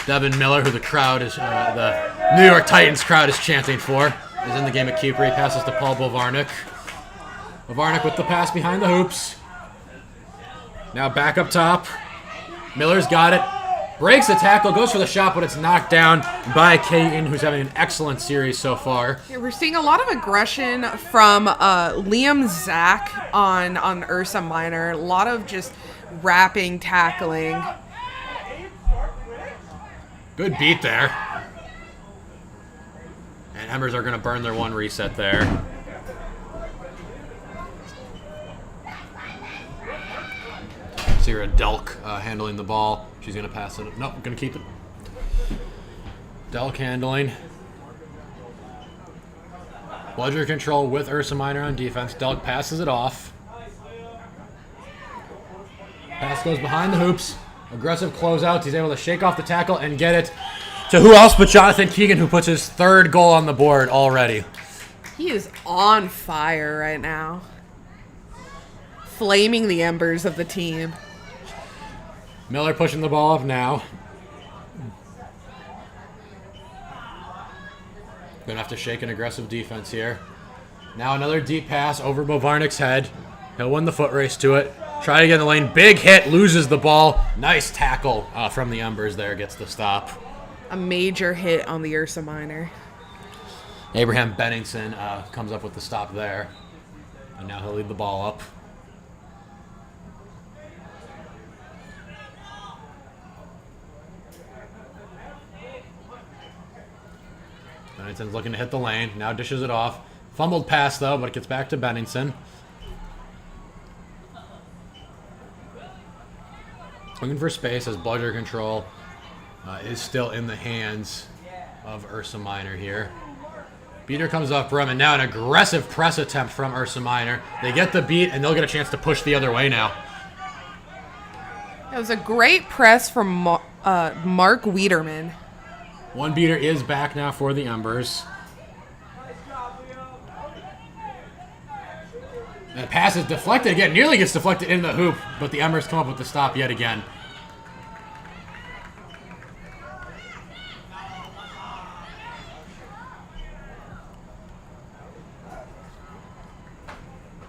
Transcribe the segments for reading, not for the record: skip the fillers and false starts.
Devin Miller, who the crowd is, the New York Titans crowd is chanting for, is in the game at keeper. He passes to Paul Bovarnik. Bovarnik with the pass behind the hoops. Now back up top. Miller's got it. Breaks the tackle, goes for the shot, but it's knocked down by Caton, who's having an excellent series so far. Yeah, we're seeing a lot of aggression from Liam Zach on Ursa Minor. A lot of just wrapping, tackling. Good beat there. And Embers are going to burn their one reset there. Sarah Delk handling the ball. She's going to pass it. Nope, going to keep it. Delk handling. Bludger control with Ursa Minor on defense. Delk passes it off. Pass goes behind the hoops. Aggressive closeouts. He's able to shake off the tackle and get it to who else but Jonathan Keegan, who puts his third goal on the board already. He is on fire right now. Flaming the embers of the team. Miller pushing the ball up now. Gonna have to shake an aggressive defense here. Now another deep pass over Bovarnik's head. He'll win the foot race to it. Try to get in the lane. Big hit. Loses the ball. Nice tackle from the Embers there. Gets the stop. A major hit on the Ursa Minor. Abraham Benningson comes up with the stop there. And now he'll lead the ball up. Benningson's looking to hit the lane. Now dishes it off. Fumbled pass, though, but it gets back to Benningson. Looking for space as Bludger control is still in the hands of Ursa Minor here. Beater comes up for him, and now an aggressive press attempt from Ursa Minor. They get the beat, and they'll get a chance to push the other way now. It was a great press from Mark Wiederman. One beater is back now for the Embers. And the pass is deflected again. Nearly gets deflected in the hoop, but the Embers come up with the stop yet again.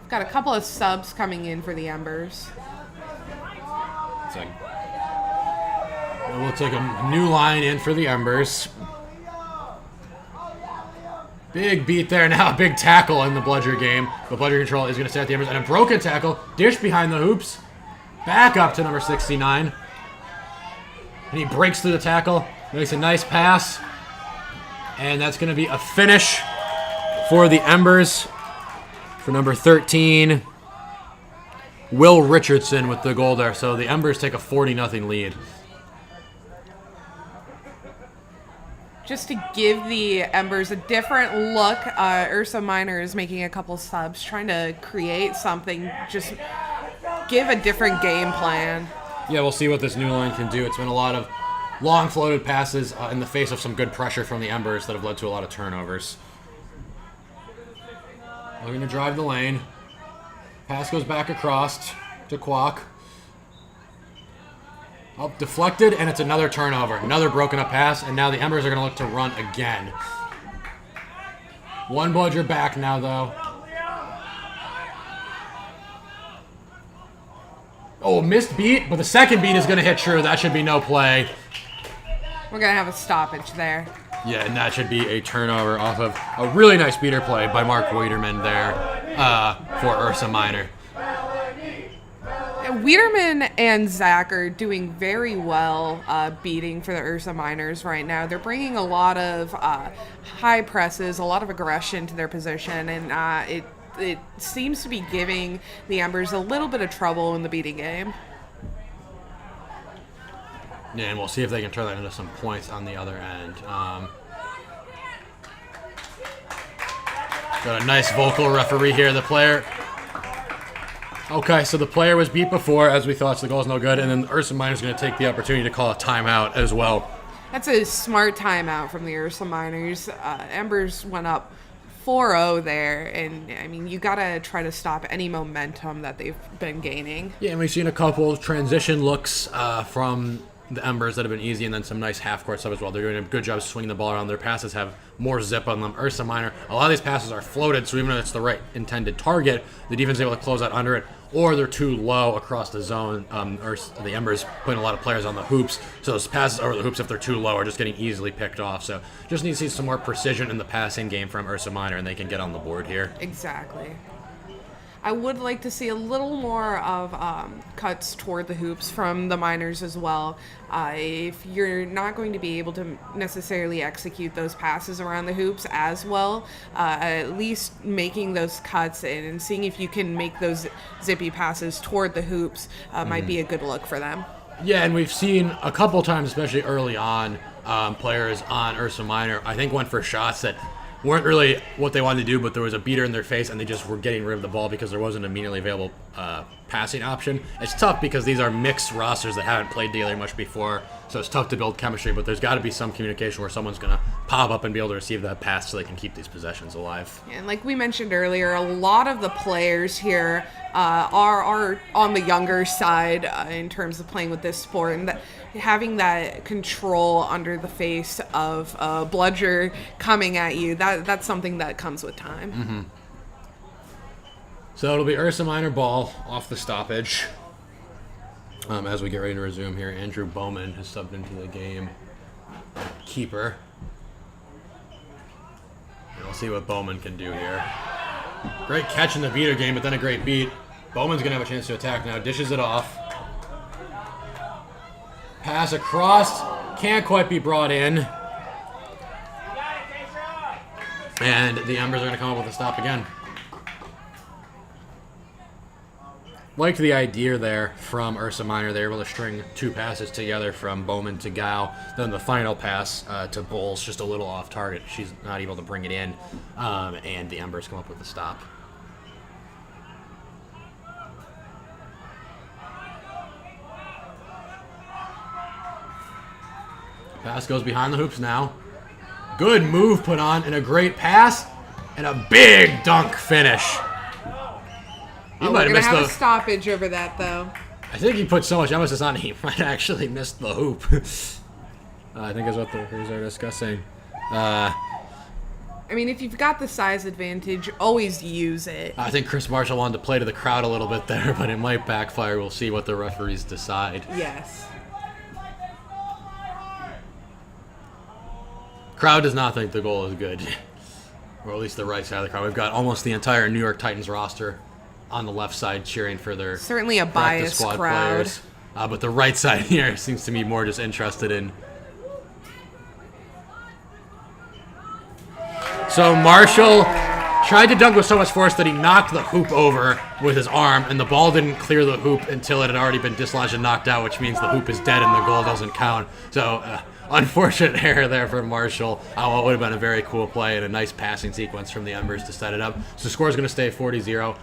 Got a couple of subs coming in for the Embers. We'll take a new line in for the Embers. Big beat there. Now a big tackle in the Bludger game. But Bludger control is going to stay at the Embers. And a broken tackle. Dish behind the hoops. Back up to number 69. And he breaks through the tackle. Makes a nice pass. And that's going to be a finish for the Embers. For number 13, Will Richardson with the goal there. So the Embers take a 40-0 lead. Just to give the Embers a different look, Ursa Minor is making a couple subs, trying to create something, just give a different game plan. Yeah, we'll see what this new line can do. It's been a lot of long floated passes in the face of some good pressure from the Embers that have led to a lot of turnovers. Looking to drive the lane. Pass goes back across to Kwok. Up deflected, and it's another turnover. Another broken up pass, and now the Embers are going to look to run again. One Bludger back now, though. Oh, missed beat, but the second beat is going to hit true. That should be no play. We're going to have a stoppage there. Yeah, and that should be a turnover off of a really nice beater play by Mark Wiederman there for Ursa Minor. Wiederman and Zach are doing very well beating for the Ursa Miners right now. They're bringing a lot of high presses, a lot of aggression to their position, and it seems to be giving the Embers a little bit of trouble in the beating game. Yeah, and we'll see if they can turn that into some points on the other end. Got a nice vocal referee here. The player... Okay, so the player was beat before, as we thought, so the goal's no good, and then Ursa Minor's going to take the opportunity to call a timeout as well. That's a smart timeout from the Ursa Miners. Embers went up 4-0 there, and I mean, you got to try to stop any momentum that they've been gaining. Yeah, and we've seen a couple transition looks from the Embers that have been easy, and then some nice half-court stuff as well. They're doing a good job swinging the ball around. Their passes have more zip on them. Ursa Minor, a lot of these passes are floated, so even if it's the right intended target, the defense is able to close out under it, or they're too low across the zone. The Embers putting a lot of players on the hoops, so those passes over the hoops, if they're too low, are just getting easily picked off. So just need to see some more precision in the passing game from Ursa Minor, and they can get on the board here. Exactly. I would like to see a little more of cuts toward the hoops from the Miners as well. If you're not going to be able to necessarily execute those passes around the hoops as well, at least making those cuts and seeing if you can make those zippy passes toward the hoops might be a good look for them. Yeah, and we've seen a couple times, especially early on, players on Ursa Minor, I think, went for shots that weren't really what they wanted to do, but there was a beater in their face, and they just were getting rid of the ball because there wasn't an immediately available passing option. It's tough because these are mixed rosters that haven't played together much before, so it's tough to build chemistry, but there's got to be some communication where someone's going to pop up and be able to receive that pass so they can keep these possessions alive. And like we mentioned earlier, a lot of the players here are on the younger side in terms of playing with this sport, and that having that control under the face of a bludger coming at you, that's something that comes with time. Mm-hmm. So it'll be Ursa Minor ball off the stoppage. As we get ready to resume here, Andrew Bowman has subbed into the game. Keeper. And we'll see what Bowman can do here. Great catch in the beater game, but then a great beat. Bowman's going to have a chance to attack now. Dishes it off. Pass across. Can't quite be brought in. And the Embers are going to come up with a stop again. Liked the idea there from Ursa Minor. They were able to string two passes together from Bowman to Gao. Then the final pass to Bowles, just a little off target. She's not able to bring it in. And the Embers come up with a stop. Pass goes behind the hoops now. Good move put on and a great pass and a big dunk finish. We're going to have a stoppage over that, though. I think he put so much emphasis on it, he might actually miss the hoop. I think is what the referees are discussing. I mean, if you've got the size advantage, always use it. I think Chris Marshall wanted to play to the crowd a little bit there, but it might backfire. We'll see what the referees decide. Yes. Crowd does not think the goal is good. Or at least the right side of the crowd. We've got almost the entire New York Titans roster on the left side cheering for their certainly a biased squad crowd. Players. But the right side here seems to be more just interested in. So Marshall tried to dunk with so much force that he knocked the hoop over with his arm, and the ball didn't clear the hoop until it had already been dislodged and knocked out, which means the hoop is dead and the goal doesn't count. So unfortunate error there for Marshall. What would have been a very cool play and a nice passing sequence from the Embers to set it up. So the score is going to stay 40-0.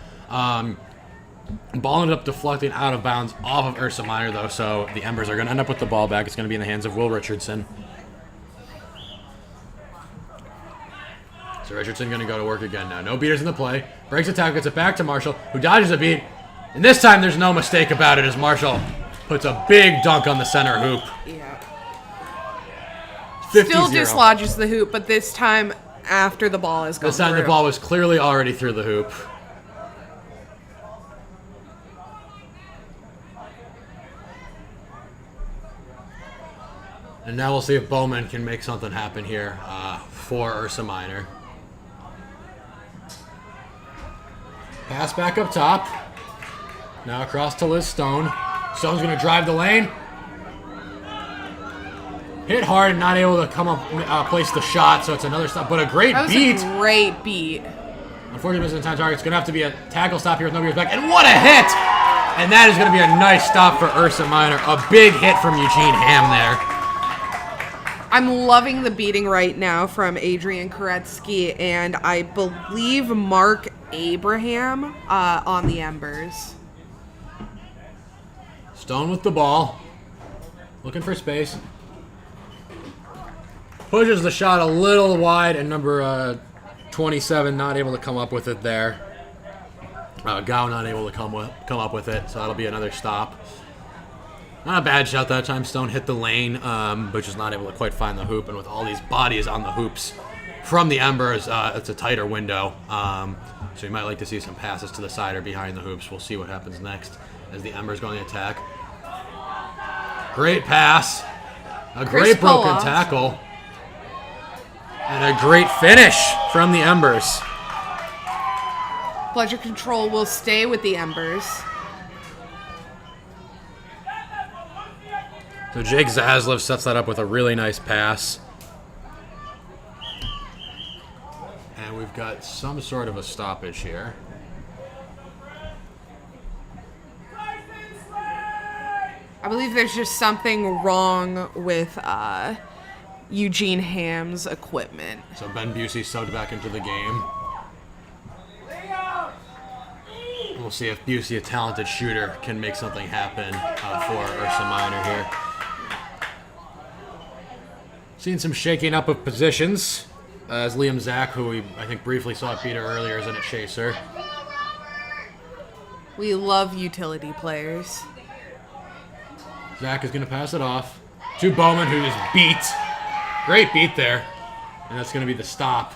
Ball ended up deflecting out of bounds off of Ursa Minor, though, so the Embers are going to end up with the ball back. It's going to be in the hands of Will Richardson. So Richardson going to go to work again now. No beaters in the play. Breaks a tackle, gets it back to Marshall, who dodges a beat. And this time there's no mistake about it as Marshall puts a big dunk on the center hoop. Yeah. 50-0. Still dislodges the hoop, but this time after the ball is gone. This time the ball was clearly already through the hoop. And now we'll see if Bowman can make something happen here for Ursa Minor. Pass back up top. Now across to Liz Stone. Stone's going to drive the lane. Hit hard and not able to come up, place the shot, so it's another stop. But a great beat. That was a great beat. Unfortunately, missing the time target. It's going to have to be a tackle stop here with no beaters back. And what a hit! And that is going to be a nice stop for Ursa Minor. A big hit from Eugene Ham there. I'm loving the beating right now from Adrian Koretsky and I believe Mark Abraham on the Embers. Stone with the ball. Looking for space. Pushes the shot a little wide, and number 27 not able to come up with it there. Gao not able to come up with it, so that'll be another stop. Not a bad shot that time. Stone hit the lane, but just not able to quite find the hoop. And with all these bodies on the hoops from the Embers, it's a tighter window. So you might like to see some passes to the side or behind the hoops. We'll see what happens next as the Embers go on the attack. Great pass. A great broken tackle. And a great finish from the Embers. Bludger Control will stay with the Embers. So Jake Zaslev sets that up with a really nice pass. And we've got some sort of a stoppage here. I believe there's just something wrong with Eugene Ham's equipment. So Ben Busey subbed back into the game. We'll see if Busey, a talented shooter, can make something happen for Ursa Minor here. Seeing some shaking up of positions as Liam Zach, who we I think briefly saw at Peter earlier, is in a chaser. We love utility players. Zach is going to pass it off to Bowman, who is beat. Great beat there. And that's going to be the stop.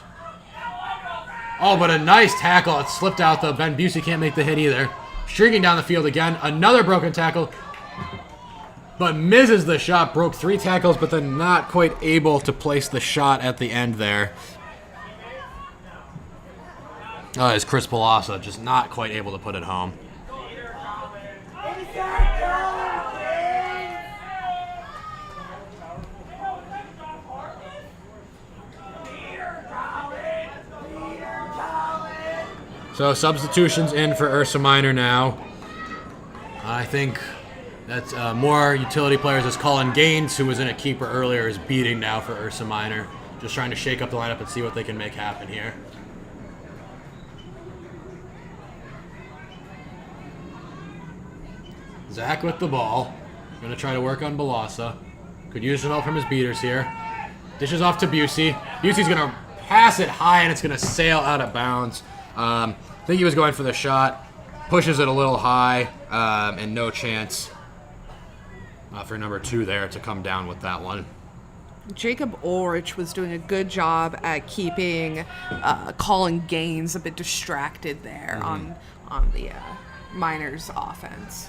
Oh, but a nice tackle. It slipped out, though. Ben Busey can't make the hit either. Streaking down the field again. Another broken tackle. But misses the shot. Broke 3 tackles, but then not quite able to place the shot at the end there. Oh, it's Chris Palasa just not quite able to put it home. So substitutions in for Ursa Minor now. I think that's more utility players as Colin Gaines, who was in a keeper earlier, is beating now for Ursa Minor. Just trying to shake up the lineup and see what they can make happen here. Zach with the ball. Going to try to work on Balasa. Could use some help from his beaters here. Dishes off to Busey. Busey's going to pass it high, and it's going to sail out of bounds. I think he was going for the shot. Pushes it a little high, and no chance for number 2 there to come down with that one. Jacob Ulrich was doing a good job at keeping Colin Gaines a bit distracted there on the Miners offense.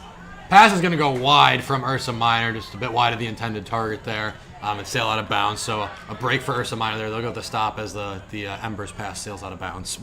Pass is going to go wide from Ursa Minor, just a bit wide of the intended target there, and sail out of bounds. So a break for Ursa Minor there. They'll go with the stop as the Embers pass sails out of bounds.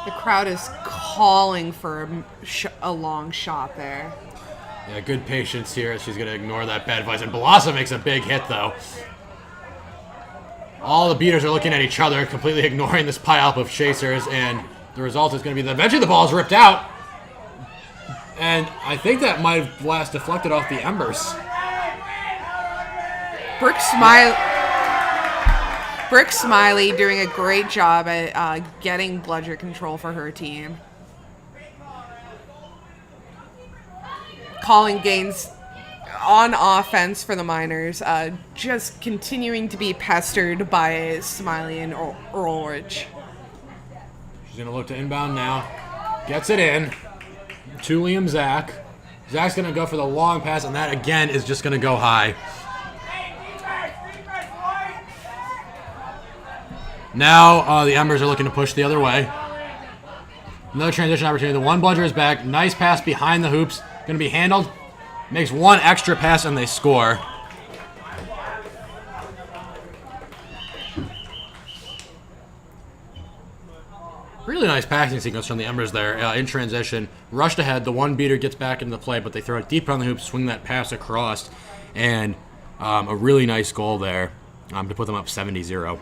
The crowd is calling for a long shot there. Yeah, good patience here. She's going to ignore that bad advice. And Balasa makes a big hit, though. All the beaters are looking at each other, completely ignoring this pile of chasers. And the result is going to be that eventually the ball is ripped out. And I think that might have last deflected off the Embers. Brooke Smiley doing a great job at getting Bludger Control for her team. Colin Gaines on offense for the Miners, just continuing to be pestered by Smiley and Ulrich. She's going to look to inbound now. Gets it in to Liam Zach. Zach's going to go for the long pass, and that again is just going to go high. Now the Embers are looking to push the other way. Another transition opportunity. The one Bludger is back. Nice pass behind the hoops. Going to be handled. Makes one extra pass and they score. Really nice passing sequence from the Embers there in transition. Rushed ahead. The one beater gets back into the play, but they throw it deep on the hoops, swing that pass across, and a really nice goal there to put them up 70-0.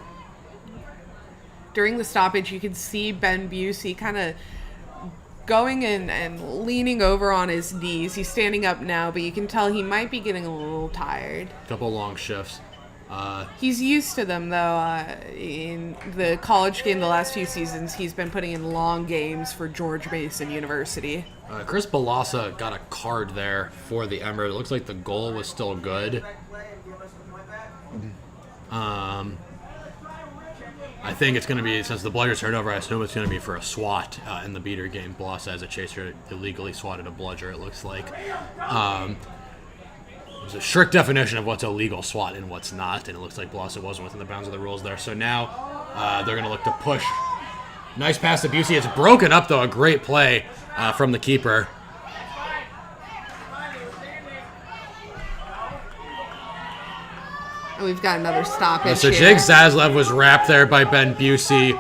During the stoppage, you could see Ben Busey kind of going and leaning over on his knees. He's standing up now, but you can tell he might be getting a little tired. Couple long shifts. He's used to them, though. In the college game the last few seasons, he's been putting in long games for George Mason University. Chris Balassa got a card there for the Embers. It looks like the goal was still good. I think it's going to be, since the bludger turned over, I assume it's going to be for a swat in the beater game. Balassa, as a chaser, illegally swatted a bludger, it looks like. There's a strict definition of what's a legal swat and what's not, and it looks like Balassa wasn't within the bounds of the rules there. So now they're going to look to push. Nice pass to Busey. It's broken up, though. A great play from the keeper. And we've got another stoppage So here. Jake Zaslev was wrapped there by Ben Busey.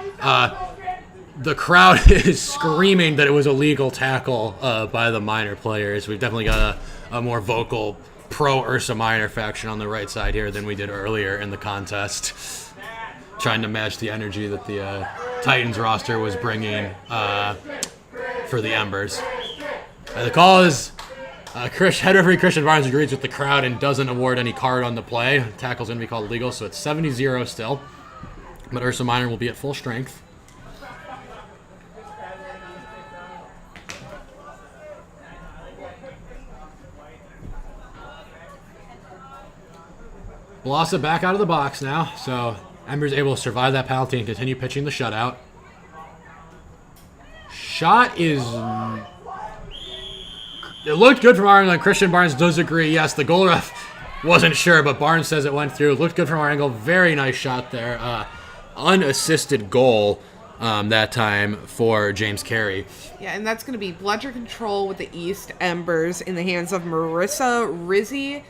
The crowd is screaming that it was a legal tackle by the Miner players. We've definitely got a more vocal pro-Ursa Miner faction on the right side here than we did earlier in the contest. Trying to match the energy that the Titans roster was bringing for the Embers. The call is... head referee Christian Barnes agrees with the crowd and doesn't award any card on the play. Tackle's going to be called legal, so it's 70-0 still. But Ursa Minor will be at full strength. Balassa back out of the box now, so Ember's able to survive that penalty and continue pitching the shutout. Shot is... It looked good from our angle, and Christian Barnes does agree. Yes, the goal ref wasn't sure, but Barnes says it went through. It looked good from our angle. Very nice shot there. Unassisted goal that time for James Carey. Yeah, and that's going to be bludger control with the East Embers in the hands of Marissa Rizzi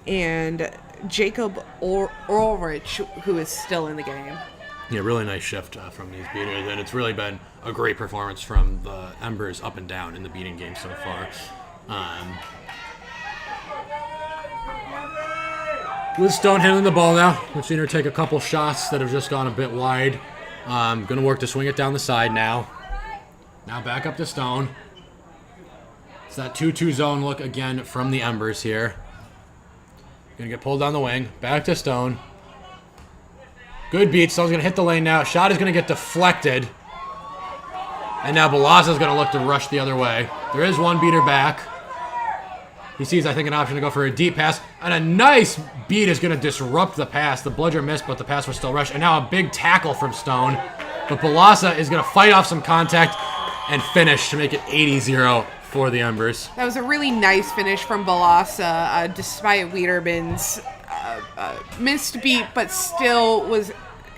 and Jacob Ulrich, who is still in the game. Yeah, really nice shift from these beaters, and it's really been a great performance from the Embers up and down in the beating game so far. Liz Stone handling the ball now. We've seen her take a couple shots that have just gone a bit wide. Going to work to swing it down the side now. Now back up to Stone. It's that 2-2 zone look again from the Embers here. Going to get pulled down the wing. Back to Stone. Good beat. Stone's going to hit the lane now. Shot is going to get deflected. And now Balassa's going to look to rush the other way. There is one beater back. He sees, I think, an option to go for a deep pass. And a nice beat is going to disrupt the pass. The bludger missed, but the pass was still rushed. And now a big tackle from Stone. But Balassa is going to fight off some contact and finish to make it 80-0 for the Embers. That was a really nice finish from Balassa, despite Wiederman's missed beat, but still was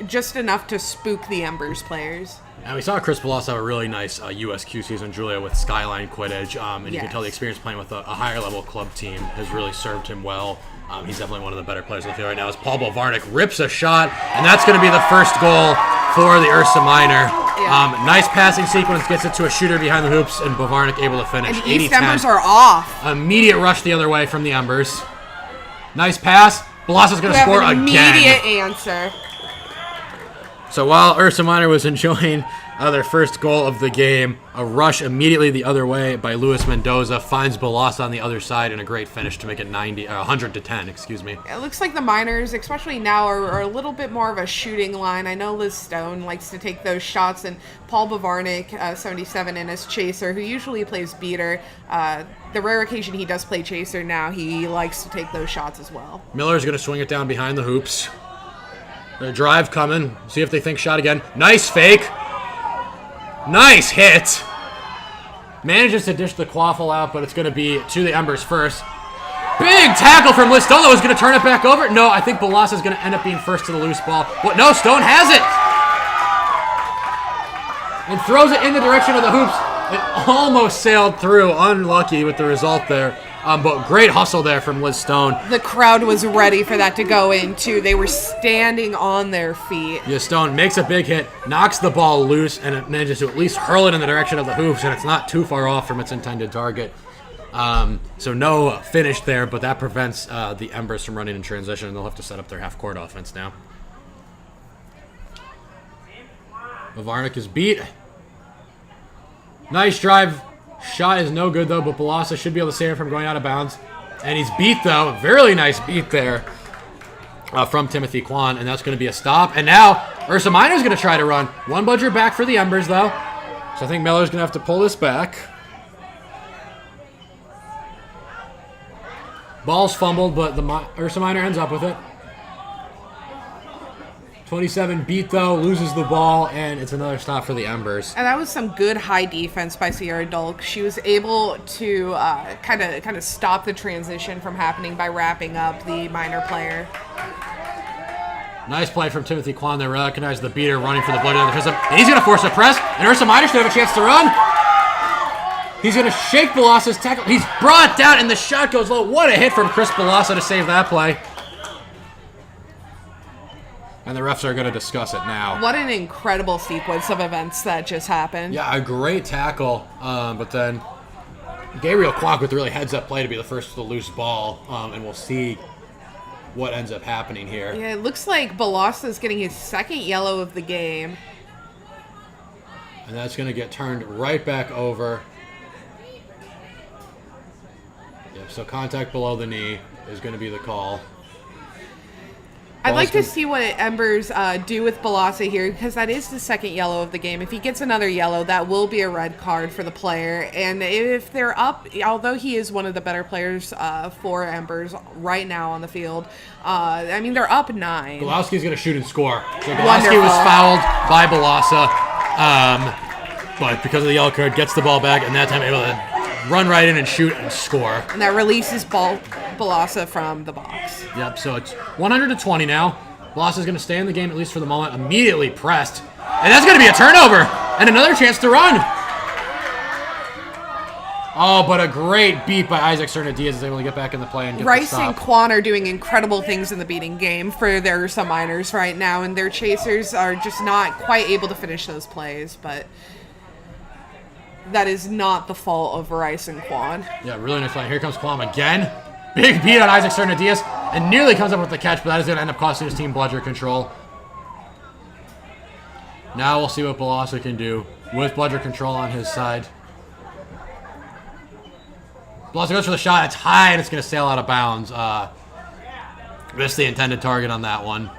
just enough to spook the Embers players. And we saw Chris Balassa have a really nice USQ season, Julia, with Skyline Quidditch. And you can tell the experience playing with a higher-level club team has really served him well. He's definitely one of the better players on the field right now. As Paul Bovarnik rips a shot, and that's going to be the first goal for the Ursa Minor. Yeah. Nice passing sequence, gets it to a shooter behind the hoops, and Bovarnik able to finish. And East Embers are off. Immediate rush the other way from the Embers. Nice pass. Balassa's going to score again. Immediate answer. So while Ursa Minor was enjoying their first goal of the game, a rush immediately the other way by Luis Mendoza finds Balassa on the other side, and a great finish to make it 100-10. Excuse me. It looks like the Miners, especially now, are a little bit more of a shooting line. I know Liz Stone likes to take those shots, and Paul Bavarnik, 77, and his chaser, who usually plays beater. The rare occasion he does play chaser now, he likes to take those shots as well. Miller's going to swing it down behind the hoops. The drive coming. See if they think shot again. Nice fake. Nice hit. Manages to dish the quaffle out, but it's going to be to the Embers first. Big tackle from Liz Stone. Was going to turn it back over. No, I think Balassa's going to end up being first to the loose ball. What? No, Stone has it. And throws it in the direction of the hoops. It almost sailed through. Unlucky with the result there. But great hustle there from Liz Stone. The crowd was ready for that to go in, too. They were standing on their feet. Yeah, Stone makes a big hit, knocks the ball loose, and it manages to at least hurl it in the direction of the hoops, and it's not too far off from its intended target. So no finish there, but that prevents the Embers from running in transition, and they'll have to set up their half-court offense now. Bavarnik is beat. Nice drive. Shot is no good, though, but Balassa should be able to save him from going out of bounds. And he's beat, though. Very nice beat there from Timothy Kwan, and that's going to be a stop. And now Ursa Minor's going to try to run. One bludger back for the Embers, though. So I think Miller's going to have to pull this back. Ball's fumbled, but the Ursa Minor ends up with it. 27 beat, though, loses the ball, and it's another stop for the Embers. And that was some good high defense by Sierra Dulk. She was able to kind of stop the transition from happening by wrapping up the minor player. Nice play from Timothy Kwan. They recognize the beater running for the bludger. And he's going to force a press, and Ursa Minor should have a chance to run. He's going to shake Balassa's tackle. He's brought down, and the shot goes low. What a hit from Chris Balassa to save that play. And the refs are going to discuss it now. What an incredible sequence of events that just happened. Yeah, a great tackle. But then Gabriel Kwok with a really heads-up play to be the first to lose ball. And we'll see what ends up happening here. Yeah, it looks like Balassa's getting his second yellow of the game. And that's going to get turned right back over. Yep, so contact below the knee is going to be the call. I'd like to see what Embers do with Balassa here, because that is the second yellow of the game. If he gets another yellow, that will be a red card for the player. And if they're up, although he is one of the better players for Embers right now on the field, I mean, they're up 9. Golowski's going to shoot and score. So Golowski was fouled by Balassa, but because of the yellow card, gets the ball back, and that time able to run right in and shoot and score. And that releases Balassa from the box. Yep, so it's 100-20 now. Balassa's going to stay in the game, at least for the moment. Immediately pressed. And that's going to be a turnover. And another chance to run. Oh, but a great beat by Isaac Cerna-Diaz is able to get back in the play and get Rice the stop. and Kwan are doing incredible things in the beating game for their Ursa Minors right now, and their chasers are just not quite able to finish those plays, but that is not the fault of Rice and Kwan. Yeah, really nice play. Here comes Kwan again. Big beat on Isaac Cerna-Diaz, and nearly comes up with the catch, but that is going to end up costing his team bludger control. Now we'll see what Balassa can do with bludger control on his side. Balassa goes for the shot. It's high, and it's going to sail out of bounds. Missed the intended target on that one.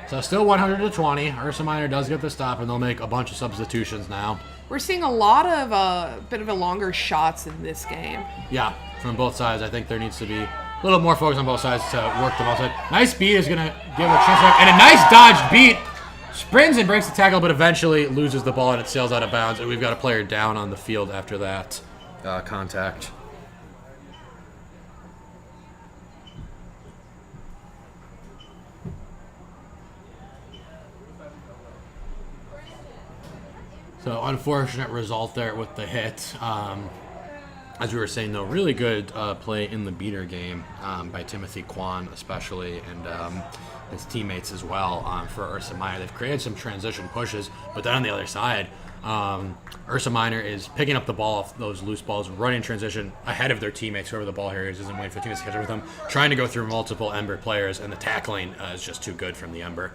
So still 100-20. Ursa Minor does get the stop, and they'll make a bunch of substitutions now. We're seeing a lot of bit of a longer shots in this game. Yeah, from both sides. I think there needs to be a little more focus on both sides to work the ball side. Nice beat is going to give a chance back. And a nice dodged beat. Sprints and breaks the tackle, but eventually loses the ball and it sails out of bounds. And we've got a player down on the field after that contact. So unfortunate result there with the hit. As we were saying, though, really good play in the beater game by Timothy Kwan especially, and his teammates as well for Ursa Minor. They've created some transition pushes, but then on the other side, Ursa Minor is picking up the ball off those loose balls, running transition ahead of their teammates, whoever the ball carrier is, isn't waiting for teammates to catch up with them, trying to go through multiple Ember players, and the tackling is just too good from the Ember.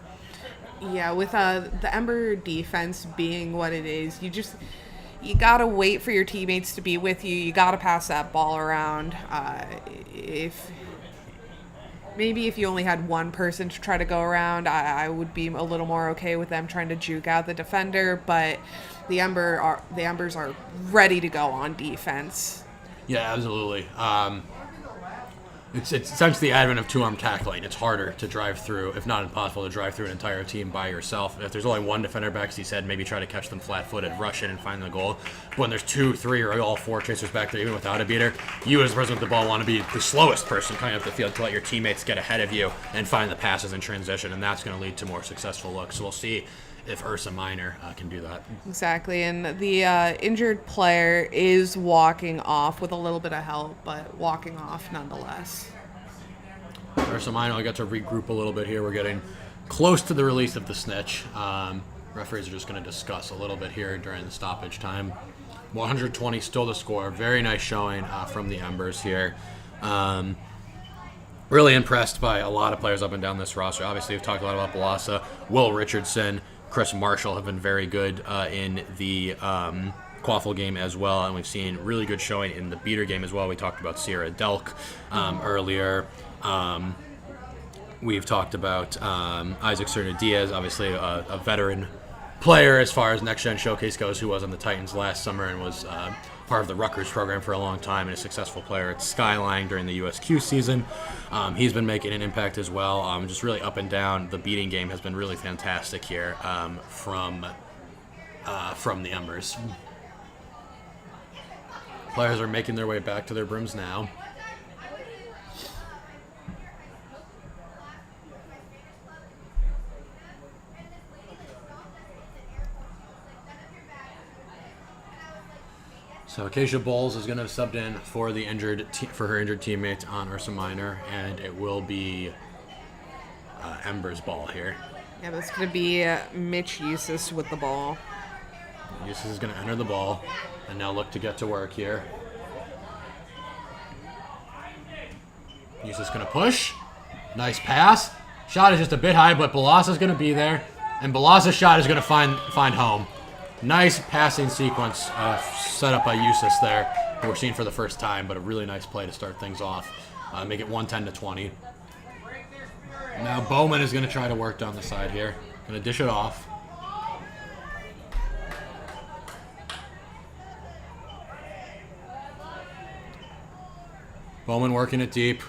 Yeah, with the Ember defense being what it is, you gotta wait for your teammates to be with you. You gotta pass that ball around. If you only had one person to try to go around, I would be a little more okay with them trying to juke out the defender. But the Embers are ready to go on defense. Yeah, absolutely. It's essentially the advent of two-arm tackling. It's harder to drive through, if not impossible, to drive through an entire team by yourself. If there's only one defender back, as he said, maybe try to catch them flat-footed, rush in and find the goal. But when there's 2, 3, or all 4 chasers back there, even without a beater, you as the person with the ball want to be the slowest person coming up the field to let your teammates get ahead of you and find the passes in transition, and that's going to lead to more successful looks. So we'll see if Ursa Minor can do that. Exactly, and the injured player is walking off with a little bit of help, but walking off nonetheless. Ursa Minor, I got to regroup a little bit here. We're getting close to the release of the snitch. Referees are just going to discuss a little bit here during the stoppage time. 120 still the score. Very nice showing from the Embers here. Really impressed by a lot of players up and down this roster. Obviously, we've talked a lot about Balassa, Will Richardson, Chris Marshall have been very good in the Quaffle game as well, and we've seen really good showing in the beater game as well. We talked about Sierra Delk earlier. We've talked about Isaac Cerna-Diaz, obviously a veteran player as far as Next Gen Showcase goes, who was on the Titans last summer and was part of the Rutgers program for a long time and a successful player at Skyline during the USQ season. He's been making an impact as well, just really up and down. The beating game has been really fantastic here from the Embers. Players are making their way back to their brooms now. So Acacia Bowles is going to have subbed in for her injured teammate on Ursa Minor, and it will be Ember's ball here. Yeah, that's going to be Mitch Eustace with the ball. Eustace is going to enter the ball and now look to get to work here. Eustace going to push. Nice pass. Shot is just a bit high, but Balassa's going to be there, and Balassa's shot is going to find home. Nice passing sequence set up by Eustace there, who we're seeing for the first time, but a really nice play to start things off. Make it 110-20. Now Bowman is going to try to work down the side here. Going to dish it off. Bowman working it deep.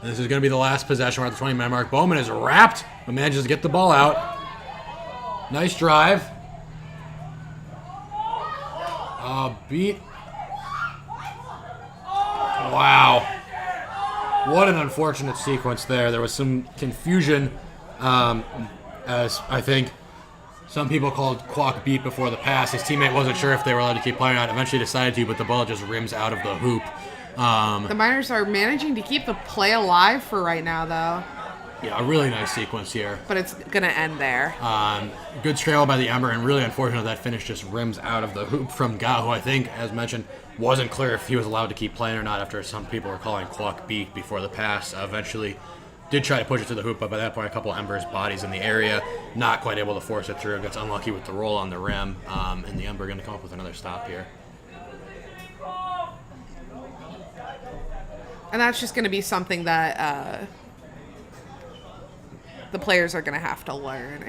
And this is going to be the last possession. We're at the 20-minute mark. Bowman is wrapped, but manages to get the ball out. Nice drive. Beat. Wow. What an unfortunate sequence there. There was some confusion, as I think some people called Kwok beat before the pass. His teammate wasn't sure if they were allowed to keep playing or not. Eventually decided to, but the ball just rims out of the hoop. The Miners are managing to keep the play alive for right now, though. Yeah, a really nice sequence here. But it's going to end there. Good trail by the Ember, and really unfortunate that finish just rims out of the hoop from Gao, who I think, as mentioned, wasn't clear if he was allowed to keep playing or not after some people were calling Kwok beat before the pass. Eventually did try to push it to the hoop, but by that point, a couple of Ember's bodies in the area, not quite able to force it through. Gets unlucky with the roll on the rim, and the Ember going to come up with another stop here. And that's just going to be something that the players are going to have to learn.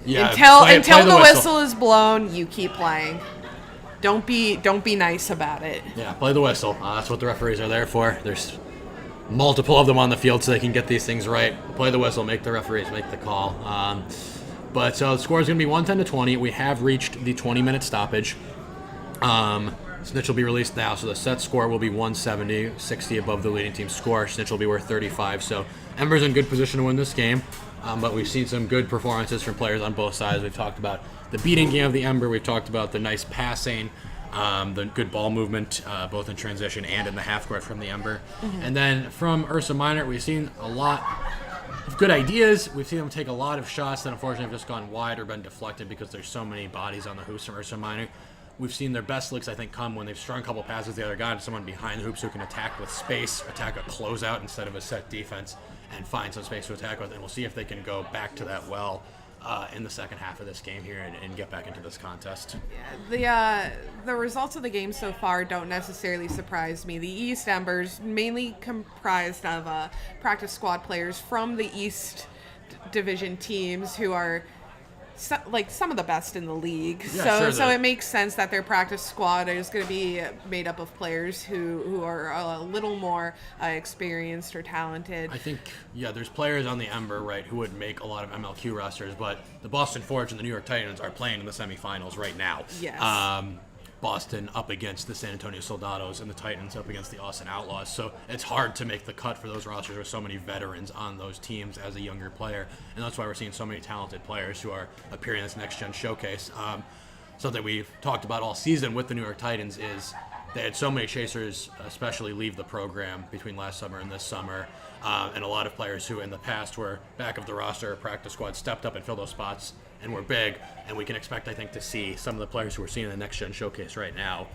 Until the whistle is blown, you keep playing. Don't be nice about it. Yeah, play the whistle. That's what the referees are there for. There's multiple of them on the field so they can get these things right. Play the whistle, make the referees make the call. But the score is going to be 110-20. We have reached the 20-minute stoppage. Snitch will be released now, so the set score will be 170, 60 above the leading team's score. Snitch will be worth 35, so Ember's in good position to win this game, but we've seen some good performances from players on both sides. We've talked about the beating game of the Ember. We've talked about the nice passing, the good ball movement, both in transition and in the half court from the Ember. Mm-hmm. And then from Ursa Minor, we've seen a lot of good ideas. We've seen them take a lot of shots that unfortunately have just gone wide or been deflected because there's so many bodies on the hoops from Ursa Minor. We've seen their best looks, I think, come when they've strung a couple passes the other guy and someone behind the hoops who can attack with space, attack a closeout instead of a set defense, and find some space to attack with. And we'll see if they can go back to that well in the second half of this game here and get back into this contest. Yeah, the results of the game so far don't necessarily surprise me. The East Embers, mainly comprised of practice squad players from the East Division teams who are some of the best in the league. Yeah, so it makes sense that their practice squad is going to be made up of players who are a little more experienced or talented. I think, there's players on the Ember, right, who would make a lot of MLQ rosters, but the Boston Forge and the New York Titans are playing in the semifinals right now. Yes. Boston up against the San Antonio Soldados and the Titans up against the Austin Outlaws. So it's hard to make the cut for those rosters with so many veterans on those teams as a younger player. And that's why we're seeing so many talented players who are appearing in this next-gen showcase. Something we've talked about all season with the New York Titans is they had so many chasers, especially leave the program between last summer and this summer. And a lot of players who in the past were back of the roster or practice squad stepped up and filled those spots and were big. And we can expect, I think, to see some of the players who we're seeing in the next-gen showcase right now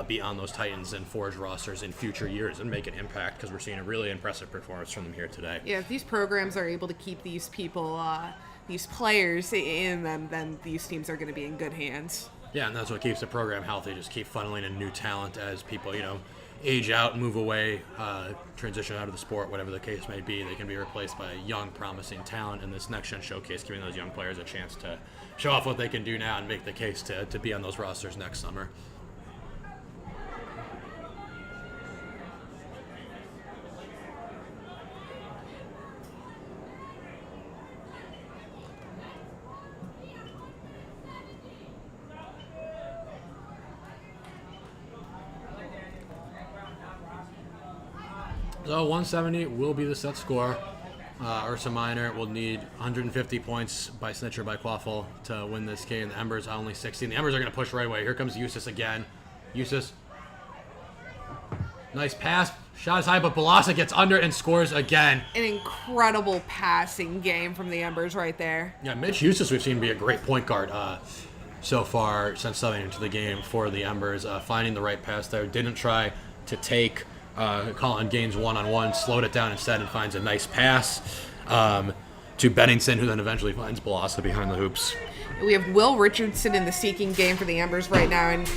be on those Titans and Forge rosters in future years and make an impact because we're seeing a really impressive performance from them here today. Yeah, if these programs are able to keep these people, these players in them, then these teams are going to be in good hands. Yeah, and that's what keeps the program healthy. Just keep funneling in new talent as people, age out, move away, transition out of the sport, whatever the case may be. They can be replaced by a young, promising talent in this next-gen showcase, giving those young players a chance to show off what they can do now and make the case to be on those rosters next summer. So 170 will be the set score. Ursa Minor will need 150 points by snitch or by quaffle to win this game. The Embers only 60. The Embers are going to push right away. Here comes Eustace again. Eustace. Nice pass. Shot is high, but Balasa gets under and scores again. An incredible passing game from the Embers right there. Yeah, Mitch Eustace we've seen be a great point guard so far since subbing into the game for the Embers. Finding the right pass there. Didn't try to take Colin Gaines one-on-one, slowed it down instead and finds a nice pass to Bennington, who then eventually finds Balasa behind the hoops. We have Will Richardson in the seeking game for the Embers right now, and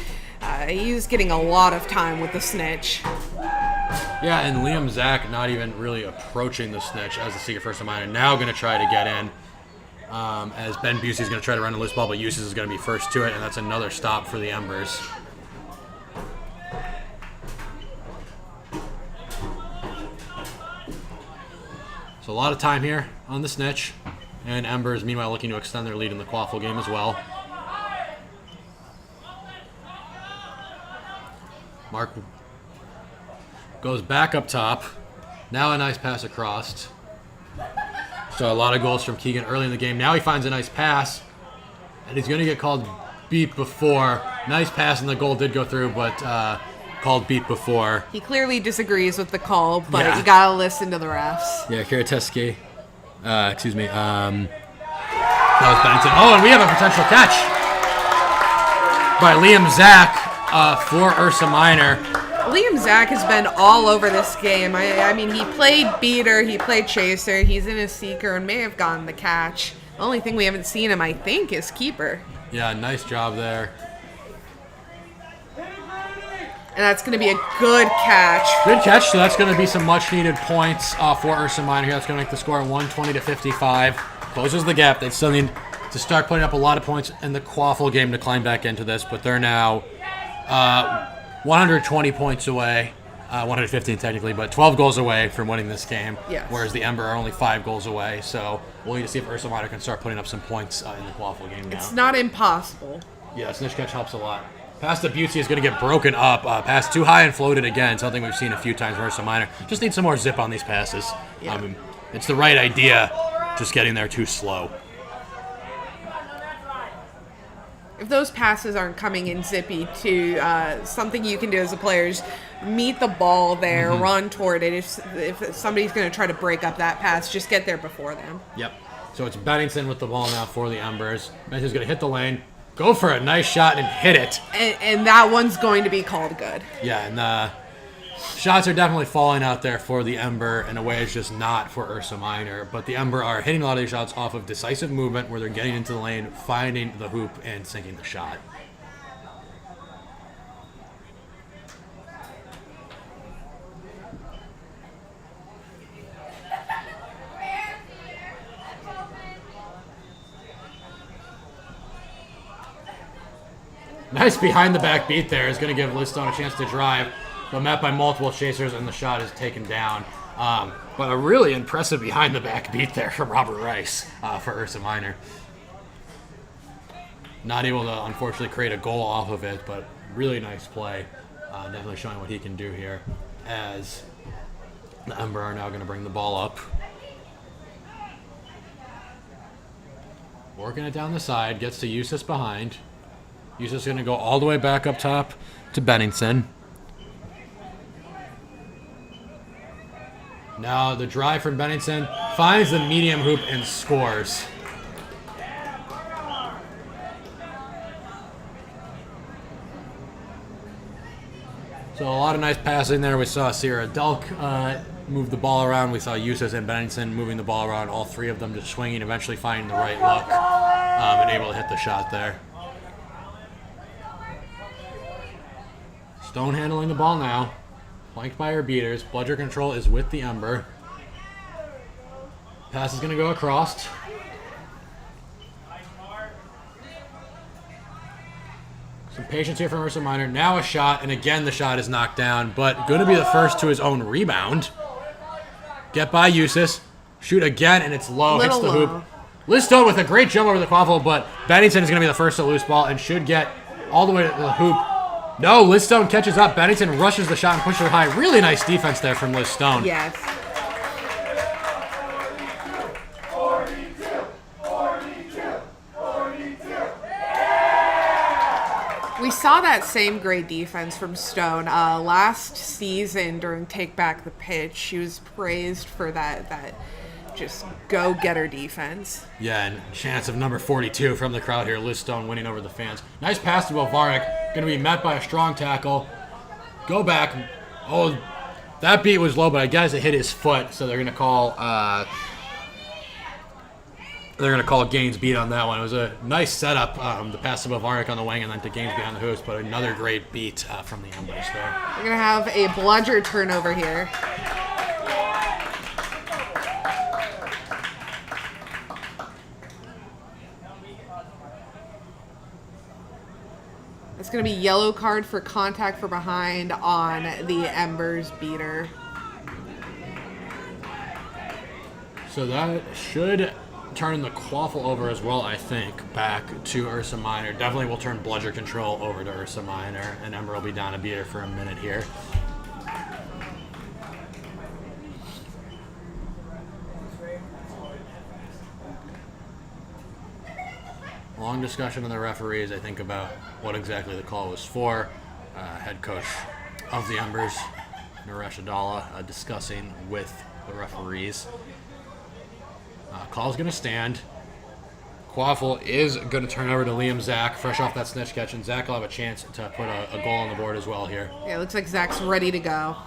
he's getting a lot of time with the snitch. Yeah, and Liam Zach not even really approaching the snitch as the seeker first of mine, and now going to try to get in as Ben Busey is going to try to run a loose ball, but Eustace is going to be first to it, and that's another stop for the Embers. So a lot of time here on the snitch, and Embers meanwhile looking to extend their lead in the quaffle game as well. Mark goes back up top. Now a nice pass across. So a lot of goals from Keegan early in the game. Now he finds a nice pass, and he's going to get called beat before. Nice pass, and the goal did go through, but called beat before. He clearly disagrees with the call, but you gotta listen to the refs. Yeah, Karateski. That was Bennington. Oh, and we have a potential catch by Liam Zach for Ursa Minor. Liam Zach has been all over this game. I mean, he played beater, he played chaser, he's in a seeker, and may have gotten the catch. The only thing we haven't seen him, I think, is keeper. Yeah, nice job there. And that's going to be a good catch. Good catch. So that's going to be some much-needed points for Ursa Minor here. That's going to make the score 120-55. Closes the gap. They still need to start putting up a lot of points in the quaffle game to climb back into this, but they're now 120 points away, 115 technically, but 12 goals away from winning this game. Yes. Whereas the Ember are only 5 goals away. So we'll need to see if Ursa Minor can start putting up some points in the quaffle game now. It's not impossible. Yeah, snitch catch helps a lot. Pass to Busey is going to get broken up. Pass too high and floated again. Something we've seen a few times from Ursa Minor. Just need some more zip on these passes. Yeah. It's the right idea, just getting there too slow. If those passes aren't coming in zippy, too, something you can do as a player is meet the ball there, run toward it. If somebody's going to try to break up that pass, just get there before them. Yep. So it's Bennington with the ball now for the Embers. Bennington's going to hit the lane. Go for a nice shot and hit it. And that one's going to be called good. Yeah, and shots are definitely falling out there for the Ember in a way it's just not for Ursa Minor. But the Ember are hitting a lot of these shots off of decisive movement where they're getting into the lane, finding the hoop, and sinking the shot. Nice behind-the-back beat there. Is going to give Lidstone a chance to drive, but met by multiple chasers, and the shot is taken down. But a really impressive behind-the-back beat there from Robert Rice for Ursa Minor. Not able to, unfortunately, create a goal off of it, but really nice play. Definitely showing what he can do here as the Ember are now going to bring the ball up. Working it down the side, gets to Eustace behind. Eustace is going to go all the way back up top to Bennington. Now the drive from Bennington finds the medium hoop and scores. So a lot of nice passing there. We saw Sierra Delk move the ball around. We saw Eustace and Bennington moving the ball around. All three of them just swinging, eventually finding the right look and able to hit the shot there. Stone handling the ball now. Flanked by her beaters. Bludger control is with the Ember. Pass is going to go across. Some patience here from Ursa Minor. Now a shot, and again the shot is knocked down, but going to be the first to his own rebound. Get by Eustace. Shoot again, and it's low. Hits the hoop. Liz Stone with a great jump over the quaffle, but Bennington is going to be the first to loose ball and should get all the way to the hoop. No, Liz Stone catches up. Bennington rushes the shot and pushes it high. Really nice defense there from Liz Stone. Yes. We saw that same great defense from Stone last season during Take Back the Pitch. She was praised for that just go-getter defense. Yeah, and chance of number 42 from the crowd here. Liz Stone winning over the fans. Nice pass to Bovarnik. Going to be met by a strong tackle. Go back. Oh, that beat was low, but I guess it hit his foot, so they're going to call... They're going to call Gaines beat on that one. It was a nice setup, the pass to Bovarnik on the wing and then to Gaines behind the hoops, but another great beat from the Embers there. We're going to have a bludger turnover here. It's going to be yellow card for contact from behind on the Embers beater. So that should turn the quaffle over as well, I think, back to Ursa Minor. Definitely will turn bludger control over to Ursa Minor, and Ember will be down a beater for a minute here. Long discussion of the referees, I think, about what exactly the call was for. Head coach of the Embers, Naresh Adala, discussing with the referees. Call's going to stand. Quaffle is going to turn over to Liam Zach, fresh off that snitch catch, and Zach will have a chance to put a goal on the board as well here. Yeah, it looks like Zach's ready to go.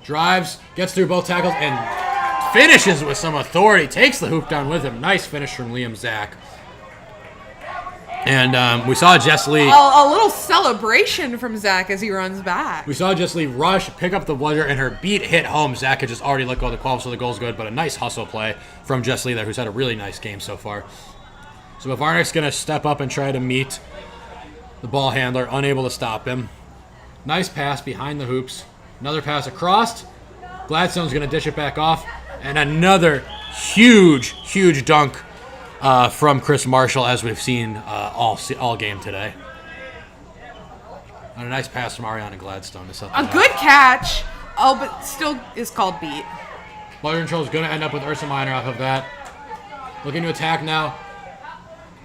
Drives, gets through both tackles, and finishes with some authority. Takes the hoop down with him. Nice finish from Liam Zach. And we saw Jess Lee. A little celebration from Zach as he runs back. We saw Jess Lee rush, pick up the bludger, and her beat hit home. Zach had just already let go of the quaffle, so the goal's good, but a nice hustle play from Jess Lee there, who's had a really nice game so far. So Bavarnik's going to step up and try to meet the ball handler, unable to stop him. Nice pass behind the hoops. Another pass across. Gladstone's going to dish it back off. And another huge, huge dunk from Chris Marshall, as we've seen all game today. And a nice pass from Ariana Gladstone to set that A good catch. Oh, but still is called beat. Bludger control is going to end up with Ursa Minor off of that. Looking to attack now.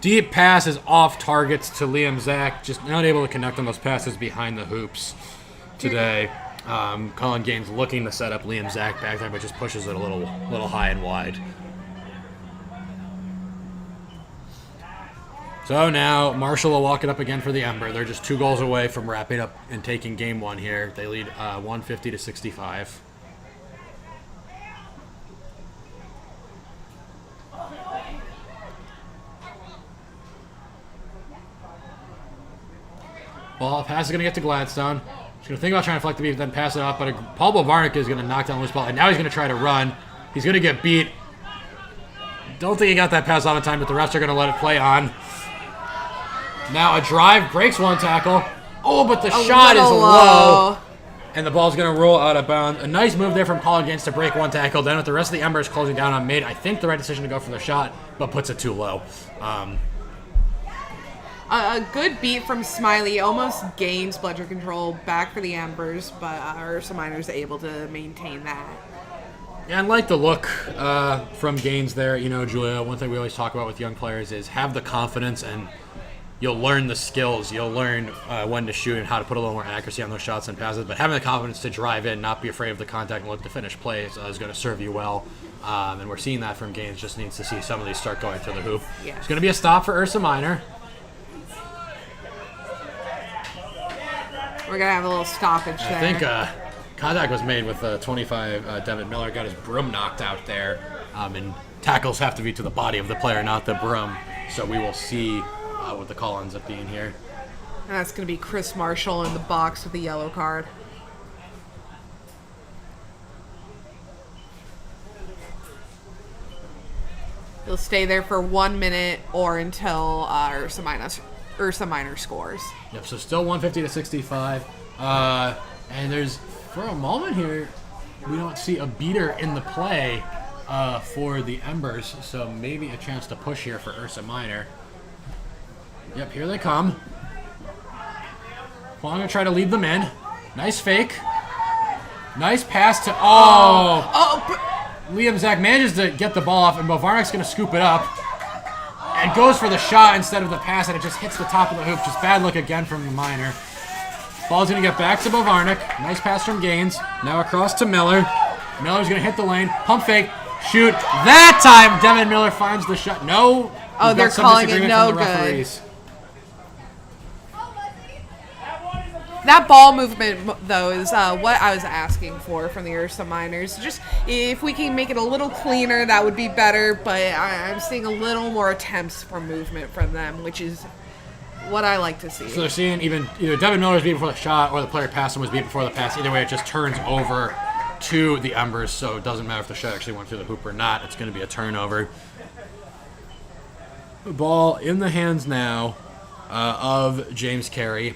Deep passes off targets to Liam Zach. Just not able to connect on those passes behind the hoops today. Colin Gaines looking to set up Liam Zach back there, but just pushes it a little high and wide. So now Marshall will walk it up again for the Ember. They're just 2 goals away from wrapping up and taking game 1 here. They lead 150-65. Ball pass is going to get to Gladstone. She's going to think about trying to flex the beat, then pass it off. But Paul Bovarnik is going to knock down the loose ball, and now he's going to try to run. He's going to get beat. Don't think he got that pass off in time, but the refs are going to let it play on. Now a drive breaks one tackle. Oh, but the shot is low. And the ball's going to roll out of bounds. A nice move there from Colin Gaines to break one tackle. Then with the rest of the Embers closing down on made, I think the right decision to go for the shot, but puts it too low. A good beat from Smiley. Almost gains bludger control back for the Embers, but Ursa Minor's able to maintain that. Yeah, and like the look from Gaines there. You know, Julia, one thing we always talk about with young players is have the confidence, and you'll learn the skills. You'll learn when to shoot and how to put a little more accuracy on those shots and passes. But having the confidence to drive in, not be afraid of the contact, and look to finish plays is going to serve you well. And we're seeing that from Gaines. Just needs to see some of these start going to the hoop. Yeah. It's going to be a stop for Ursa Minor. We're going to have a little stoppage there. I think contact was made with 25. Devin Miller got his broom knocked out there. And tackles have to be to the body of the player, not the broom. So we will see what the call ends up being here. And that's going to be Chris Marshall in the box with the yellow card. He'll stay there for 1 minute or until Ursa Minor scores. Yep, so still 150 to 65. And there's, for a moment here, we don't see a beater in the play for the Embers, so maybe a chance to push here for Ursa Minor. Yep, here they come. Kwon gonna try to lead them in. Nice fake. Nice pass to... Liam Zach manages to get the ball off, and Bovarnik's going to scoop it up. And goes for the shot instead of the pass, and it just hits the top of the hoop. Just bad look again from the Minor. Ball's going to get back to Bovarnik. Nice pass from Gaines. Now across to Miller. Miller's going to hit the lane. Pump fake. Shoot. That time, Devin Miller finds the shot. No. Oh, they're calling it no good. That ball movement, though, is what I was asking for from the Ursa Miners. Just if we can make it a little cleaner, that would be better. But I'm seeing a little more attempts for movement from them, which is what I like to see. So they're seeing either Devin Miller's beat before the shot or the player passing was beat before the pass. Either way, it just turns over to the Embers, so it doesn't matter if the shot actually went through the hoop or not. It's going to be a turnover. The ball in the hands now of James Carey.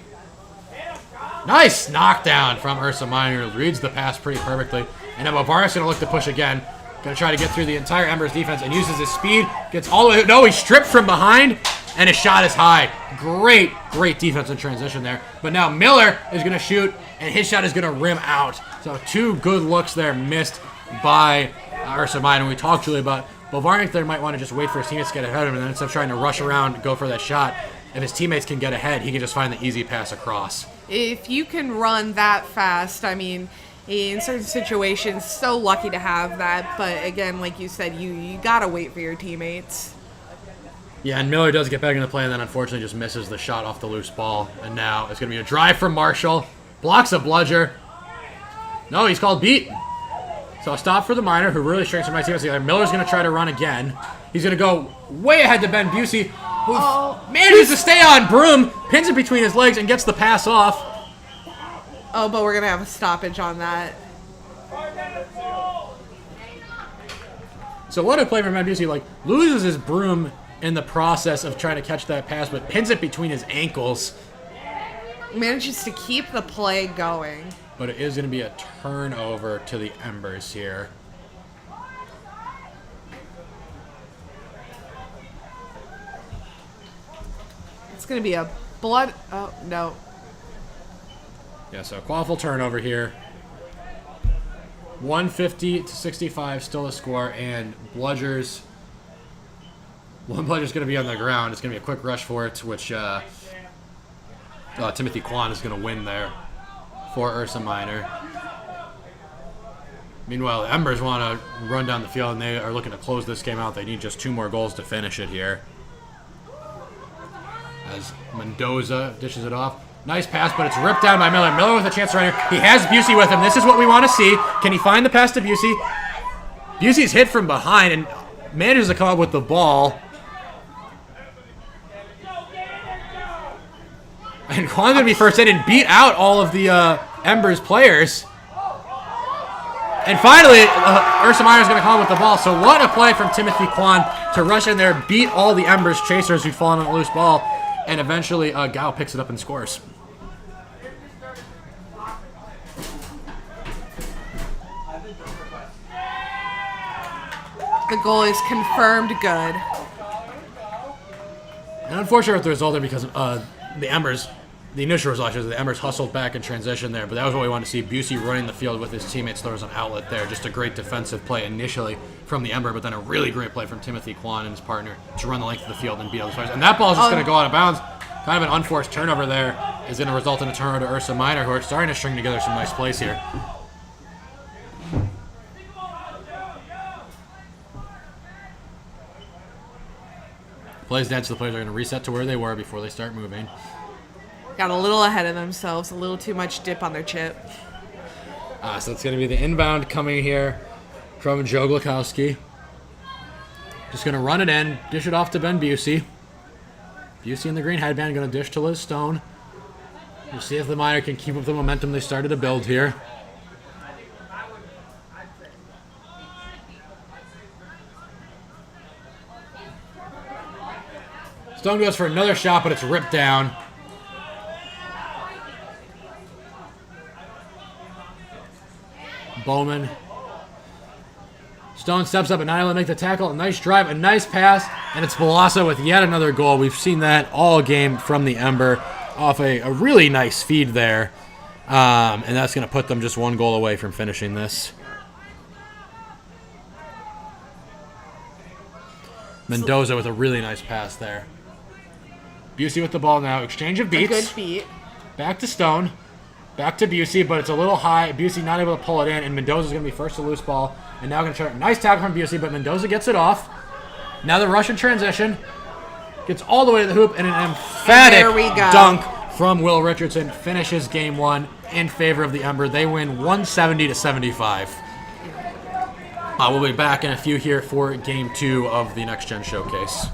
Nice knockdown from Ursa Minor. Reads the pass pretty perfectly. And then Bovarnik's going to look to push again. Going to try to get through the entire Embers defense and uses his speed. Gets all the way... No, he's stripped from behind. And his shot is high. Great, great defense in transition there. But now Miller is going to shoot. And his shot is going to rim out. So 2 good looks there missed by Ursa Minor. We talked, Julie, about Bovarnik there might want to just wait for his teammates to get ahead of him. And then instead of trying to rush around and go for that shot, if his teammates can get ahead, he can just find the easy pass across. If you can run that fast, I mean, in certain situations, so lucky to have that. But again, like you said, you gotta wait for your teammates. Yeah, and Miller does get back into play, and then unfortunately just misses the shot off the loose ball. And now it's gonna be a drive from Marshall. Blocks a bludger. No, he's called beat. So a stop for the Minor, who really strings from my teammates together. Miller's gonna try to run again. He's gonna go way ahead to Ben Busey, who manages to stay on Broom, pins it between his legs, and gets the pass off. Oh, but we're going to have a stoppage on that. So what a play from Ben Busey. Like, loses his Broom in the process of trying to catch that pass, but pins it between his ankles. Manages to keep the play going. But it is going to be a turnover to the Embers here. It's going to be a blood... Oh, no. Yeah, so a quaffle turnover here. 150 to 65, still the score, and Bludger's... One Bludger's going to be on the ground. It's going to be a quick rush for it, which Timothy Kwon is going to win there for Ursa Minor. Meanwhile, the Embers want to run down the field, and they are looking to close this game out. They need just 2 more goals to finish it here. As Mendoza dishes it off. Nice pass, but it's ripped down by Miller. Miller with a chance to run here. He has Busey with him. This is what we want to see. Can he find the pass to Busey? Busey's hit from behind and manages to come up with the ball. And Kwon's going to be first in and beat out all of the Embers players. And finally, Ursa Minor is going to come with the ball. So what a play from Timothy Kwon to rush in there, beat all the Embers chasers who'd fallen on the loose ball. And eventually, Gao picks it up and scores. The goal is confirmed good. And unfortunate with the result there because the Embers, the initial result was the Embers hustled back in transition there, but that was what we wanted to see. Busey running the field with his teammates. There was an outlet there. Just a great defensive play initially from the Ember, but then a really great play from Timothy Kwon and his partner to run the length of the field and beat all the players. And that ball is just going to go out of bounds. Kind of an unforced turnover there is going to result in a turnover to Ursa Minor, who are starting to string together some nice plays here. Plays dead, so the players are going to reset to where they were before they start moving. Got a little ahead of themselves, a little too much dip on their chip. So it's going to be the inbound coming here from Joe Glukowski. Just going to run it in, dish it off to Ben Busey. Busey in the green headband going to dish to Liz Stone. We'll see if the Minor can keep up the momentum they started to build here. Stone goes for another shot, but it's ripped down. Bowman. Stone steps up and not able to make the tackle. A nice drive, a nice pass, and it's Bellassa with yet another goal. We've seen that all game from the Ember off a really nice feed there. And that's going to put them just one goal away from finishing this. Mendoza with a really nice pass there. Busey with the ball now. Exchange of beats. A good beat. Back to Stone. Back to Busey, but it's a little high. Busey not able to pull it in, and Mendoza's going to be first to loose ball. And now going to try a nice tackle from Busey, but Mendoza gets it off. Now the Russian transition. Gets all the way to the hoop, and an emphatic dunk from Will Richardson finishes game one in favor of the Ember. They win 170-75. We'll be back in a few here for game two of the Next Gen Showcase.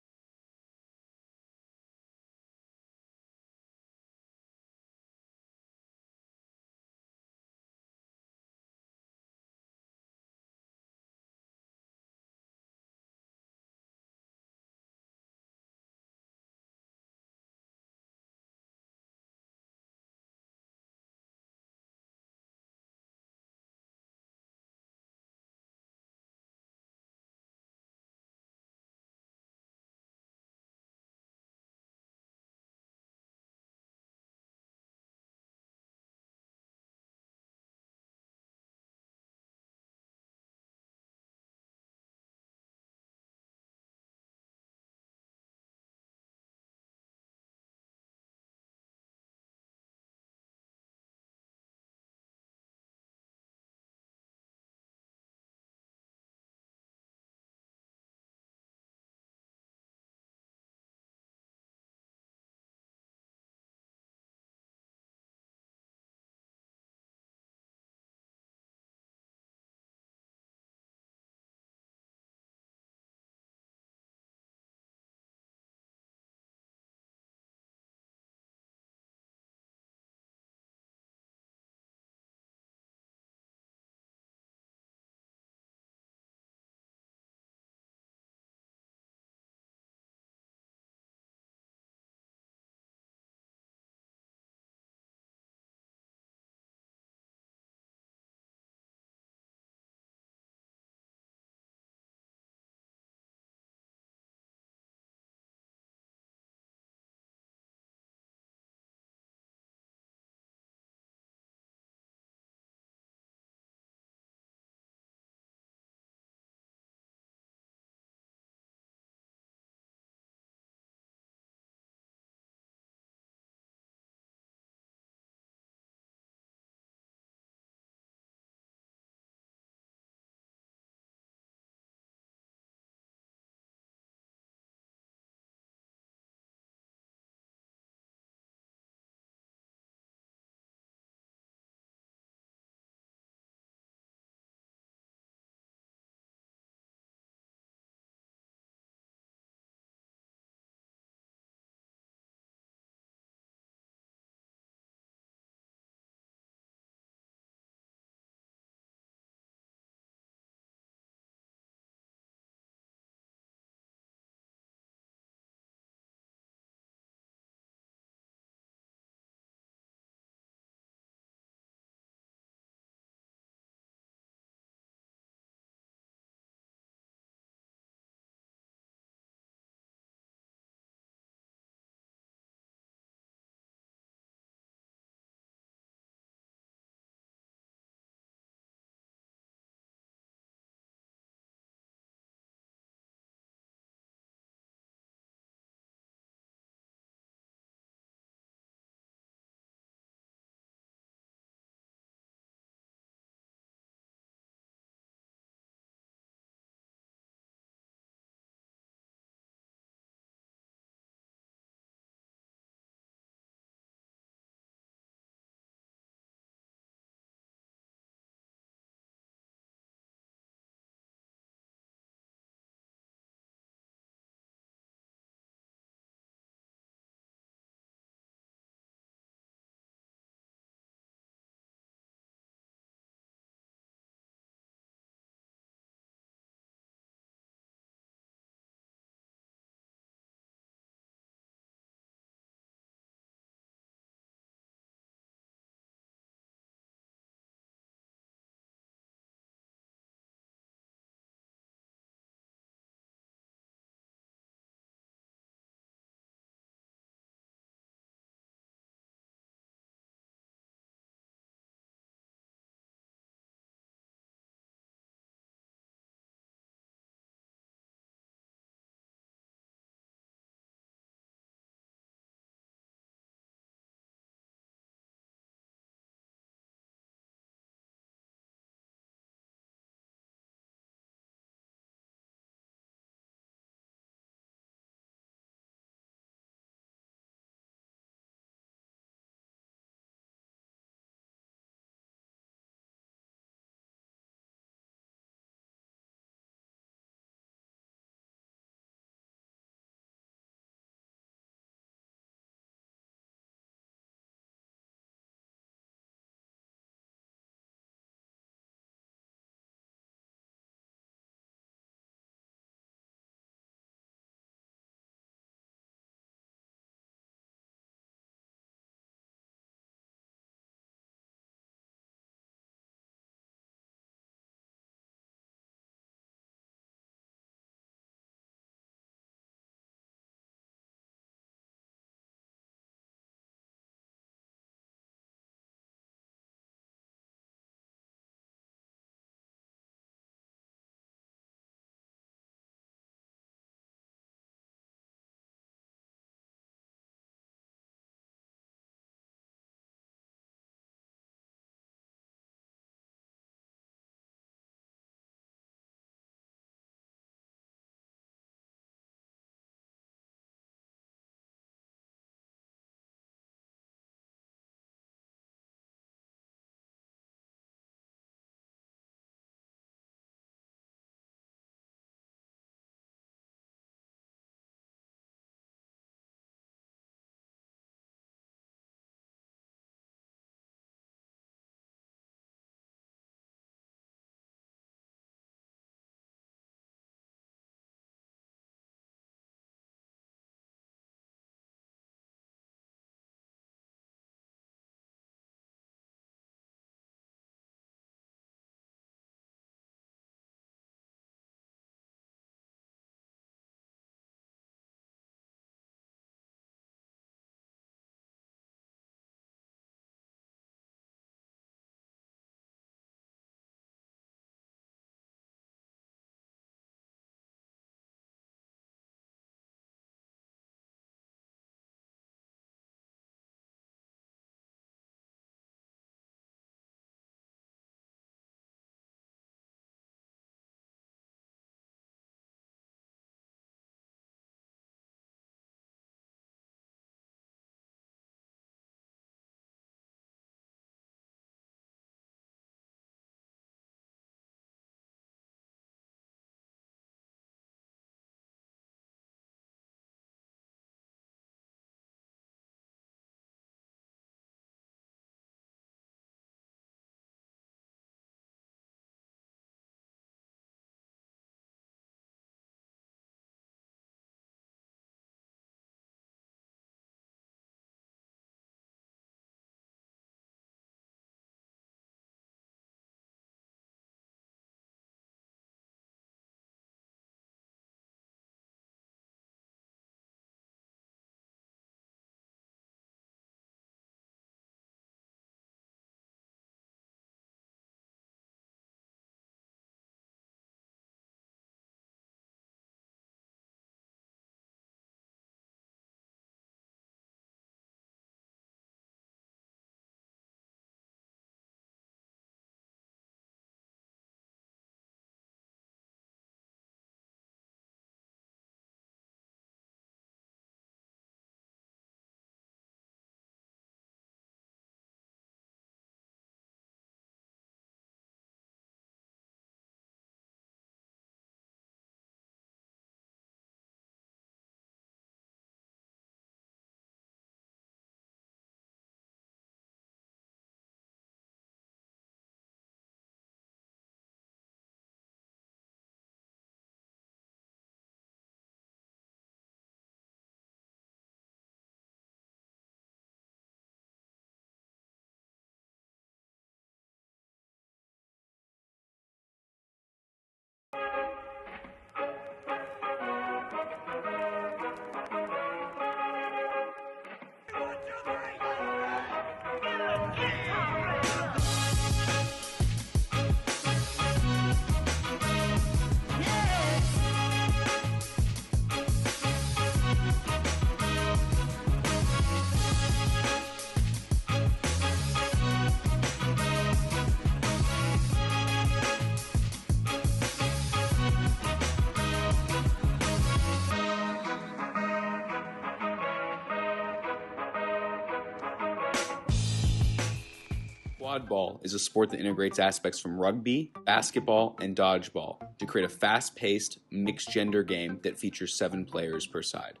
Quad ball is a sport that integrates aspects from rugby, basketball, and dodgeball to create a fast-paced, mixed-gender game that features 7 players per side.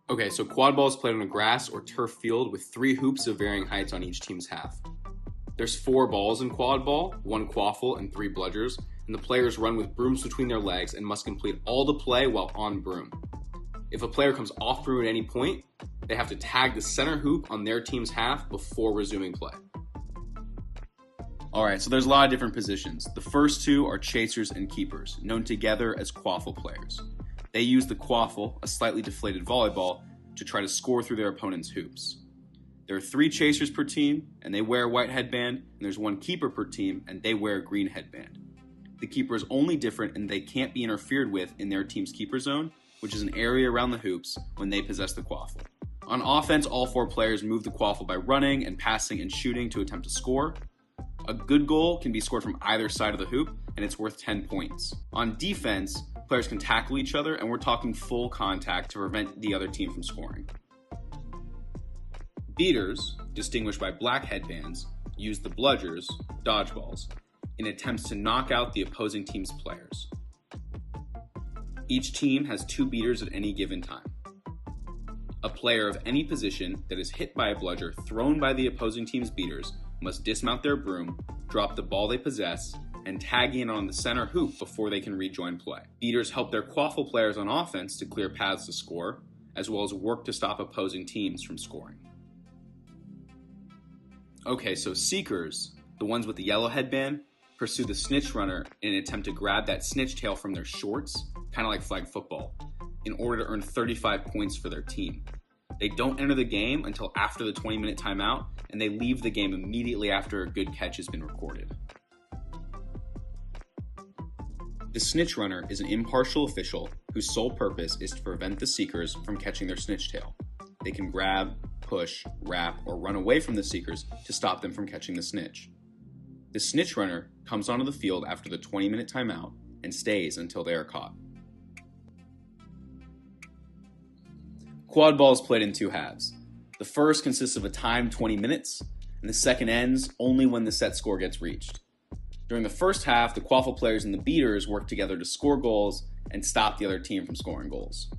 Okay, so quad ball is played on a grass or turf field with 3 hoops of varying heights on each team's half. There's 4 balls in quad ball, 1 quaffle, and 3 bludgers, and the players run with brooms between their legs and must complete all the play while on broom. If a player comes off broom at any point, they have to tag the center hoop on their team's half before resuming play. Alright, so there's a lot of different positions. The first 2 are chasers and keepers, known together as quaffle players. They use the quaffle, a slightly deflated volleyball, to try to score through their opponent's hoops. There are 3 chasers per team, and they wear a white headband, and there's 1 keeper per team, and they wear a green headband. The keeper is only different in they can't be interfered with in their team's keeper zone, which is an area around the hoops when they possess the quaffle. On offense, all 4 players move the quaffle by running and passing and shooting to attempt to score. A good goal can be scored from either side of the hoop, and it's worth 10 points. On defense, players can tackle each other, and we're talking full contact to prevent the other team from scoring. Beaters, distinguished by black headbands, use the bludgers, dodgeballs, in attempts to knock out the opposing team's players. Each team has 2 beaters at any given time. A player of any position that is hit by a bludger thrown by the opposing team's beaters must dismount their broom, drop the ball they possess, and tag in on the center hoop before they can rejoin play. Beaters help their quaffle players on offense to clear paths to score, as well as work to stop opposing teams from scoring. Okay, so seekers, the ones with the yellow headband, pursue the snitch runner in an attempt to grab that snitch tail from their shorts, kind of like flag football, in order to earn 35 points for their team. They don't enter the game until after the 20-minute timeout, and they leave the game immediately after a good catch has been recorded. The snitch runner is an impartial official whose sole purpose is to prevent the seekers from catching their snitch tail. They can grab, push, wrap, or run away from the seekers to stop them from catching the snitch. The snitch runner comes onto the field after the 20-minute timeout and stays until they are caught. Quad ball is played in 2 halves. The first consists of a timed 20 minutes, and the second ends only when the set score gets reached. During the first half, the quaffle players and the beaters work together to score goals and stop the other team from scoring goals.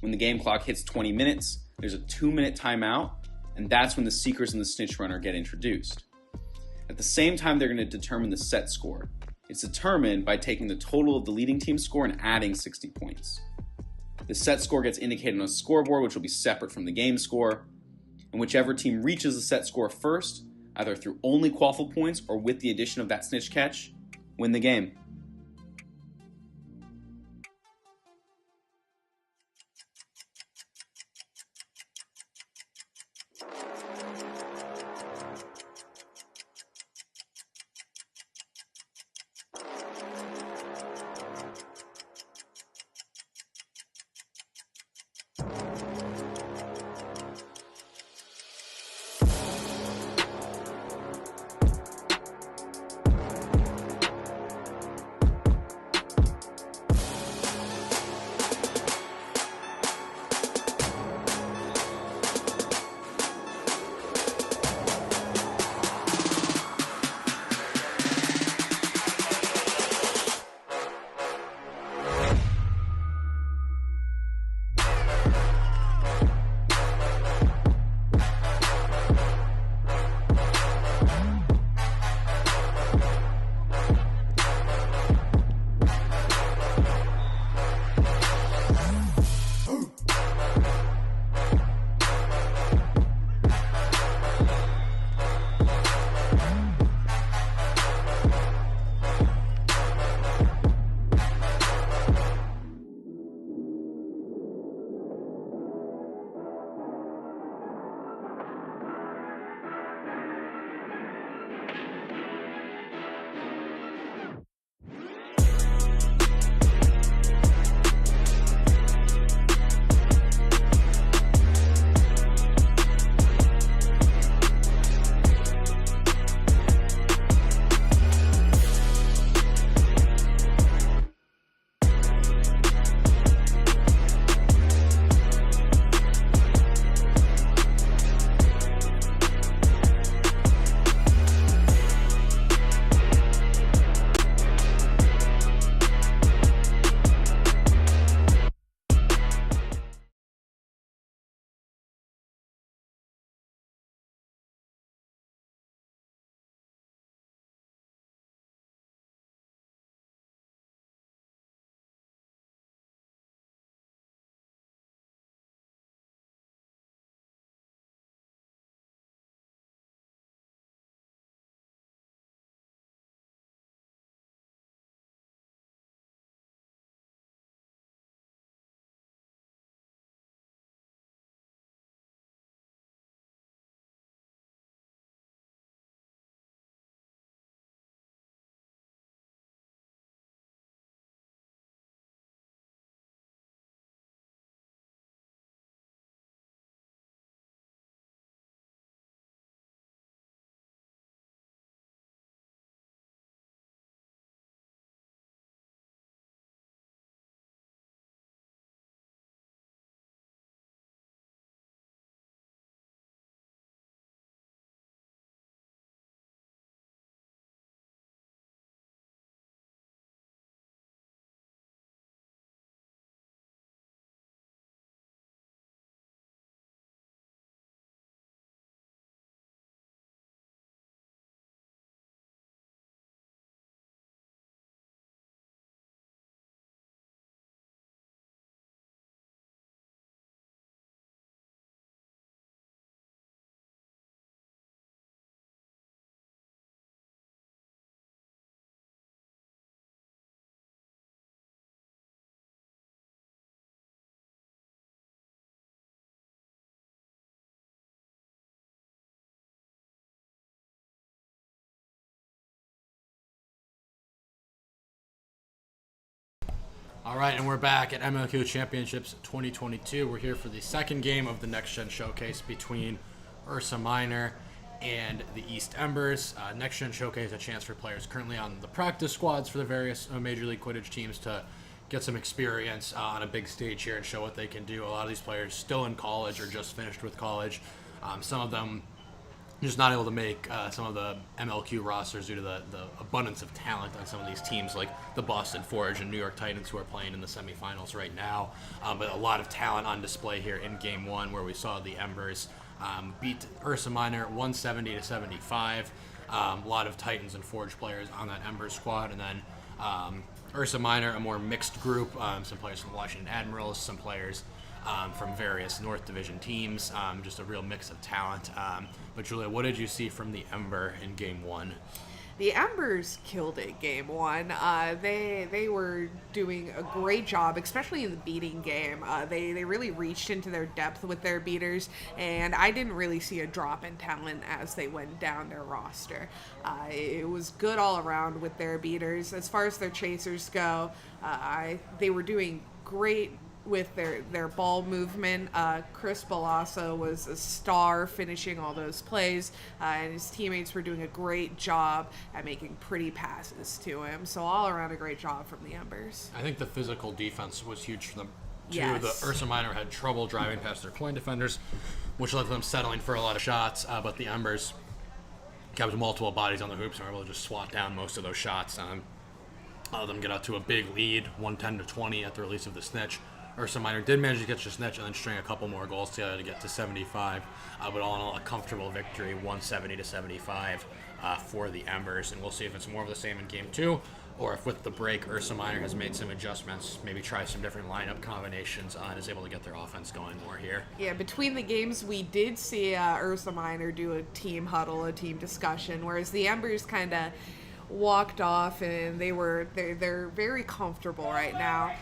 When the game clock hits 20 minutes, there's a 2-minute timeout, and that's when the seekers and the snitch runner get introduced. At the same time, they're going to determine the set score. It's determined by taking the total of the leading team's score and adding 60 points. The set score gets indicated on a scoreboard, which will be separate from the game score, and whichever team reaches the set score first, either through only quaffle points or with the addition of that snitch catch, win the game. All right, and we're back at MLQ Championships 2022. We're here for the second game of the Next Gen Showcase between Ursa Minor and the East Embers. Next Gen Showcase, a chance for players currently on the practice squads for the various Major League Quidditch teams to get some experience on a big stage here and show what they can do. A lot of these players still in college or just finished with college. Some of them just not able to make some of the MLQ rosters due to the abundance of talent on some of these teams like the Boston Forge and New York Titans who are playing in the semifinals right now. But a lot of talent on display here in Game 1 where we saw the Embers beat Ursa Minor 170-75. A lot of Titans and Forge players on that Embers squad. And then Ursa Minor, a more mixed group. Some players from Washington Admirals, some players from various North Division teams, just a real mix of talent. But Julia, what did you see from the Ember in Game 1? The Embers killed it Game 1. They were doing a great job, especially in the beating game. They really reached into their depth with their beaters, and I didn't really see a drop in talent as they went down their roster. It was good all around with their beaters. As far as their chasers go, they were doing great with their ball movement. Chris Balasso was a star finishing all those plays, and his teammates were doing a great job at making pretty passes to him. So all around a great job from the Embers. I think the physical defense was huge for them too. Yes. The Ursa Minor had trouble driving past their coin defenders, which led to them settling for a lot of shots, but the Embers kept multiple bodies on the hoops and were able to just swat down most of those shots. Let them get out to a big lead, 110-20 at the release of the snitch. Ursa Minor did manage to get the snitch and then string a couple more goals together to get to 75. But all in all, a comfortable victory, 170-75 for the Embers. And we'll see if it's more of the same in Game 2, or if with the break, Ursa Minor has made some adjustments, maybe try some different lineup combinations and is able to get their offense going more here. Yeah, between the games, we did see Ursa Minor do a team huddle, a team discussion, whereas the Embers kind of walked off, and they're very comfortable right now.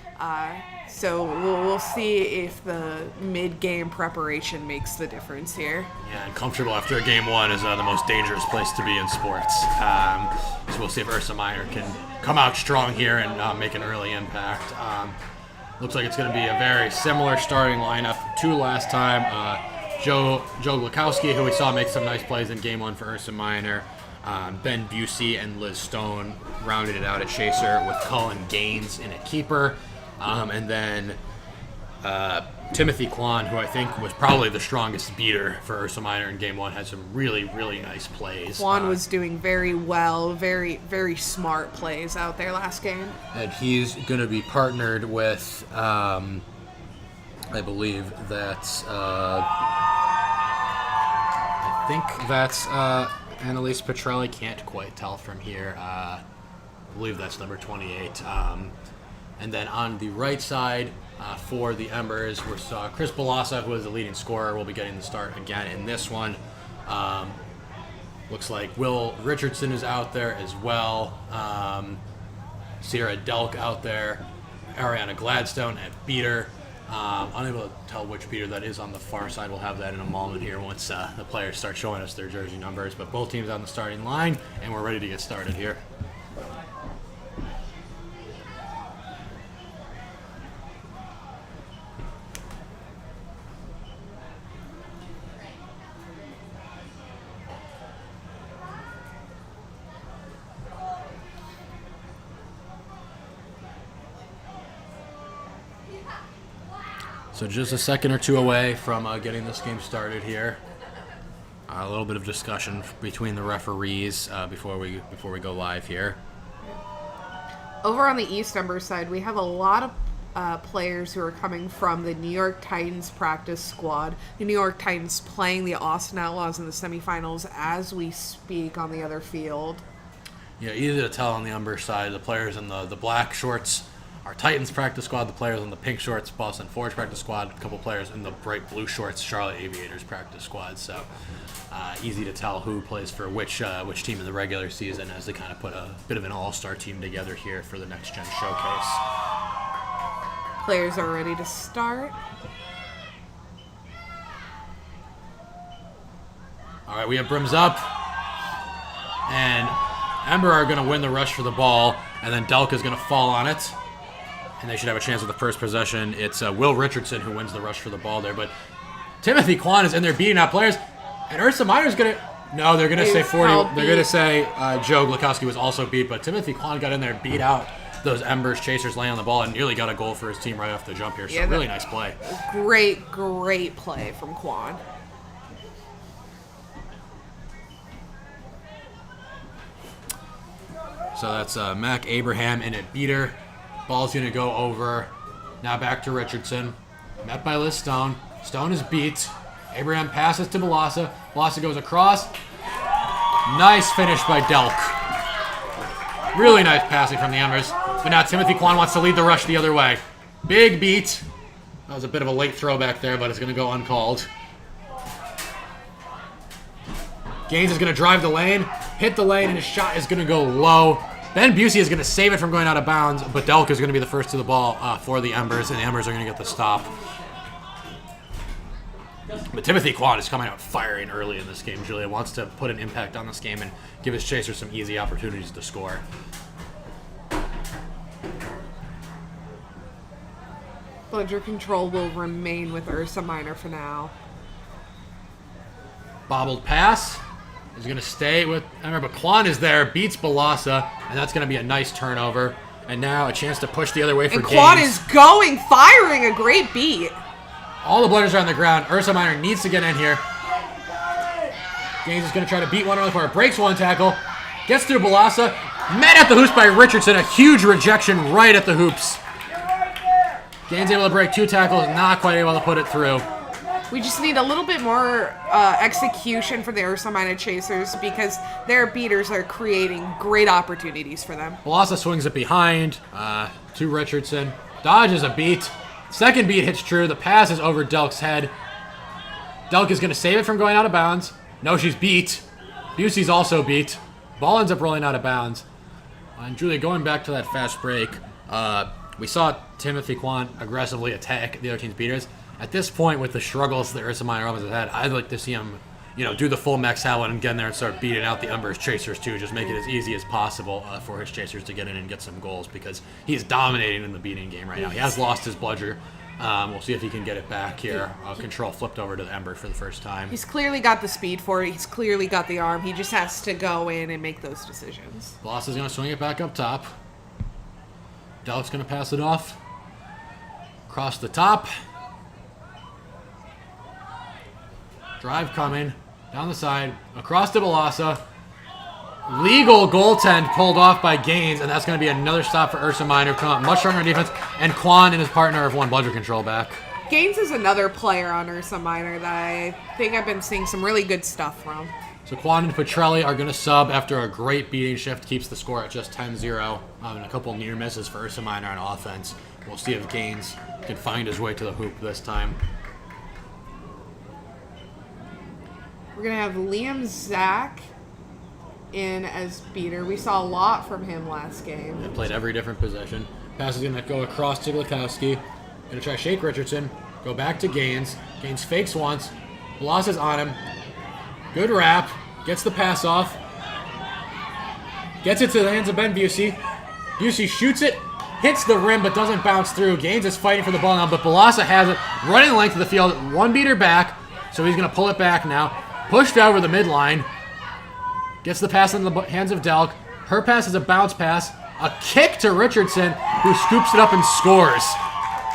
So we'll see if the mid-game preparation makes the difference here. Yeah, and comfortable after Game 1 is the most dangerous place to be in sports. So we'll see if Ursa Minor can come out strong here and make an early impact. Looks like it's going to be a very similar starting lineup to last time. Joe Glukowski, who we saw make some nice plays in Game 1 for Ursa Minor. Ben Busey and Liz Stone rounded it out at chaser with Cullen Gaines in a keeper. And then Timothy Kwan, who I think was probably the strongest beater for Ursa Minor in Game 1, had some really, really nice plays. Kwan was doing very well, very, very smart plays out there last game. And he's going to be partnered with, I believe that's, Annalise Petrelli. Can't quite tell from here. I believe that's number 28. And then on the right side for the Embers, we saw Chris Balassa, who is the leading scorer, will be getting the start again in this one. Looks like Will Richardson is out there as well. Sierra Delk out there. Ariana Gladstone at beater. Unable to tell which beater that is on the far side. We'll have that in a moment here once the players start showing us their jersey numbers. But both teams on the starting line, and we're ready to get started here. So just a second or two away from getting this game started here. A little bit of discussion between the referees before we go live here. Over on the East Embers side, we have a lot of players who are coming from the New York Titans practice squad. The New York Titans playing the Austin Outlaws in the semifinals as we speak on the other field. Yeah, easy to tell on the Ember side. The players in the black shorts are Titans practice squad. The players in the pink shorts, Boston Forge practice squad. A couple players in the bright blue shorts, Charlotte Aviators practice squad. So easy to tell who plays for which team in the regular season as they kind of put a bit of an all-star team together here for the Next Gen Showcase. Players are ready to start. All right, we have brims up. And Ember are going to win the rush for the ball, and then Delk is going to fall on it. And they should have a chance with the first possession. It's Will Richardson who wins the rush for the ball there. But Timothy Kwan is in there beating out players. And Ursa Minor's going to... No, they're going to say 40. They're going to say Joe Glukowski was also beat. But Timothy Kwan got in there and beat out those Embers chasers laying on the ball and nearly got a goal for his team right off the jump here. So yeah, really nice play. Great play from Kwan. So that's Mac Abraham in at beater. Ball's going to go over. Now back to Richardson. Met by Liz Stone. Stone is beat. Abraham passes to Balassa. Balassa goes across. Nice finish by Delk. Really nice passing from the Embers. But now Timothy Kwan wants to lead the rush the other way. Big beat. That was a bit of a late throwback there, but it's going to go uncalled. Gaines is going to drive the lane, hit the lane, and his shot is going to go low. Ben Busey is going to save it from going out of bounds, but Delk is going to be the first to the ball for the Embers, and the Embers are going to get the stop. But Timothy Kwan is coming out firing early in this game. Julia wants to put an impact on this game and give his chasers some easy opportunities to score. Bludger control will remain with Ursa Minor for now. Bobbled pass is going to stay with Emmer, but Kwan is there, beats Balassa, and that's going to be a nice turnover. And now a chance to push the other way for Gaines. And Kwan is going, firing a great beat. All the Bludgers are on the ground. Ursa Minor needs to get in here. Gaines is going to try to beat one on the corner. Breaks one tackle. Gets through Balassa. Met at the hoops by Richardson. A huge rejection right at the hoops. Gaines able to break two tackles. Not quite able to put it through. We just need a little bit more execution for the Ursa Minor chasers because their beaters are creating great opportunities for them. Balassa swings it behind to Richardson. Dodges a beat. Second beat hits true. The pass is over Delk's head. Delk is going to save it from going out of bounds. No, she's beat. Busey's also beat. Ball ends up rolling out of bounds. And Julia, going back to that fast break, we saw Timothy Kwan aggressively attack the other team's beaters. At this point, with the struggles that Ursa Minor offense has had, I'd like to see him, do the full Max Howland and get in there and start beating out the Embers chasers too. Just make it as easy as possible for his chasers to get in and get some goals because he's dominating in the beating game right now. He has lost his bludger. We'll see if he can get it back here. Control flipped over to the Ember for the first time. He's clearly got the speed for it. He's clearly got the arm. He just has to go in and make those decisions. Boss is going to swing it back up top. Delk's going to pass it off. Across the top. Drive coming. Down the side. Across to Balassa. Legal goaltend pulled off by Gaines, and that's going to be another stop for Ursa Minor. Come up much stronger on defense, and Kwan and his partner have won bludger control back. Gaines is another player on Ursa Minor that I think I've been seeing some really good stuff from. So Kwan and Petrelli are going to sub after a great beating shift. Keeps the score at just 10-0. And a couple near misses for Ursa Minor on offense. We'll see if Gaines can find his way to the hoop this time. We're going to have Liam Zach in as beater. We saw a lot from him last game. They played every different position. Pass is going to go across to Glukowski. Going to try to shake Richardson. Go back to Gaines. Gaines fakes once. Balassa's on him. Good wrap. Gets the pass off. Gets it to the hands of Ben Busey. Busey shoots it. Hits the rim but doesn't bounce through. Gaines is fighting for the ball now, but Balassa has it. Running the length of the field. One beater back. So he's going to pull it back now. Pushed over the midline. Gets the pass in the hands of Delk. Her pass is a bounce pass. A kick to Richardson, who scoops it up and scores.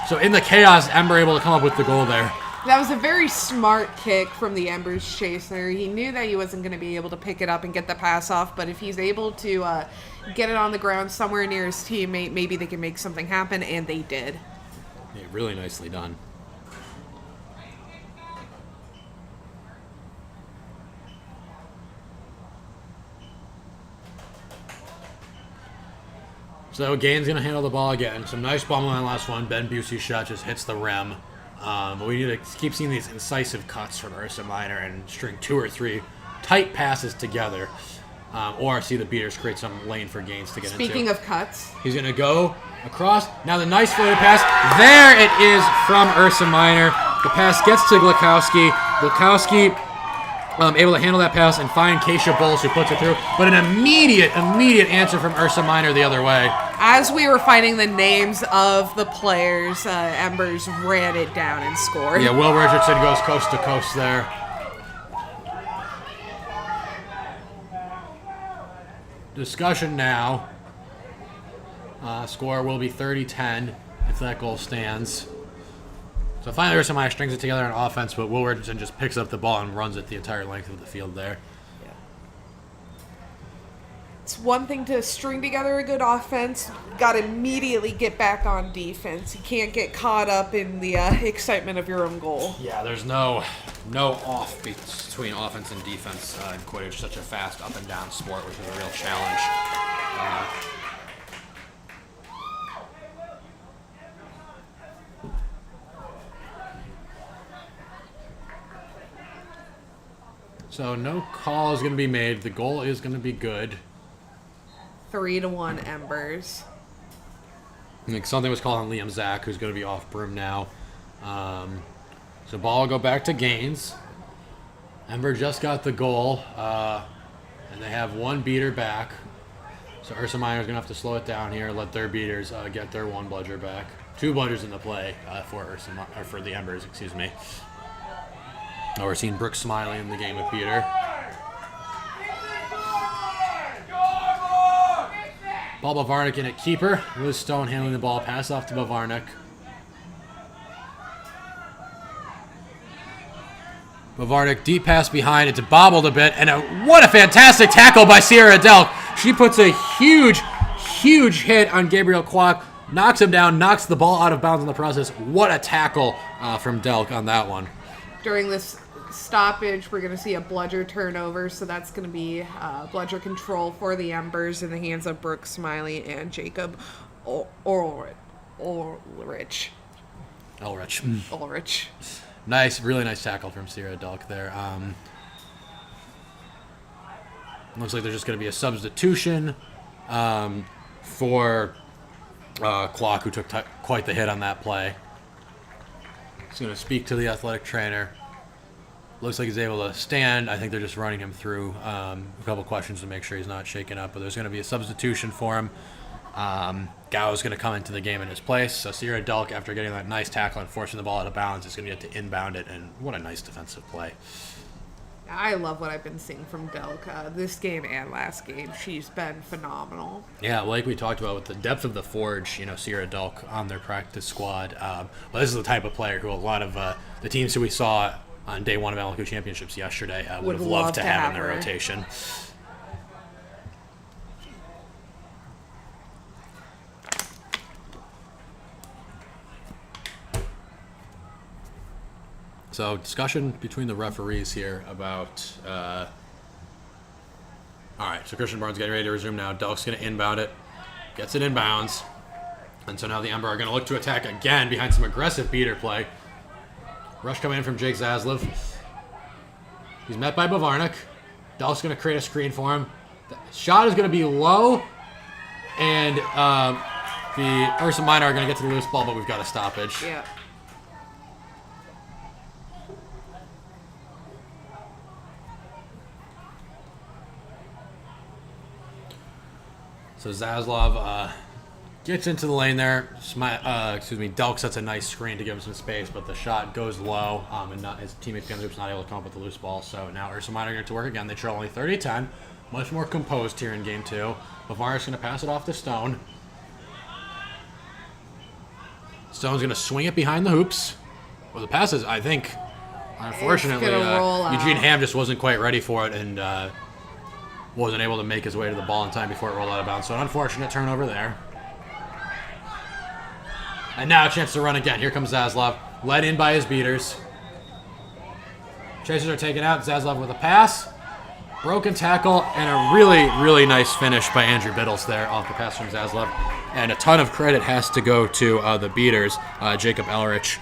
So in the chaos, Ember able to come up with the goal there. That was a very smart kick from the Embers chaser. He knew that he wasn't going to be able to pick it up and get the pass off, but if he's able to get it on the ground somewhere near his teammate, maybe they can make something happen, and they did. Yeah, really nicely done. So Gaines going to handle the ball again. Some nice ball on the last one. Ben Busey's shot just hits the rim. But we need to keep seeing these incisive cuts from Ursa Minor and string 2 or 3 tight passes together. Or see the beaters create some lane for Gaines to get into. Speaking of cuts. He's going to go across. Now the nice floated pass. There it is from Ursa Minor. The pass gets to Glukowski. Glukowski able to handle that pass and find Keisha Bowles, who puts it through. But an immediate answer from Ursa Minor the other way. As we were finding the names of the players, Embers ran it down and scored. Yeah, Will Richardson goes coast to coast there. Discussion now. Score will be 30-10 if that goal stands. So finally, Ursa Meyer strings it together on offense, but Will Richardson just picks up the ball and runs it the entire length of the field there. Yeah. It's one thing to string together a good offense. Got to immediately get back on defense. You can't get caught up in the excitement of your own goal. Yeah, there's no off between offense and defense in Quidditch. Such a fast up and down sport, which is a real challenge. So no call is going to be made. The goal is going to be good. 3-1 Embers. I think something was called on Liam Zach, who's going to be off broom now. So ball will go back to Gaines. Ember just got the goal, and they have one beater back. So Ursa Minor's going to have to slow it down here, let their beaters get their one bludger back. Two bludgers in the play for the Embers, excuse me. Oh, we're seeing Brooke Smiley in the game with beater. Ball Bavarnik in at keeper. Liz Stone handling the ball. Pass off to Bavarnik. Bavarnik deep pass behind. It's bobbled a bit. And what a fantastic tackle by Sierra Delk. She puts a huge hit on Gabriel Kwok. Knocks him down. Knocks the ball out of bounds in the process. What a tackle from Delk on that one. During this stoppage, we're going to see a bludger turnover, so that's going to be bludger control for the Embers in the hands of Brooke Smiley and Jacob Ulrich. Nice, really nice tackle from Sierra Delk there. Looks like there's just going to be a substitution for Kwok, who took quite the hit on that play. He's going to speak to the athletic trainer. Looks like he's able to stand. I think they're just running him through a couple questions to make sure he's not shaken up. But there's going to be a substitution for him. Gao's going to come into the game in his place. So Sierra Delk, after getting that nice tackle and forcing the ball out of bounds, is going to get to inbound it. And what a nice defensive play. I love what I've been seeing from Delk. This game and last game, she's been phenomenal. Yeah, like we talked about with the depth of the Forge, Sierra Delk on their practice squad. Well, this is the type of player who a lot of the teams who we saw on day one of MLQ Championships yesterday would have loved to have in their rotation. So discussion between the referees here about... all right, so Christian Barnes getting ready to resume now. Delk's going to inbound it. Gets it inbounds. And so now the Ember are going to look to attack again behind some aggressive beater play. Rush coming in from Jake Zaslav. He's met by Bavarnik. Delk's going to create a screen for him. The shot is going to be low. And the Ursa Minor are going to get to the loose ball, but we've got a stoppage. Yeah. So Zaslav gets into the lane there. Delk sets a nice screen to give him some space, but the shot goes low, and his teammate Gensup's not able to come up with the loose ball. So now Ursa Minor going to work again. They trail only 30-10. Much more composed here in game two. Bavarnik's going to pass it off to Stone. Stone's going to swing it behind the hoops. Well, the pass is, I think, unfortunately, Eugene Ham just wasn't quite ready for it and wasn't able to make his way to the ball in time before it rolled out of bounds. So an unfortunate turnover there. And now a chance to run again. Here comes Zaslav, led in by his beaters. Chasers are taken out. Zaslav with a pass. Broken tackle and a really nice finish by Andrew Biddles there off the pass from Zaslav. And a ton of credit has to go to the beaters, Jacob Elrich.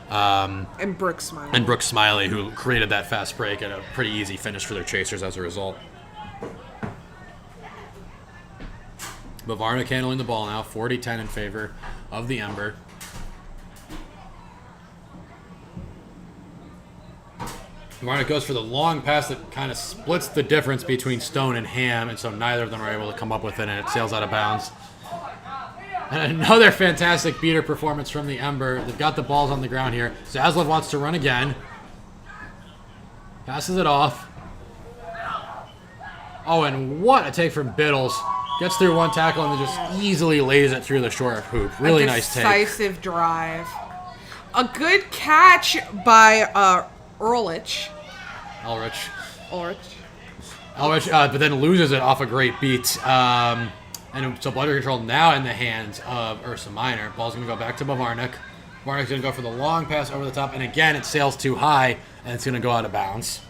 And Brooke Smiley. And Brooke Smiley, who created that fast break and a pretty easy finish for their chasers as a result. Bavarnik handling the ball now, 40-10 in favor of the Ember. Bavarnik goes for the long pass that kind of splits the difference between Stone and Ham, and so neither of them are able to come up with it, and it sails out of bounds. And another fantastic beater performance from the Ember. They've got the balls on the ground here. Zaslav wants to run again. Passes it off. Oh, and what a take from Biddles. Gets through one tackle and then just easily lays it through the short hoop. Really nice take. Decisive drive. A good catch by Ulrich. But then loses it off a great beat. And so bludger control now in the hands of Ursa Minor. Ball's going to go back to Bavarnik. Bavarnik's going to go for the long pass over the top. And again, it sails too high, and it's going to go out of bounds.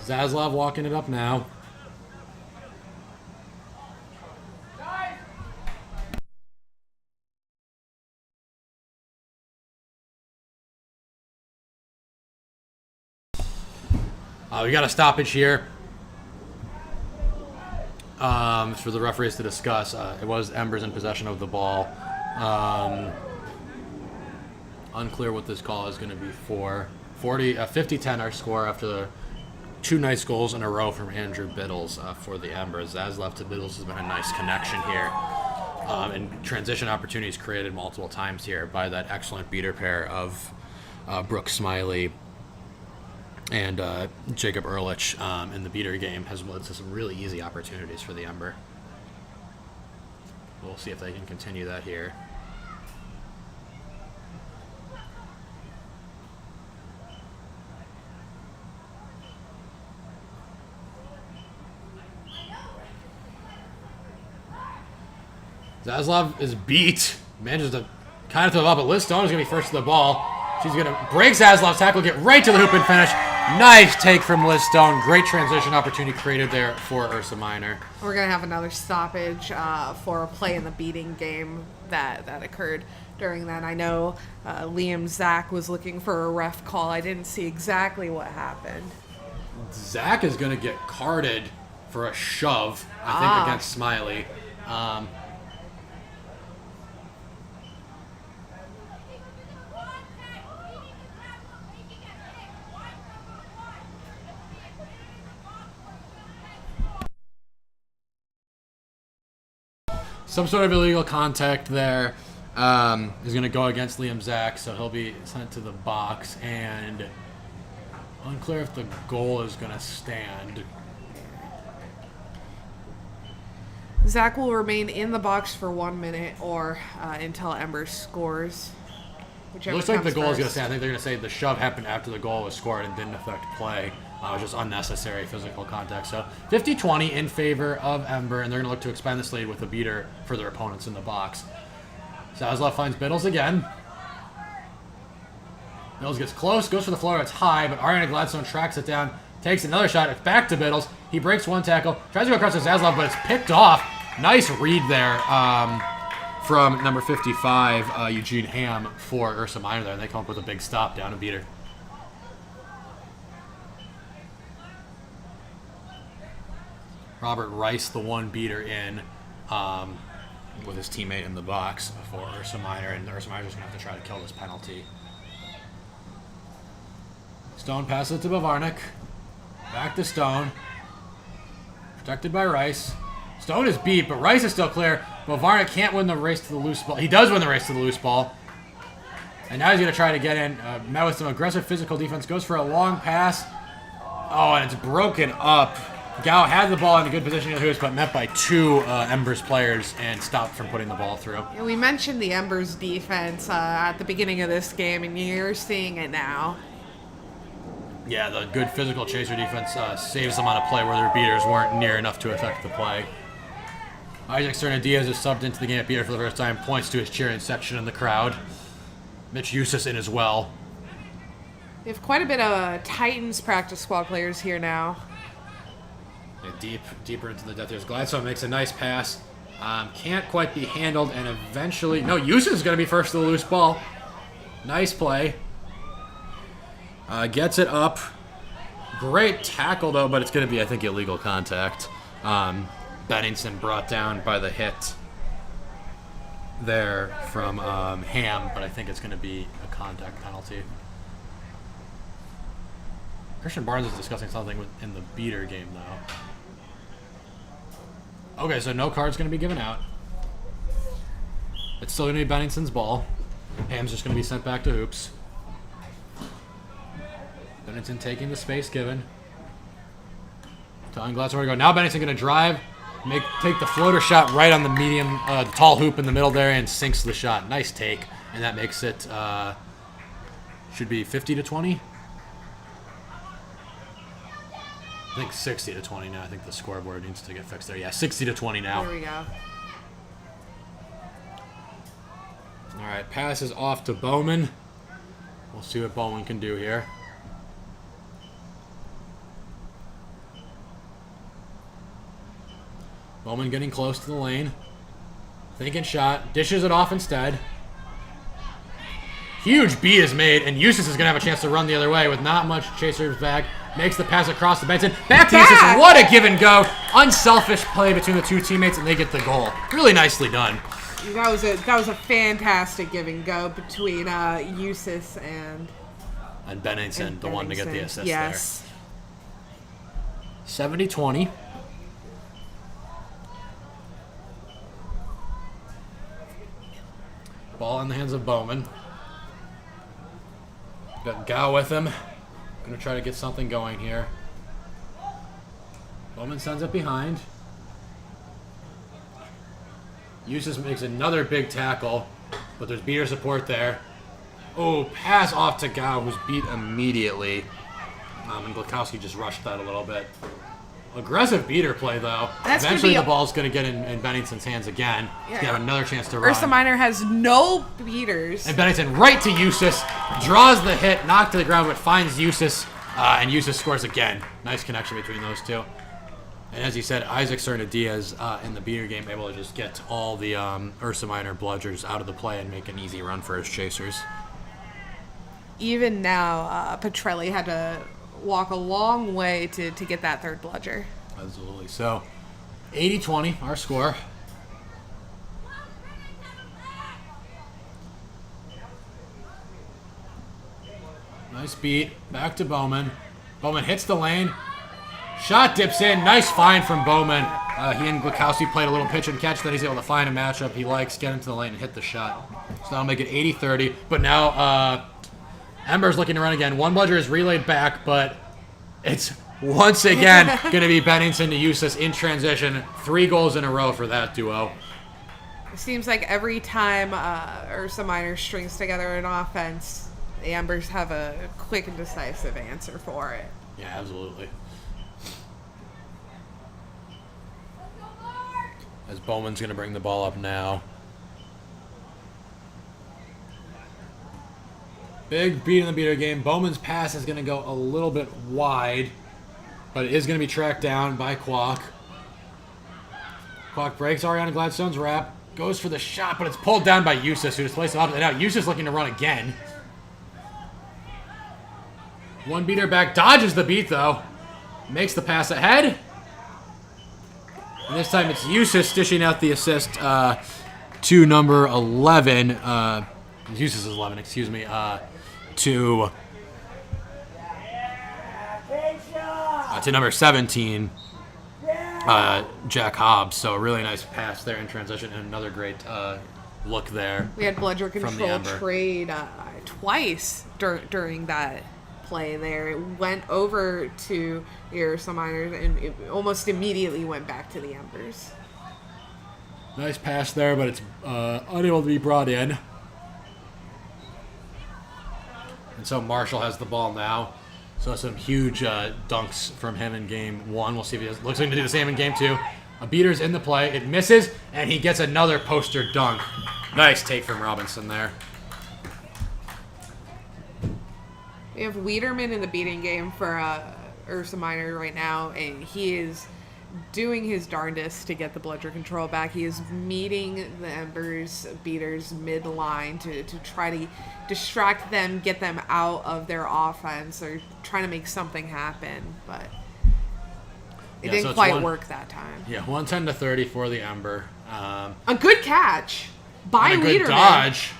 Zaslav walking it up now. We got a stoppage here for the referees to discuss. It was Embers in possession of the ball. Unclear what this call is going to be for. 50-10 our score after the two nice goals in a row from Andrew Biddles for the Embers. Zaslav to Biddles has been a nice connection here. And transition opportunities created multiple times here by that excellent beater pair of Brooke Smiley and Jacob Ehrlich in the beater game has led to some really easy opportunities for the Ember. We'll see if they can continue that here. Zaslav is beat. Manages to kind of throw it up, but Liz Stone is going to be first to the ball. She's going to break Zaslav's tackle, get right to the hoop and finish. Nice take from Liz Stone. Great transition opportunity created there for Ursa Minor. We're going to have another stoppage for a play in the beating game that occurred during that. I know Liam Zach was looking for a ref call. I didn't see exactly what happened. Zach is going to get carded for a shove, I think, against Smiley. Some sort of illegal contact there is going to go against Liam Zach, so he'll be sent to the box. And unclear if the goal is going to stand. Zach will remain in the box for 1 minute or until Ember scores. Looks like the goal is going to stand. I think they're going to say the shove happened after the goal was scored and didn't affect play. It was just unnecessary physical contact. So 50-20 in favor of Ember, and they're going to look to expand this lead with a beater for their opponents in the box. Zaslav finds Biddles again. Biddles gets close, goes for the floor. It's high, but Ariana Gladstone tracks it down, takes another shot. It's back to Biddles. He breaks one tackle, tries to go across to Zaslav, but it's picked off. Nice read there from number 55, Eugene Ham, for Ursa Minor there, and they come up with a big stop down a beater. Robert Rice, the one beater in with his teammate in the box for Ursa Minor, and Ursa Minor's just going to have to try to kill this penalty. Stone passes it to Bavarnik. Back to Stone. Protected by Rice. Stone is beat, but Rice is still clear. Bavarnik can't win the race to the loose ball. He does win the race to the loose ball. And now he's going to try to get in. Met with some aggressive physical defense. Goes for a long pass. Oh, and it's broken up. Gao had the ball in a good position in the hoops, but met by two Embers players and stopped from putting the ball through. Yeah, we mentioned the Embers defense at the beginning of this game, and you're seeing it now. Yeah, the good physical chaser defense saves them on a play where their beaters weren't near enough to affect the play. Isaac Serna-Diaz is subbed into the game at beater for the first time, points to his cheering section in the crowd. Mitch Eustace in as well. We have quite a bit of Titans practice squad players here now. Yeah, deeper into the depth. There's Gladstone makes a nice pass. Can't quite be handled, and eventually... No, Eustace is going to be first to the loose ball. Nice play. Gets it up. Great tackle, though, but it's going to be, I think, illegal contact. Bennington brought down by the hit there from Ham, but I think it's going to be a contact penalty. Christian Barnes is discussing something in the beater game, though. Okay, so no card's going to be given out. It's still going to be Bennington's ball. Ham's just going to be sent back to hoops. Bennington taking the space given. Telling Gladstone where to go. Now Bennington going to drive, take the floater shot right on the medium, the tall hoop in the middle there, and sinks the shot. Nice take, and that makes it should be 50-20. I think 60-20 now. I think the scoreboard needs to get fixed there. Yeah, 60-20 now. There we go. All right, pass is off to Bowman. We'll see what Bowman can do here. Bowman getting close to the lane. Thinking shot. Dishes it off instead. Huge beat is made, and Eustace is going to have a chance to run the other way with not much chasers back. Makes the pass across to Benson. Back to Eustace. What a give and go. Unselfish play between the two teammates, and they get the goal. Really nicely done. That was a fantastic give and go between Eustace and Bennington, the one to get the assist yes. there. 70-20. Ball in the hands of Bowman. Got Gao with him. Gonna try to get something going here. Bowman sends it behind. Eustace makes another big tackle, but there's beater support there. Oh, pass off to Gao, who's beat immediately. And Glukowski just rushed that a little bit. Aggressive beater play, though. Eventually the ball's going to get in Bennington's hands again. Yeah. He's going to have another chance to run. Ursa Minor has no beaters. And Bennington right to Eustace. Draws the hit, knocked to the ground, but finds Eustace. And Eustace scores again. Nice connection between those two. And as you said, Isaac Serna-Diaz in the beater game able to just get all the Ursa Minor bludgers out of the play and make an easy run for his chasers. Even now, Petrelli had to walk a long way to get that third bludger. Absolutely. So, 80-20, our score. Nice beat. Back to Bowman. Bowman hits the lane. Shot dips in. Nice find from Bowman. He and Glukowski played a little pitch and catch that he's able to find a matchup he likes, get into the lane, and hit the shot. So that'll make it 80-30. But now Ember's looking to run again. One bludger is relayed back, but it's once again going to be Bennington to Eustace in transition. 3 goals in a row for that duo. It seems like every time Ursa Minor strings together an offense, the Embers have a quick and decisive answer for it. Yeah, absolutely. As Bowman's going to bring the ball up now. Big beat in the beater game. Bowman's pass is going to go a little bit wide, but it is going to be tracked down by Kwok. Kwok breaks Ariana Gladstone's wrap, goes for the shot, but it's pulled down by Eustace, who just plays it off. And now Eustace looking to run again. One beater back, dodges the beat though. Makes the pass ahead. And this time it's Eustace dishing out the assist to number 11. Eustace is 11, excuse me. To number 17, Jack Hobbs. So a really nice pass there in transition, and another great look there. We had bludger control trade twice during that play there. It went over to the Ursa Miners, and it almost immediately went back to the Embers. Nice pass there, but it's unable to be brought in. And so Marshall has the ball now. So some huge dunks from him in game 1. We'll see if he looks like to do the same in game 2. A beater's in the play. It misses, and he gets another poster dunk. Nice take from Robinson there. We have Wiederman in the beating game for Ursa Minor right now, and he is doing his darndest to get the bludger control back. He is meeting the Embers beaters mid-line to try to distract them, get them out of their offense, or trying to make something happen, but it didn't quite work that time. Yeah, 110-30 for the Ember. A good catch by and a good Wiederman. Dodge.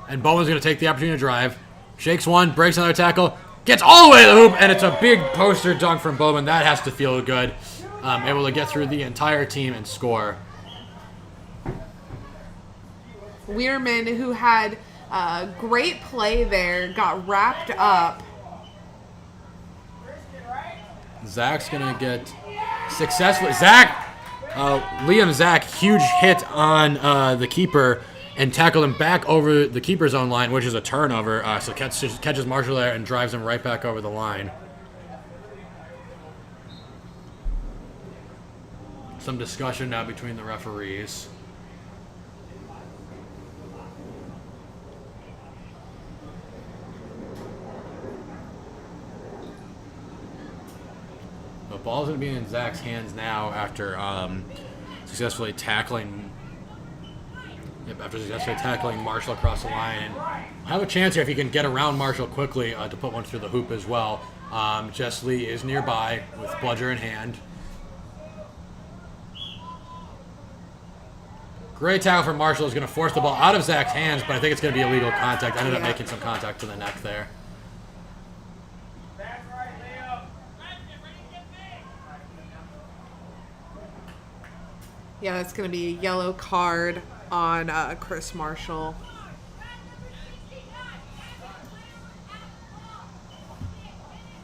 And Bowman's going to take the opportunity to drive. Shakes one, breaks another tackle, Gets all the way to the hoop, and it's a big poster dunk from Bowman. That has to feel good. Able to get through the entire team and score. Weirman, who had great play there, got wrapped up. Zach's going to get successful. Liam Zach, huge hit on the keeper and tackled him back over the keeper's own line, which is a turnover. So catches Marshall there and drives him right back over the line. Some discussion now between the referees. The ball's going to be in Zach's hands now after successfully tackling Marshall across the line. And have a chance here if he can get around Marshall quickly to put one through the hoop as well. Jess Lee is nearby with bludger in hand. Great tackle from Marshall. Is going to force the ball out of Zach's hands, but I think it's going to be illegal contact. Ended up making some contact to the neck there. Yeah, that's going to be a yellow card on Chris Marshall.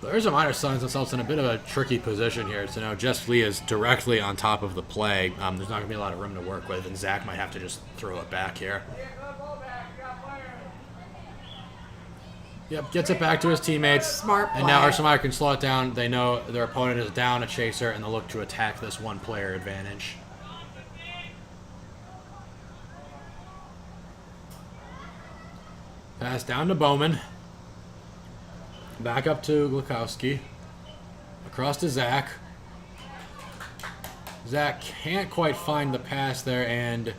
The Ursa Miners finds themselves in a bit of a tricky position here. So now Jess Lee is directly on top of the play. There's not going to be a lot of room to work with, and Zach might have to just throw it back here. Yep, gets it back to his teammates. Smart play. And now Ursa Meyer can slow it down. They know their opponent is down a chaser, and they'll look to attack this one-player advantage. Pass down to Bowman. Back up to Glukowski. Across to Zach. Zach can't quite find the pass there, and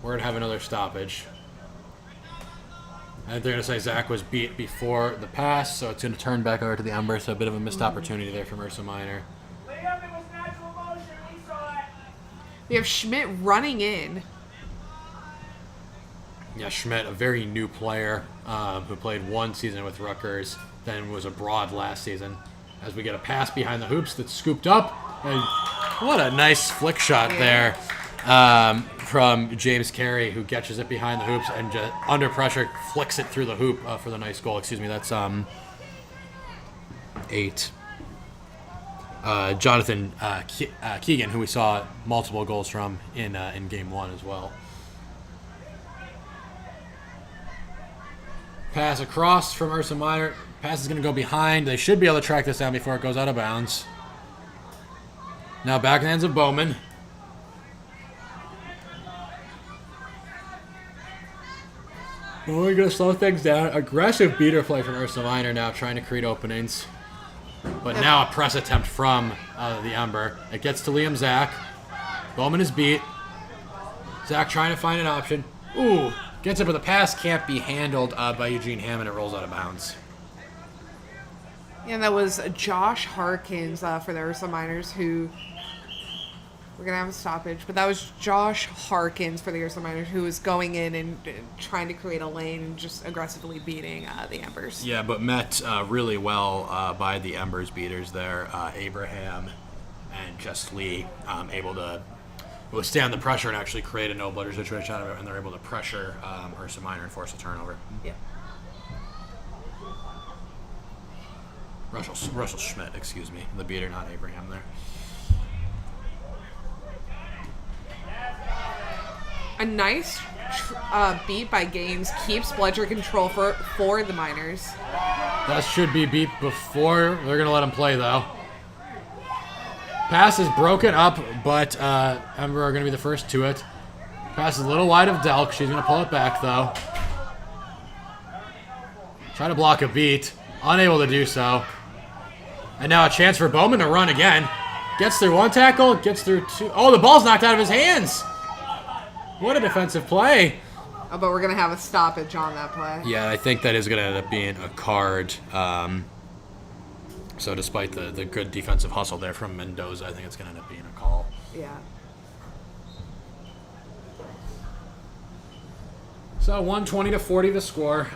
we're going to have another stoppage. I think they're going to say Zach was beat before the pass, so it's going to turn back over to the Ember, so a bit of a missed opportunity there from Ursa Minor. We have Schmidt running in. Yeah, Schmidt, a very new player who played one season with Rutgers, then was abroad last season. As we get a pass behind the hoops that's scooped up. And what a nice flick shot there from James Carey, who catches it behind the hoops and just under pressure flicks it through the hoop for the nice goal. Excuse me, that's 8. Jonathan Keegan, who we saw multiple goals from in Game 1 as well. Pass across from Ursa Minor. Pass is going to go behind. They should be able to track this down before it goes out of bounds. Now back in the hands of Bowman. We're going to slow things down. Aggressive beater play from Ursa Minor now, trying to create openings. But now a press attempt from the Ember. It gets to Liam Zach. Bowman is beat. Zach trying to find an option. Ooh. Gets it, but the pass can't be handled by Eugene Hammond. It rolls out of bounds. And that was Josh Harkins for the Ursa Miners, who we're going to have a stoppage. But that was Josh Harkins for the Ursa Miners, who was going in and trying to create a lane and just aggressively beating the Embers. Yeah, but met really well by the Embers beaters there. Abraham and Jess Lee able to withstand the pressure and actually create a no-bludger situation out of it, and they're able to pressure Ursa Minor and force a turnover. Yeah. Russell Schmidt, excuse me, the beater, not Abraham there. A nice beat by Gaines keeps bludger control for the Miners. That should be beat before. They're going to let him play, though. Pass is broken up, but Ember are going to be the first to it. Pass is a little wide of Delk. She's going to pull it back, though. Try to block a beat. Unable to do so. And now a chance for Bowman to run again. Gets through one tackle, gets through two. Oh, the ball's knocked out of his hands. What a defensive play. Oh, but we're going to have a stoppage on that play. Yeah, I think that is going to end up being a card. So despite the good defensive hustle there from Mendoza, I think it's going to end up being a call. Yeah. So 120-40 the score.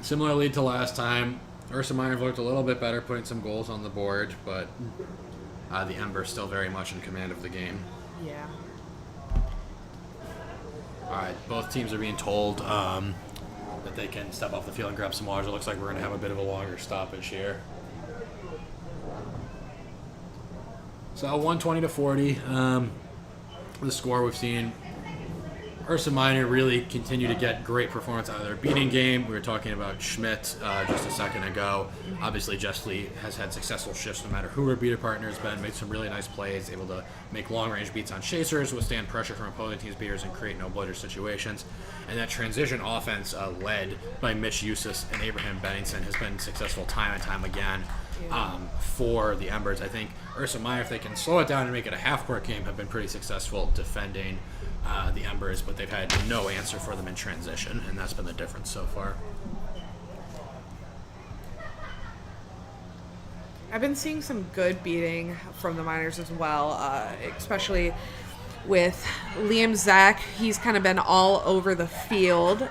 Similar lead to last time. Ursa Minor looked a little bit better, putting some goals on the board, but the Embers still very much in command of the game. Yeah. All right, both teams are being told that they can step off the field and grab some water. It looks like we're going to have a bit of a longer stoppage here. So 120-40, the score we've seen. Ursa Minor really continue to get great performance out of their beating game. We were talking about Schmidt just a second ago. Obviously, Jessley has had successful shifts no matter who her beater partner has been, made some really nice plays, able to make long-range beats on chasers, withstand pressure from opposing teams' beaters, and create no bludger situations. And that transition offense led by Mitch Eustace and Abraham Bennington has been successful time and time again for the Embers. I think Ursa Minor, if they can slow it down and make it a half-court game, have been pretty successful defending the Embers, but they've had no answer for them in transition, and that's been the difference so far. I've been seeing some good beating from the Miners as well, especially with Liam Zach. He's kind of been all over the field,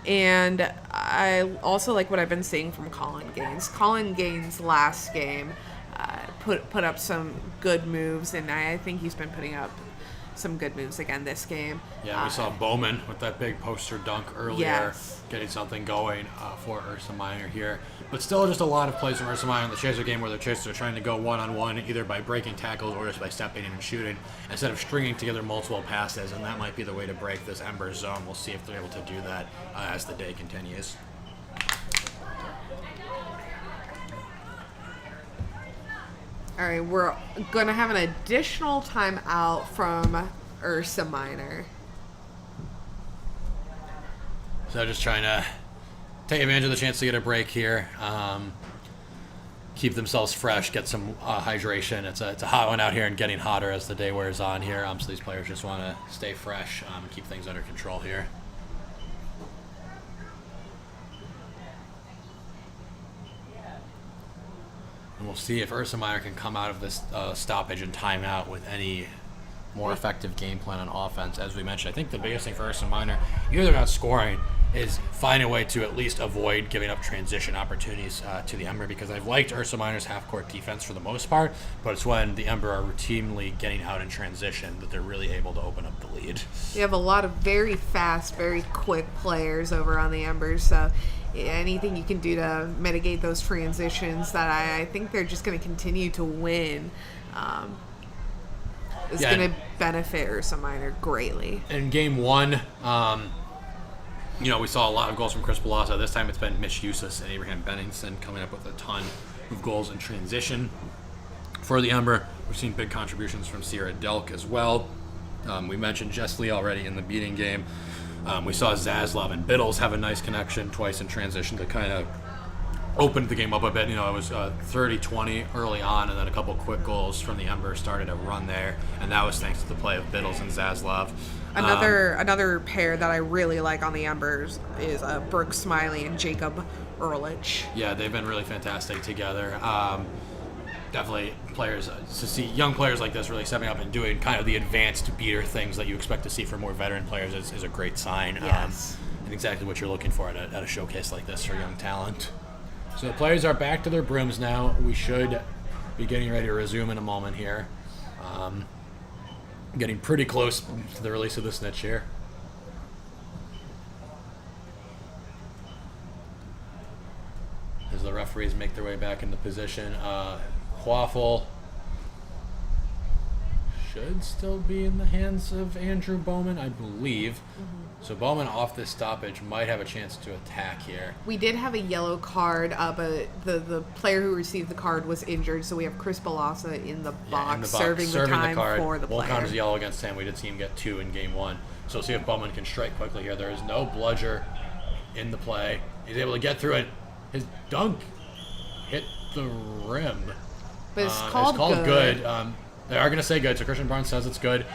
and I also like what I've been seeing from Colin Gaines. Colin Gaines last game put up some good moves, and I think he's been putting up some good moves again this game. Yeah, we saw Bowman with that big poster dunk earlier, getting something going for Ursa Minor here. But still just a lot of plays from Ursa Minor in the chaser game where the chasers are trying to go one-on-one either by breaking tackles or just by stepping in and shooting instead of stringing together multiple passes, and that might be the way to break this Ember zone. We'll see if they're able to do that as the day continues. All right, we're going to have an additional timeout from Ursa Minor. So just trying to take advantage of the chance to get a break here, keep themselves fresh, get some hydration. It's a hot one out here and getting hotter as the day wears on here. So these players just want to stay fresh and keep things under control here. And we'll see if Ursa Minor can come out of this stoppage and timeout with any more effective game plan on offense. As we mentioned, I think the biggest thing for Ursa Minor, either they're not scoring, is find a way to at least avoid giving up transition opportunities to the Ember, because I've liked Ursa Minor's half-court defense for the most part, but it's when the Ember are routinely getting out in transition that they're really able to open up the lead. We have a lot of very fast, very quick players over on the Embers, so anything you can do to mitigate those transitions that I think they're just going to continue to win is going to benefit Ursa Minor greatly. In game one, we saw a lot of goals from Chris Palazzo. This time it's been Mitch Eustace and Abraham Bennington coming up with a ton of goals in transition. For the Ember, we've seen big contributions from Sierra Delk as well. We mentioned Jess Lee already in the beating game. We saw Zaslav and Biddles have a nice connection twice in transition to kind of opened the game up a bit. It was 30-20 early on, and then a couple quick goals from the Ember started a run there, and that was thanks to the play of Biddles and Zaslav. Another pair that I really like on the Embers is Brooke Smiley and Jacob Ehrlich. Yeah, they've been really fantastic together. Definitely players to see young players like this really stepping up and doing kind of the advanced beater things that you expect to see from more veteran players is a great sign. Yes. And exactly what you're looking for at a showcase like this for young talent. So the players are back to their brooms now. We should be getting ready to resume in a moment here. Getting pretty close to the release of the snitch here. As the referees make their way back into position. Quaffle should still be in the hands of Andrew Bowman, I believe. Mm-hmm. So Bowman off this stoppage might have a chance to attack here. We did have a yellow card, but the player who received the card was injured, so we have Chris Balassa in the box, serving the time card. for the player. Won't count as yellow against him. We did see him get 2 in game 1. So we'll see if Bowman can strike quickly here. There is no bludger in the play. He's able to get through it. His dunk hit the rim. But it's called good. They are going to say good, so Christian Barnes says it's good.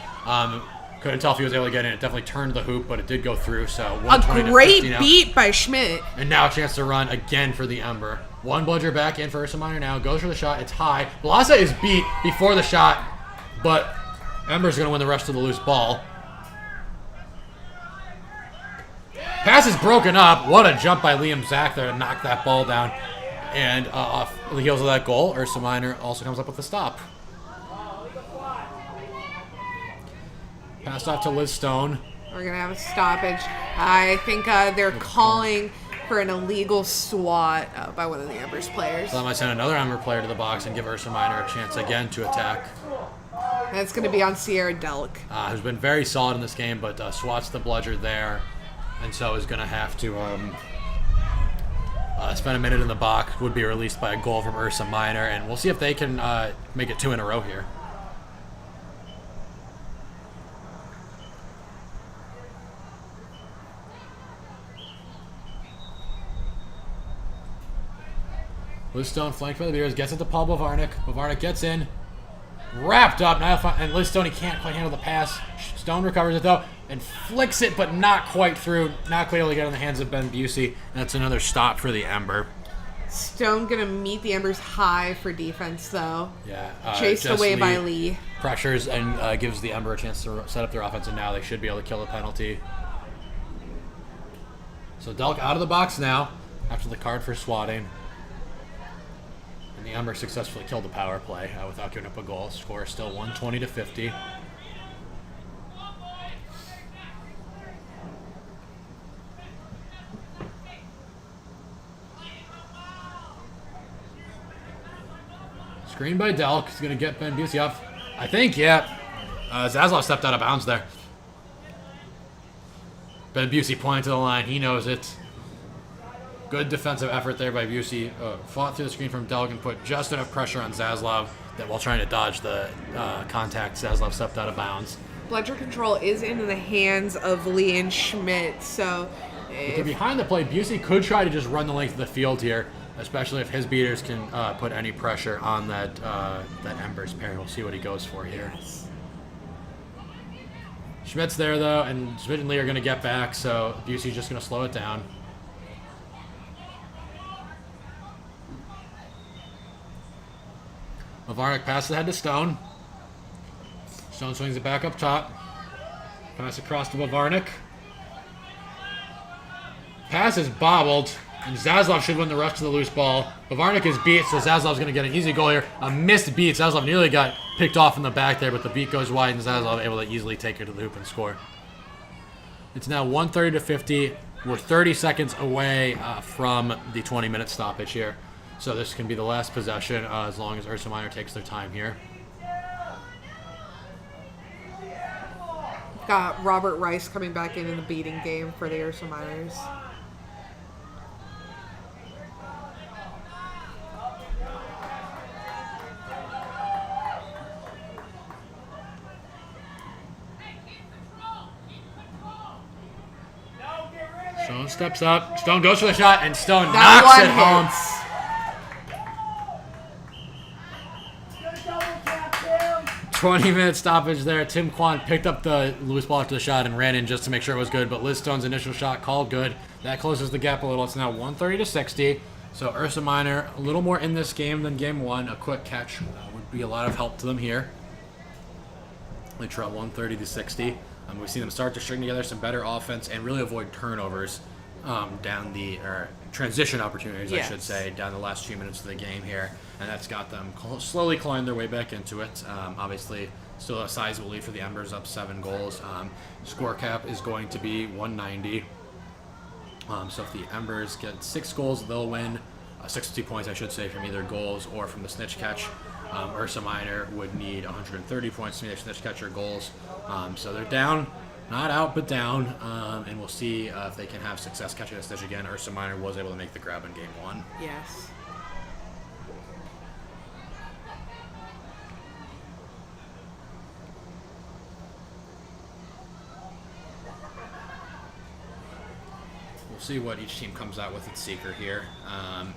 Couldn't tell if he was able to get in. It definitely turned the hoop, but it did go through. So a great beat by Schmidt. And now a chance to run again for the Ember. One bludger back in for Ursa Minor now. Goes for the shot. It's high. Balassa is beat before the shot, but Ember's going to win the rest of the loose ball. Pass is broken up. What a jump by Liam Zach there to knock that ball down. And off the heels of that goal, Ursa Minor also comes up with a stop. Passed off to Liz Stone. We're going to have a stoppage. I think they're calling for an illegal swat by one of the Embers players. So that might send another Ember player to the box and give Ursa Minor a chance again to attack. That's going to be on Sierra Delk. Who's been very solid in this game, but swats the bludger there. And so is going to have to spend a minute in the box. Would be released by a goal from Ursa Minor. And we'll see if they can make it 2 in a row here. Liz Stone flanked by the Beers, gets it to Paul Bavarnik. Bavarnik gets in, wrapped up, and Liz Stone, he can't quite handle the pass. Stone recovers it though, and flicks it, but not quite through. Not quite able to get in the hands of Ben Busey, and that's another stop for the Ember. Stone gonna meet the Embers high for defense though. Yeah. Chased away by Lee. Pressures and gives the Ember a chance to set up their offense, and now they should be able to kill the penalty. So Delk out of the box now, after the card for swatting. And the Ember successfully killed the power play without giving up a goal. Score is still 120-50. Screen by Delk. He's going to get Ben Busey off. I think, yeah. Zaslav stepped out of bounds there. Ben Busey pointing to the line. He knows it. Good defensive effort there by Busey. Fought through the screen from Delk and put just enough pressure on Zaslav that while trying to dodge the contact, Zaslav stepped out of bounds. Bludger control is in the hands of Lee and Schmidt, so... If they're behind the play, Busey could try to just run the length of the field here, especially if his beaters can put any pressure on that Embers pair. We'll see what he goes for here. Yes. Schmidt's there, though, and Schmidt and Lee are going to get back, so Busey's just going to slow it down. Mavarnik passes ahead to Stone. Stone swings it back up top. Pass across to Mavarnik. Pass is bobbled, and Zaslav should win the rush to the loose ball. Bavarnik is beat, so Zaslav's going to get an easy goal here. A missed beat. Zaslav nearly got picked off in the back there, but the beat goes wide, and Zaslav able to easily take it to the hoop and score. It's now 130-50. We're 30 seconds away from the 20-minute stoppage here. So this can be the last possession as long as Ursa Minor takes their time here. Got Robert Rice coming back in the beating game for the Ursa Miners. Stone steps up. Stone goes for the shot, and Stone knocks it home. 20-minute stoppage there. Tim Kwan picked up the loose ball after the shot and ran in just to make sure it was good, but Liz Stone's initial shot called good. That closes the gap a little. It's now 130-60. So Ursa Minor a little more in this game than game one. A quick catch would be a lot of help to them here. They trail 130-60. We've seen them start to string together some better offense and really avoid turnovers down the transition opportunities, yes. I should say, down the last few minutes of the game here, and that's got them slowly clawing their way back into it. Obviously, still a sizable lead for the Embers, up 7 goals. Score cap is going to be 190. So if the Embers get 6 goals, they'll win. 62 points, I should say, from either goals or from the snitch catch. Ursa Minor would need 130 points to meet their snitch catch or goals. So they're down, not out, but down. And we'll see if they can have success catching a snitch again. Ursa Minor was able to make the grab in game one. Yes. We'll see what each team comes out with its seeker here.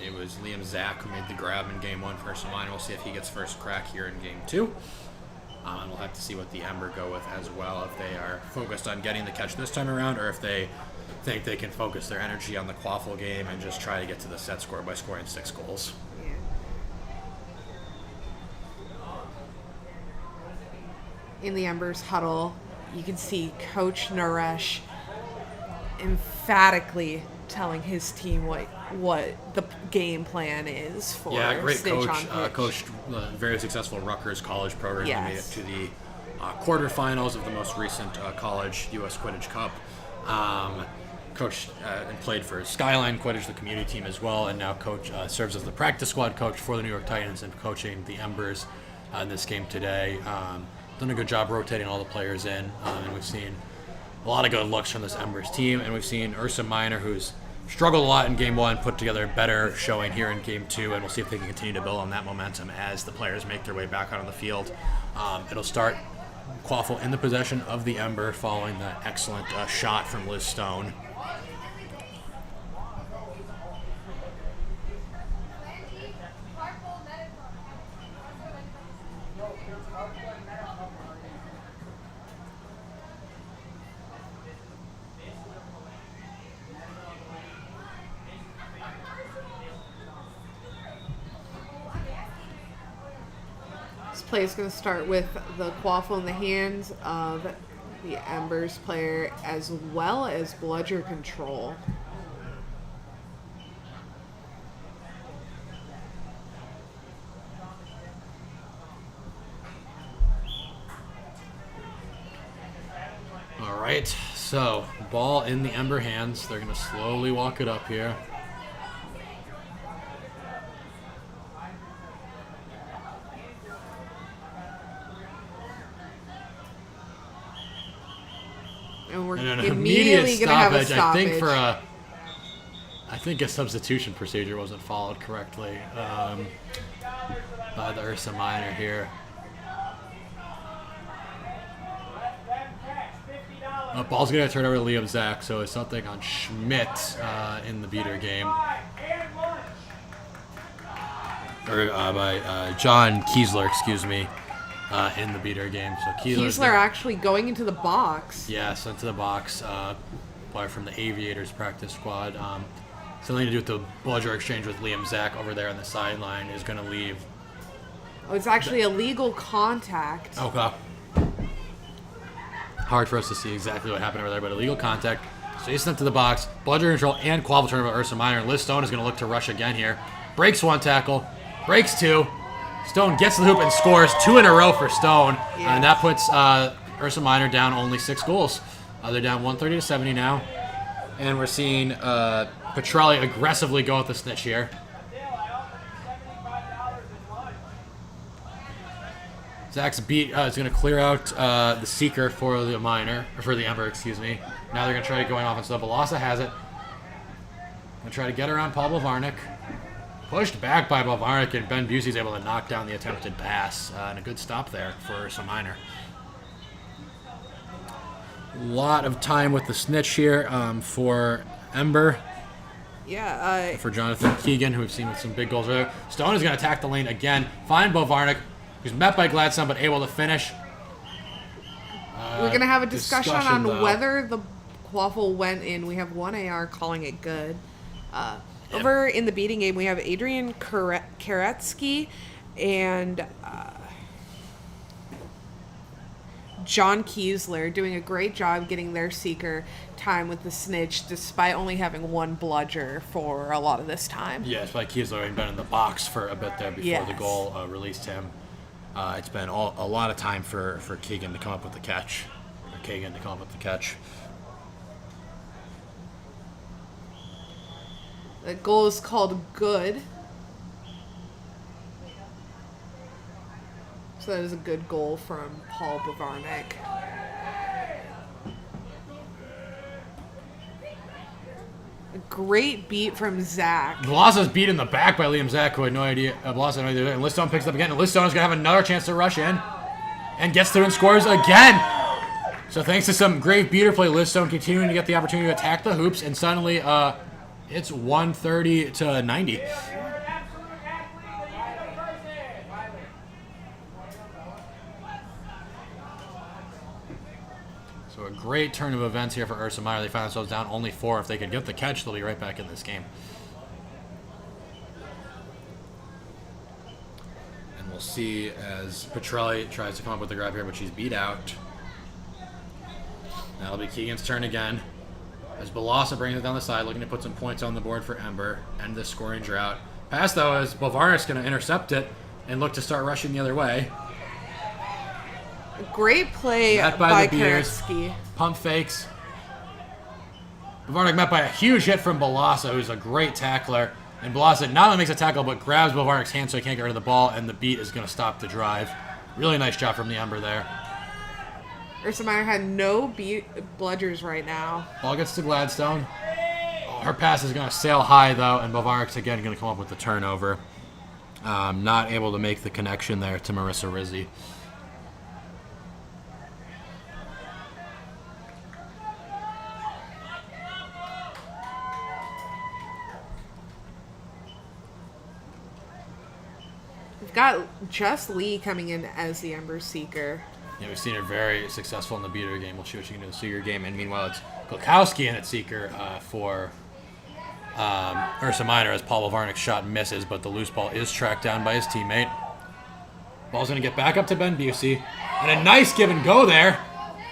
It was Liam Zach who made the grab in game one for Ursa Minor. We'll see if he gets first crack here in game two. And we'll have to see what the Ember go with as well, if they are focused on getting the catch this time around, or if they think they can focus their energy on the Quaffle game and just try to get to the set score by scoring 6 goals. Yeah. In the Embers huddle, you can see Coach Naresh emphatically telling his team what the game plan is for great Snitch coach. on pitch. Coached very successful Rutgers college program. Yes. He made it to the quarterfinals of the most recent college U.S. Quidditch Cup. Coached and played for Skyline Quidditch, the community team as well, and now serves as the practice squad coach for the New York Titans and coaching the Embers in this game today. Done a good job rotating all the players in, and we've seen a lot of good looks from this Embers team, and we've seen Ursa Minor, who's struggled a lot in Game 1, put together a better showing here in Game 2, and we'll see if they can continue to build on that momentum as the players make their way back out on the field. It'll start Quaffle in the possession of the Ember following that excellent shot from Liz Stone. Play is going to start with the Quaffle in the hands of the Embers player as well as bludger control. All right, so ball in the Ember hands. They're going to slowly walk it up here. And we're And an immediately going to have a stoppage. stoppage. I think a substitution procedure wasn't followed correctly by the Ursa Minor here. Ball's going to turn over to Liam Zach, so it's something on Schmidt in the beater game. Or by John Kiesler, excuse me, in the beater game. So Kiesler actually going into the box. Yeah, sent to the box. Player from the Aviators practice squad. Something to do with the bludger exchange with Liam Zach over there on the sideline is going to leave. Oh, it's actually a legal contact. Okay. Hard for us to see exactly what happened over there, but illegal contact. So he's sent to the box. Bludger control and Quaffle turn over Ursa Minor. Liz Stone is going to look to rush again here. Breaks one tackle. Breaks two. Stone gets to the hoop and scores 2 in a row for Stone. Yes. And that puts Ursa Minor down only 6 goals. They're down 130-70 now. And we're seeing Petrelli aggressively go with the snitch here. Zach's beat is going to clear out the seeker for the Minor, or for the Ember, excuse me. Now they're going to try to go in offense. So Balasa has it. Going to try to get around Paul Bavarnik. Pushed back by Bavarnik, and Ben Busey's able to knock down the attempted pass. And a good stop there for Ursa Minor. A lot of time with the snitch here for Ember. Yeah. For Jonathan Keegan, who we've seen with some big goals earlier. Stone is going to attack the lane again. Find Bavarnik, who's met by Gladstone, but able to finish. We're going to have a discussion on though. whether the Quaffle went in. We have one AR calling it good. Over in the beating game, we have Adrian Karetsky and John Kiesler doing a great job getting their seeker time with the snitch, despite only having one bludger for a lot of this time. Yeah, it's like Kiesler having been in the box for a bit there before the goal released him. It's been a lot of time for Keegan to come up with the catch. Or Kagan to come up with the catch. The goal is called good. So that is a good goal from Paul Bavarnik. A great beat from Zach. Balasa's beat in the back by Liam Zach, who had no idea. Balasa had no idea. And Listone picks it up again. And Listone is going to have another chance to rush in. And gets through and scores again. So thanks to some great beater play, Listone continuing to get the opportunity to attack the hoops. And suddenly, it's 130-90. So a great turn of events here for Ursa Minor. They found themselves down only 4. If they could get the catch, they'll be right back in this game. And we'll see as Petrelli tries to come up with the grab here, but she's beat out. That'll be Keegan's turn again. As Balasa brings it down the side, looking to put some points on the board for Ember, end this scoring drought. Pass, though, as Bovarnik's going to intercept it and look to start rushing the other way. Great play Met by the beaters. Kerensky. Pump fakes. Bovarnik met by a huge hit from Balasa, who's a great tackler. And Balasa not only makes a tackle, but grabs Bovarnik's hand so he can't get rid of the ball, and the beat is going to stop the drive. Really nice job from the Ember there. Ursa Minor had no bludgers right now. Ball gets to Gladstone. Oh, her pass is going to sail high, though, and Bovarnik's again going to come up with the turnover. Not able to make the connection there to Marissa Rizzi. We've got Just Lee coming in as the Ember Seeker. Yeah, we've seen her very successful in the beater game. We'll see what she can do in the Seeker game. And meanwhile, it's Klukowski in at Seeker for Ursa Minor as Paul Bovarnik's shot misses, but the loose ball is tracked down by his teammate. Ball's going to get back up to Ben Busey. And a nice give and go there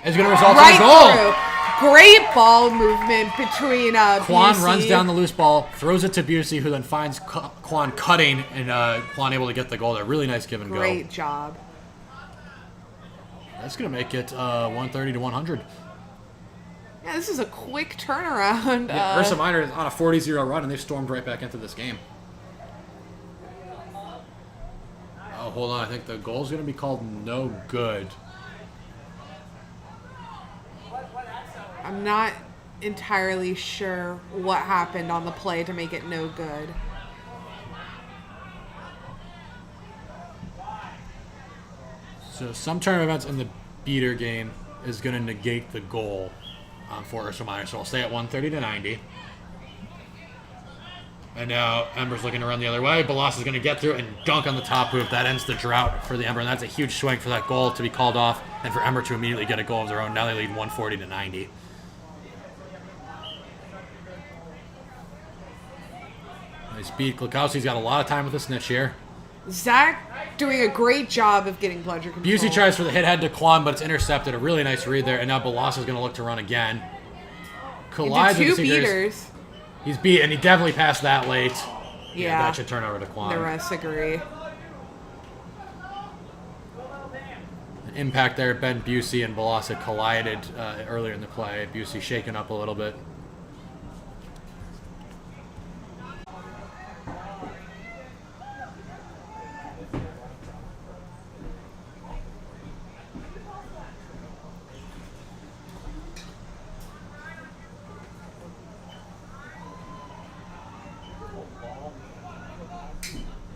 is going to result in a goal. Through. Great ball movement between Quan Busey. runs down the loose ball, throws it to Busey, who then finds Quan cutting, and Quan able to get the goal there. Really nice give and go. Great job. That's going to make it 130 to 100. Yeah, this is a quick turnaround. Yeah, Ursa Minor is on a 40-0 run, and they've stormed right back into this game. Oh, hold on. I think the goal's going to be called no good. I'm not entirely sure what happened on the play to make it no good. So some turn events in the beater game is going to negate the goal for Ursa Minor. So I'll stay at 130 to 90. And now Ember's looking to run the other way. Balas is going to get through and dunk on the top hoop. That ends the drought for the Ember, and that's a huge swing for that goal to be called off and for Ember to immediately get a goal of their own. Now they lead 140 to 90. Nice beat. Klukowski's got a lot of time with the snitch here. Zach doing a great job of getting bludger control. Busey tries for the hit head to Quan, but it's intercepted. A really nice read there, and now Balas is going to look to run again. Collides Into with two the Seekers. beaters. He's beat, and he definitely passed that late. Yeah. That should turn over to Quan. The rest agree. An impact there. Ben Busey and Balas had collided earlier in the play. Busey shaken up a little bit.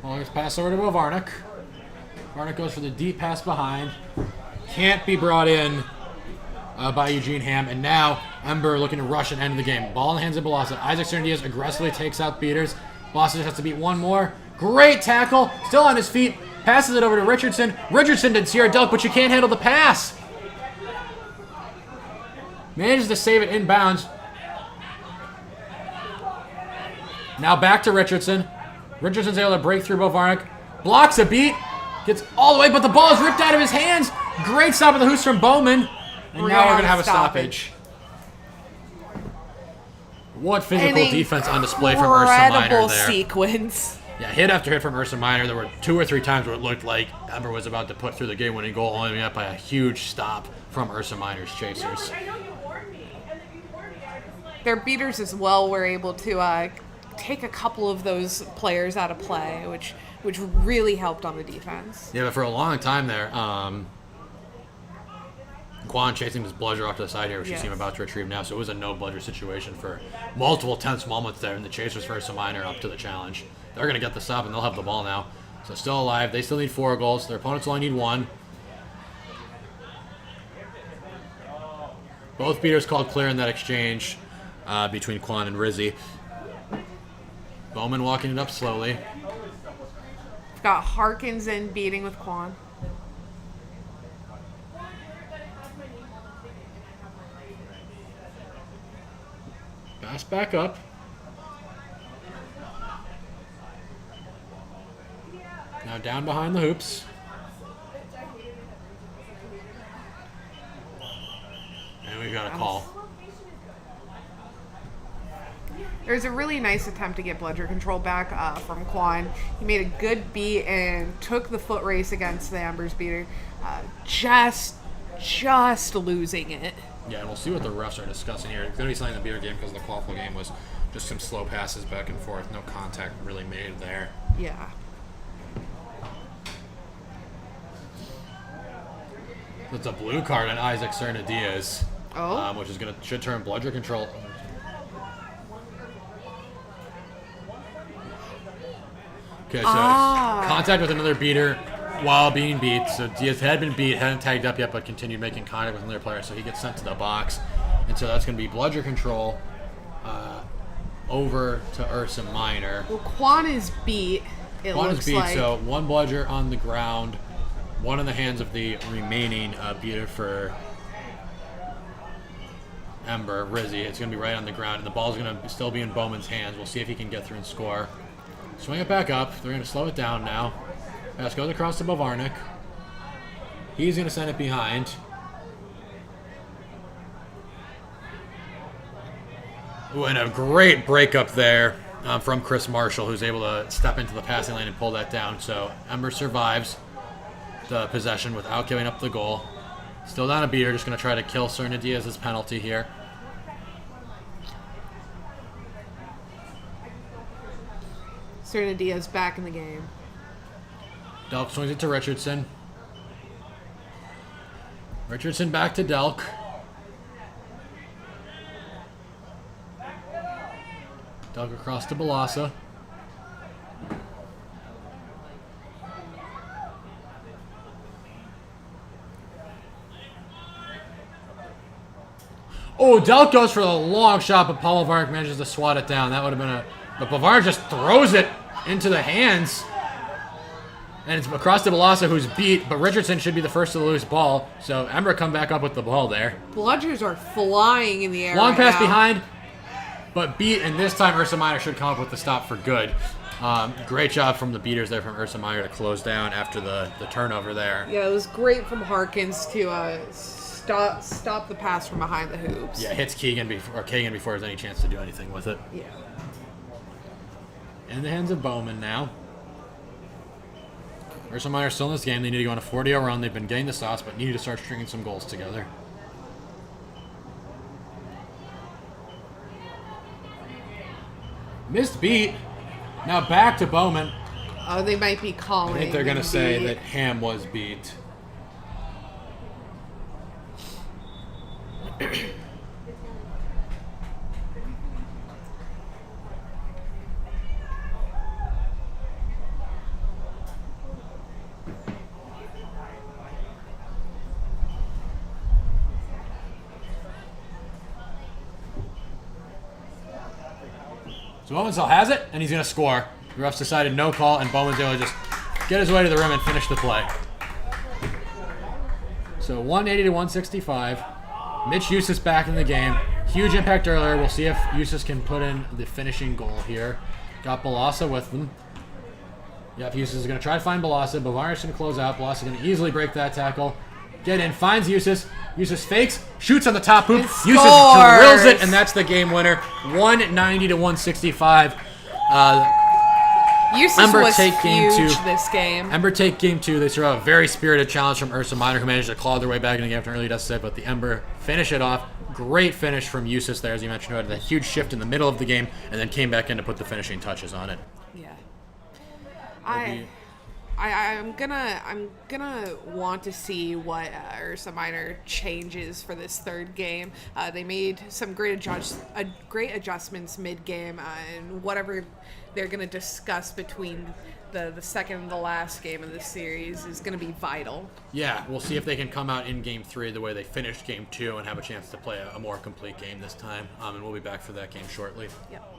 Longest pass over to Bovarnik. Bovarnik goes for the deep pass behind. Can't be brought in by Eugene Ham. And now Ember looking to rush and end the game. Ball in the hands of Balasa. Isaac Cerndiaz aggressively takes out beaters. Balasa just has to beat one more. Great tackle. Still on his feet. Passes it over to Richardson. Richardson did Sierra Delk, but you can't handle the pass. Manages to save it inbounds. Now back to Richardson. Richardson's able to break through Bovarnik. Blocks a beat. Gets all the way, but the ball is ripped out of his hands. Great stop of the hoops from Bowman. And now we're going to have a stoppage. What physical defense on display from Ursa Minor Incredible there. sequence. Yeah, hit after hit from Ursa Minor. There were 2 or 3 times where it looked like Ember was about to put through the game-winning goal, only met by a huge stop from Ursa Minor's chasers. Their beaters as well were able to take a couple of those players out of play, which really helped on the defense. Yeah, but for a long time there, Quan chasing his bludger off to the side here, which you see him about to retrieve now. So it was a no bludger situation for multiple tense moments there, and the chasers for Ursa Minor up to the challenge. They're going to get the stop, and they'll have the ball now. So still alive. They still need 4 goals. Their opponents only need 1. Both beaters called clear in that exchange between Quan and Rizzi. Bowman walking it up slowly. We've got Harkins in beating with Quan. Pass back up. Now down behind the hoops. And we've got a call. There was a really nice attempt to get bludger control back from Quan. He made a good beat and took the foot race against the Embers beater. Just losing it. Yeah, and we'll see what the refs are discussing here. It's going to be something in the beater game because the quaffle game was just some slow passes back and forth. No contact really made there. Yeah. It's a blue card on Isaac Cerna-Diaz, which is should turn bludger control. Okay, so contact with another beater while being beat. So Diaz had been beat, hadn't tagged up yet, but continued making contact with another player. So he gets sent to the box, and so that's going to be bludger control over to Ursa Minor. Well, Quan is beat. Quan is beat, so one bludger on the ground, one in the hands of the remaining beater for Ember, Rizzy. It's going to be right on the ground, and the ball's going to still be in Bowman's hands. We'll see if he can get through and score. Swing it back up. They're going to slow it down now. Pass goes across to Bavarnik. He's going to send it behind. Ooh, and a great breakup there from Chris Marshall, who's able to step into the passing lane and pull that down. So Ember survives the possession without giving up the goal. Still down a beater, just going to try to kill Cerna-Diaz's penalty here. Cerna-Diaz back in the game. Delk swings it to Richardson. Richardson back to Delk. Delk across to Balassa. Oh, Delk goes for the long shot, but Paul Bavarnik manages to swat it down. That would have been a... But Bavarnik just throws it into the hands. And it's across to Balassa, who's beat, but Richardson should be the first to lose ball. So Ember come back up with the ball there. Bludgers are flying in the air. Long pass now. behind, but beat, and this time Ursa Minor should come up with the stop for good. Great job from the beaters there from Ursa Minor to close down after the turnover there. Yeah, it was great from Harkins to stop the pass from behind the hoops. Yeah, hits Kagan before there's any chance to do anything with it. Yeah. In the hands of Bowman now. Ursa Minor still in this game. They need to go on a 40-0 run. They've been getting the sauce, but need to start stringing some goals together. Missed beat. Now back to Bowman. Oh, they might be calling. I think they're going to say that Ham was beat. So Bowman still has it, and he's going to score. The refs decided no call, and Bowman's able to just get his way to the rim and finish the play. So 180 to 165. Mitch Eustace back in the game. Huge impact earlier. We'll see if Eustace can put in the finishing goal here. Got Balassa with them. Yep, Eustace is going to try to find Balassa. Bavarnik's going to close out. Balassa going to easily break that tackle. Get in, finds Eustace. Eustace fakes, shoots on the top hoop. Eustace drills it, and that's the game winner. 190 to 165. Eustace Ember was take game huge two. this game. Ember take game two. They throw a very spirited challenge from Ursa Minor, who managed to claw their way back in the game after an early deficit, but the Ember finish it off. Great finish from Eustace there, as you mentioned, who had a huge shift in the middle of the game, and then came back in to put the finishing touches on it. Yeah. I'm gonna want to see what Ursa Minor changes for this third game. They made some great adjustments mid-game, and whatever they're gonna discuss between the second and the last game of this series is gonna be vital. Yeah, we'll see if they can come out in game three the way they finished game two and have a chance to play a more complete game this time. And we'll be back for that game shortly. Yep.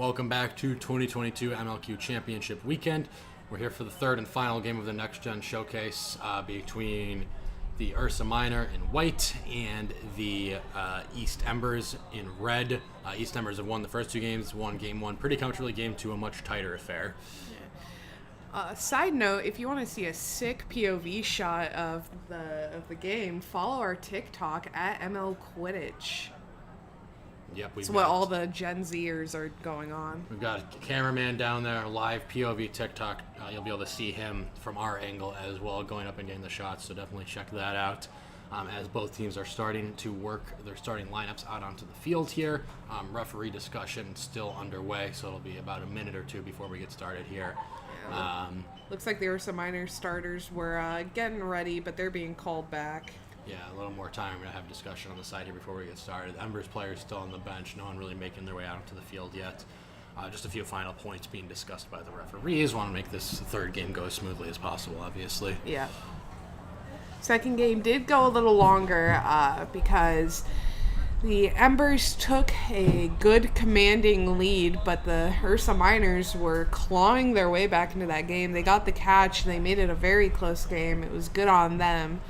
welcome back to 2022 MLQ Championship Weekend. We're here for the third and final game of the Next Gen Showcase between the Ursa Minor in white and the East Embers in red. East Embers have won the first two games, won game one pretty comfortably, game two a much tighter affair. Side note, if you want to see a sick POV shot of the game, follow our TikTok at ML Quidditch. Yep, It's what all the Gen Zers are going on. We've got a cameraman down there, live POV TikTok. You'll be able to see him from our angle as well, going up and getting the shots, so definitely check that out. As both teams are starting to work their starting lineups out onto the field here. Referee discussion still underway, so it'll be about a minute or two before we get started here. Looks like the Ursa Minor starters were getting ready, but they're being called back. Yeah, a little more time. We're going to have discussion on the side here before we get started. Embers players still on the bench. No one really making their way out onto the field yet. Just a few final points being discussed by the referees. Want to make this third game go as smoothly as possible, obviously. Yeah. Second game did go a little longer because the Embers took a good commanding lead, but the Ursa Miners were clawing their way back into that game. They got the catch. They made it a very close game. It was good on them.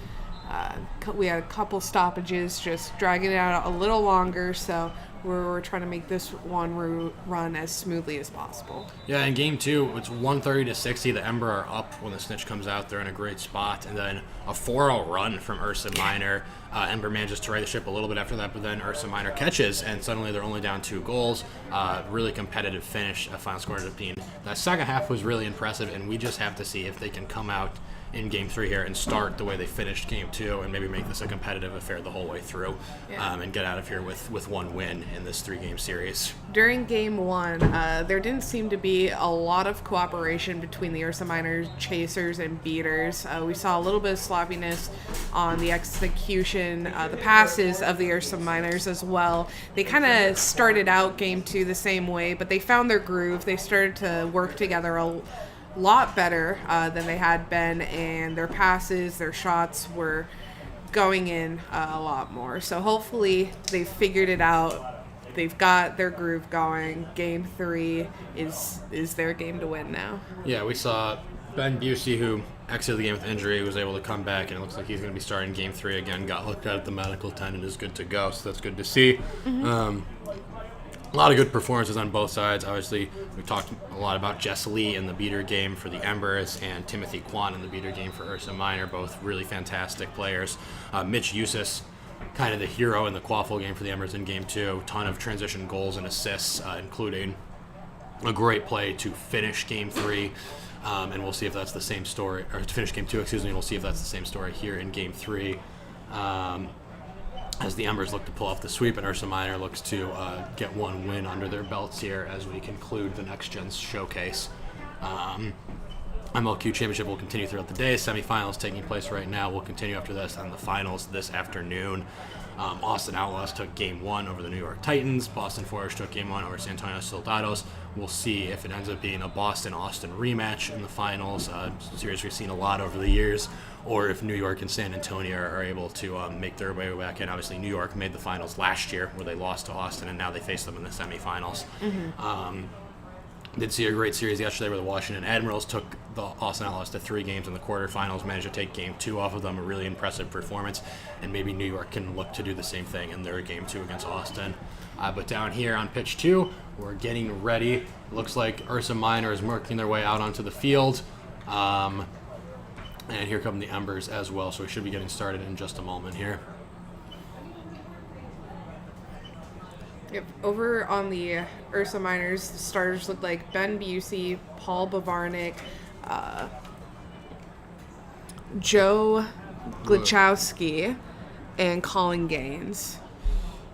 We had a couple stoppages, just dragging it out a little longer, so we're trying to make this one run as smoothly as possible. Yeah, in game two, it's 130-60. The Ember are up when the snitch comes out. They're in a great spot, and then a 4-0 run from Ursa Minor. Ember manages to right the ship a little bit after that, but then Ursa Minor catches, and suddenly they're only down 2 goals. Really competitive finish. Final score ended up being that second half was really impressive, and we just have to see if they can come out in game 3 here and start the way they finished game 2 and maybe make this a competitive affair the whole way through. And get out of here with one win in this 3-game series. During game 1, there didn't seem to be a lot of cooperation between the Ursa Minor chasers and beaters. We saw a little bit of sloppiness on the execution, the passes of the Ursa Miners as well. They kind of started out game 2 the same way, but they found their groove. They started to work together a lot better than they had been, and their passes, their shots were going in a lot more. So hopefully they figured it out. They've got their groove going. Game 3 is their game to win now. Yeah, we saw Ben Busey, who exited the game with injury, was able to come back, and it looks like he's going to be starting game 3 again. Got looked at the medical tent and is good to go, so that's good to see. A lot of good performances on both sides. Obviously, we've talked a lot about Jess Lee in the beater game for the Embers and Timothy Kwan in the beater game for Ursa Minor, both really fantastic players. Mitch Eusis, kind of the hero in the Quaffle game for the Embers in game 2. Ton of transition goals and assists, including a great play to finish game 3. And we'll see if that's the same story, or to finish game 2, and we'll see if that's the same story here in game 3. As the Embers look to pull off the sweep, and Ursa Minor looks to get one win under their belts here as we conclude the Next Gen Showcase. MLQ Championship will continue throughout the day. Semifinals taking place right now. We'll continue after this on the finals this afternoon. Austin Outlaws took Game 1 over the New York Titans. Boston Forge took Game 1 over San Antonio Soldados. We'll see if it ends up being a Boston-Austin rematch in the finals, series we've seen a lot over the years, or if New York and San Antonio are able to make their way back in. Obviously, New York made the finals last year where they lost to Austin, and now they face them in the semifinals. Did see a great series yesterday where the Washington Admirals took the Austin Outlaws to 3 games in the quarterfinals, managed to take game 2 off of them, a really impressive performance, and maybe New York can look to do the same thing in their game 2 against Austin. But down here on pitch 2, we're getting ready. Looks like Ursa Minor is working their way out onto the field. And here come the Embers as well, so we should be getting started in just a moment here. Yep. Over on the Ursa Miners, the starters look like Ben Busey, Paul Bavarnik, Joe Glachowski, and Colin Gaines.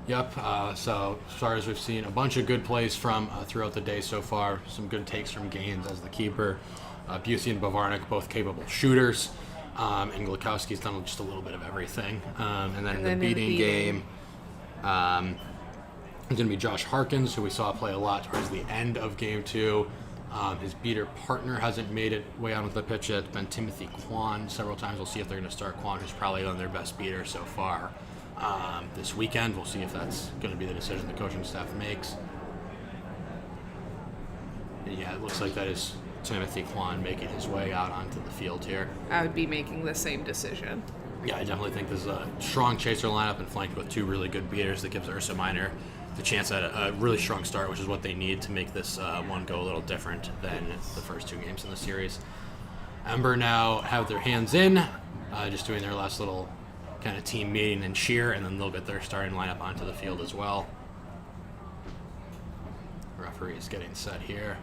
Yep, so as far as we've seen, a bunch of good plays from throughout the day so far. Some good takes from Gaines as the keeper. Busey and Bavarnik, both capable shooters. And Glachowski's done just a little bit of everything. And then in the beating game, it's going to be Josh Harkins, who we saw play a lot towards the end of Game 2. His beater partner hasn't made it way out onto the pitch yet. It's been Timothy Kwan several times. We'll see if they're going to start Kwan, who's probably on their best beater so far. This weekend, we'll see if that's going to be the decision the coaching staff makes. Yeah, it looks like that is Timothy Kwan making his way out onto the field here. I would be making the same decision. Yeah, I definitely think this is a strong chaser lineup and flanked with 2 really good beaters that gives Ursa Minor the chance at a really strong start, which is what they need to make this one go a little different than the first 2 games in the series. Ember now have their hands in, just doing their last little kind of team meeting and cheer, and then they'll get their starting lineup onto the field as well. Referee is getting set here.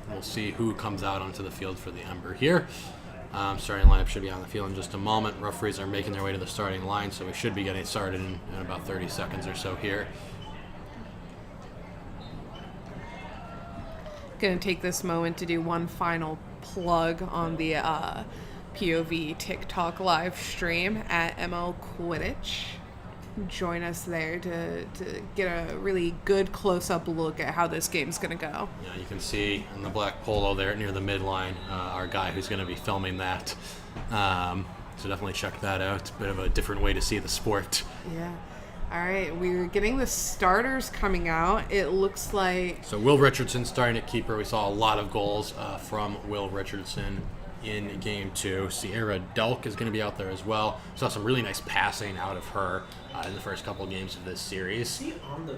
We'll see who comes out onto the field for the Ember here. Starting lineup should be on the field in just a moment. Referees are making their way to the starting line, so we should be getting started in about 30 seconds or so here. Going to take this moment to do one final plug on the POV TikTok live stream at ML Quidditch. Join us there to get a really good close-up look at how this game's going to go. Yeah, you can see in the black polo there near the midline our guy who's going to be filming that. So definitely check that out. A bit of a different way to see the sport. Yeah. All right, we're getting the starters coming out. It looks like... So Will Richardson starting at keeper. We saw a lot of goals from Will Richardson in Game 2. Sierra Delk is going to be out there as well. Saw some really nice passing out of her in the first couple games of this series. Is he on the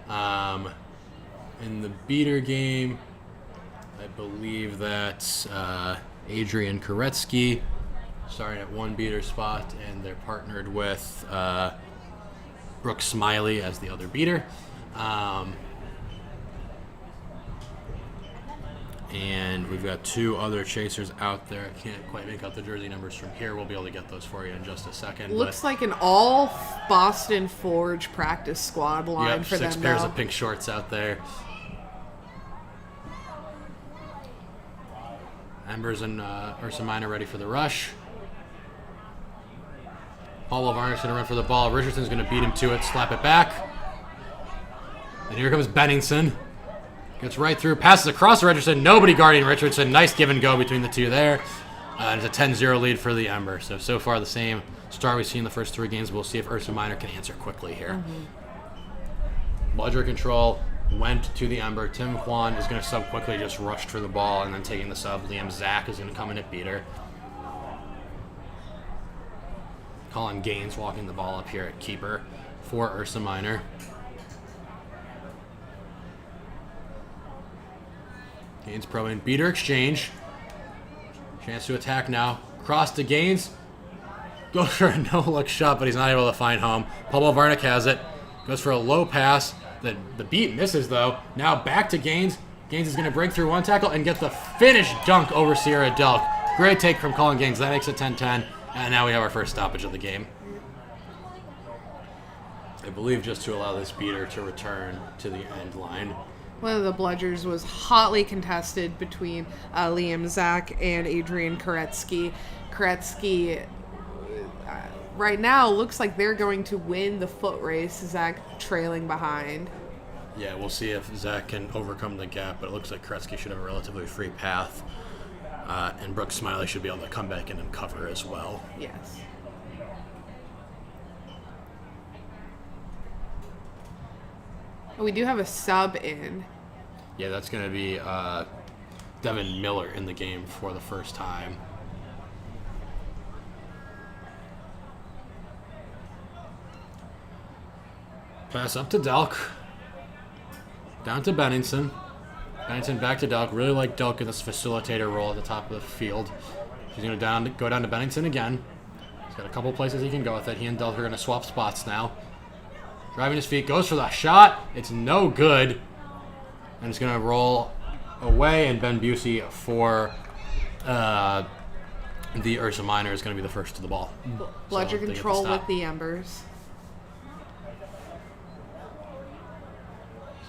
pitch? In the beater game, I believe that's Adrian Koretsky starting at 1 beater spot, and they're partnered with Brooke Smiley as the other beater. And we've got 2 other chasers out there. I can't quite make out the jersey numbers from here. We'll be able to get those for you in just a second. Looks like an all Boston Forge practice squad line for them. 6 pairs now. of pink shorts out there. Embers and Ursa Minor ready for the rush. Paul Lavarner's going to run for the ball. Richardson's going to beat him to it, slap it back. And here comes Benningson. Gets right through, passes across to Richardson. Nobody guarding Richardson. Nice give and go between the 2 there. And it's a 10-0 lead for the Ember. So far the same start we've seen in the first 3 games. We'll see if Ursa Minor can answer quickly here. Bludger control went to the Ember. Tim Kwan is going to sub quickly, just rushed for the ball, and then taking the sub. Liam Zach is going to come in at beater. Colin Gaines walking the ball up here at keeper for Ursa Minor. Gaines pro in beater exchange. Chance to attack now. Cross to Gaines. Goes for a no-look shot, but he's not able to find home. Pablo Varnick has it. Goes for a low pass. The beat misses, though. Now back to Gaines. Gaines is going to break through 1 tackle and get the finish dunk over Sierra Delk. Great take from Colin Gaines. That makes it 10-10. And now we have our first stoppage of the game. I believe just to allow this beater to return to the end line. One of the bludgers was hotly contested between Liam Zach and Adrian Koretsky. Koretsky right now looks like they're going to win the foot race, Zach trailing behind. Yeah, we'll see if Zach can overcome the gap, but it looks like Koretsky should have a relatively free path. And Brooke Smiley should be able to come back in and cover as well. Yes. We do have a sub in. Yeah, that's going to be Devin Miller in the game for the first time. Pass up to Delk. Down to Benningson. Benningson back to Delk. Really like Delk in this facilitator role at the top of the field. He's going to go down to Benningson again. He's got a couple places he can go with it. He and Delk are going to swap spots now. Driving his feet, goes for the shot. It's no good. And it's going to roll away, and Ben Busey for the Ursa Minor is going to be the first to the ball. Bludger So control they get the with the Embers.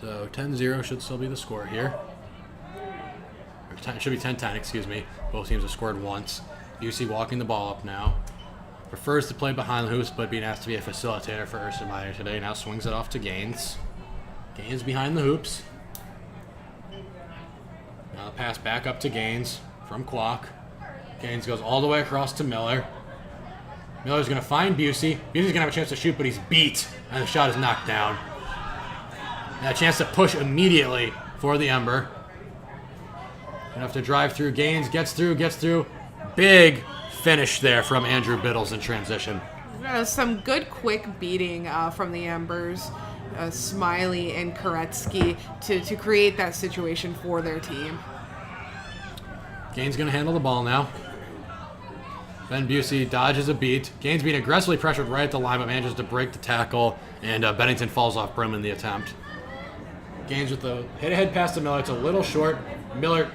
So 10-0 should still be the score here. It should be 10-10, excuse me. Both teams have scored once. Busey walking the ball up now. Prefers to play behind the hoops, but being asked to be a facilitator for Ursa Minor today. Now swings it off to Gaines. Gaines behind the hoops. Now the pass back up to Gaines from Kwok. Gaines goes all the way across to Miller. Miller's going to find Busey. Busey's going to have a chance to shoot, but he's beat, and the shot is knocked down. And a chance to push immediately for the Ember. Gonna have to drive through. Gaines gets through. Big finish there from Andrew Biddles in transition. Some good quick beating from the Embers, Smiley and Koretsky to create that situation for their team. Gaines going to handle the ball now. Ben Busey dodges a beat. Gaines being aggressively pressured right at the line, but manages to break the tackle, and Bennington falls off brim in the attempt. Gaines with the hit-ahead pass to Miller. It's a little short. Miller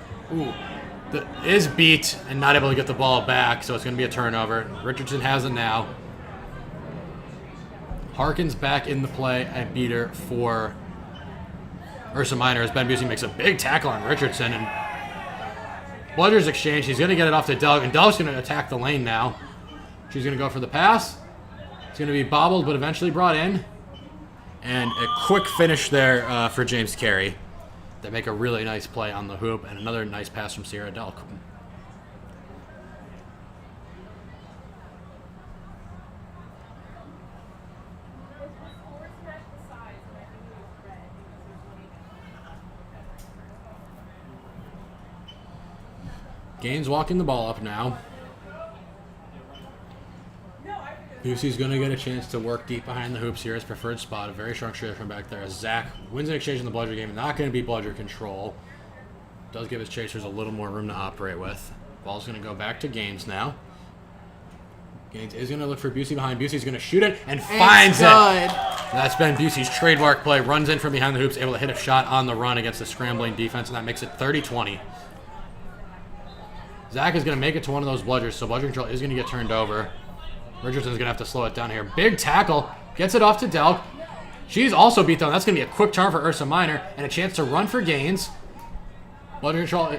is beat and not able to get the ball back, so it's going to be a turnover. Richardson has it now. Harkins back in the play at beater for Ursa Minor as Ben Busey makes a big tackle on Richardson, and Bludger's exchange. He's going to get it off to Delk, and Delk's going to attack the lane now. She's going to go for the pass. It's going to be bobbled, but eventually brought in. And a quick finish there for James Carey. They make a really nice play on the hoop, and another nice pass from Sierra Delk. Gaines walking the ball up now. Busey's going to get a chance to work deep behind the hoops here, his preferred spot. A very strong shooter from back there as Zach wins an exchange in the Bludger game. Not going to be Bludger control. Does give his chasers a little more room to operate with. Ball's going to go back to Gaines now. Gaines is going to look for Busey behind. Busey's going to shoot it and finds it. That's been Busey's trademark play. Runs in from behind the hoops, able to hit a shot on the run against the scrambling defense, and that makes it 30-20. Zach is going to make it to one of those bludgers, so bludger control is going to get turned over. Richardson's going to have to slow it down here. Big tackle. Gets it off to Delk. She's also beat down. That's going to be a quick turn for Ursa Minor and a chance to run for Gaines. Bludger control.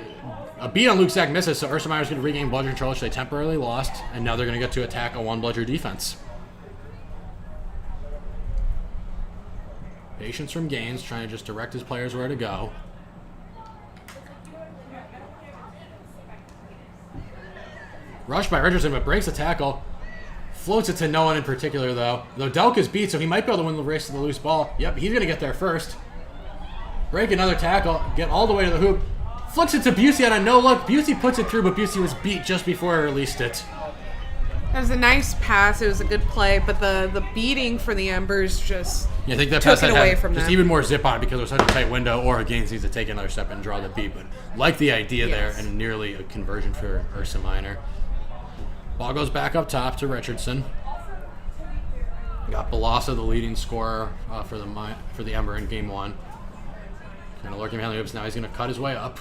A beat on Luke Zach misses, so Ursa Minor's going to regain bludger control, which they temporarily lost, and now they're going to get to attack a one bludger defense. Patience from Gaines, trying to just direct his players where to go. Rush by Richardson, but breaks the tackle. Floats it to no one in particular, though. Though Delk is beat, so he might be able to win the race to the loose ball. Yep, he's going to get there first. Break another tackle. Get all the way to the hoop. Flicks it to Busey on a no-look. Busey puts it through, but Busey was beat just before he released it. That was a nice pass. It was a good play, but the beating for the Embers just I think that took pass it away from just them. even more zip on it because it was such a tight window, or Gaines needs to take another step and draw the beat. But like the idea there, and nearly a conversion for Ursa Minor. Ball goes back up top to Richardson. We got Balasa, the leading scorer for the Ember in game one. Kind of lurking behind the hoops. Now he's going to cut his way up.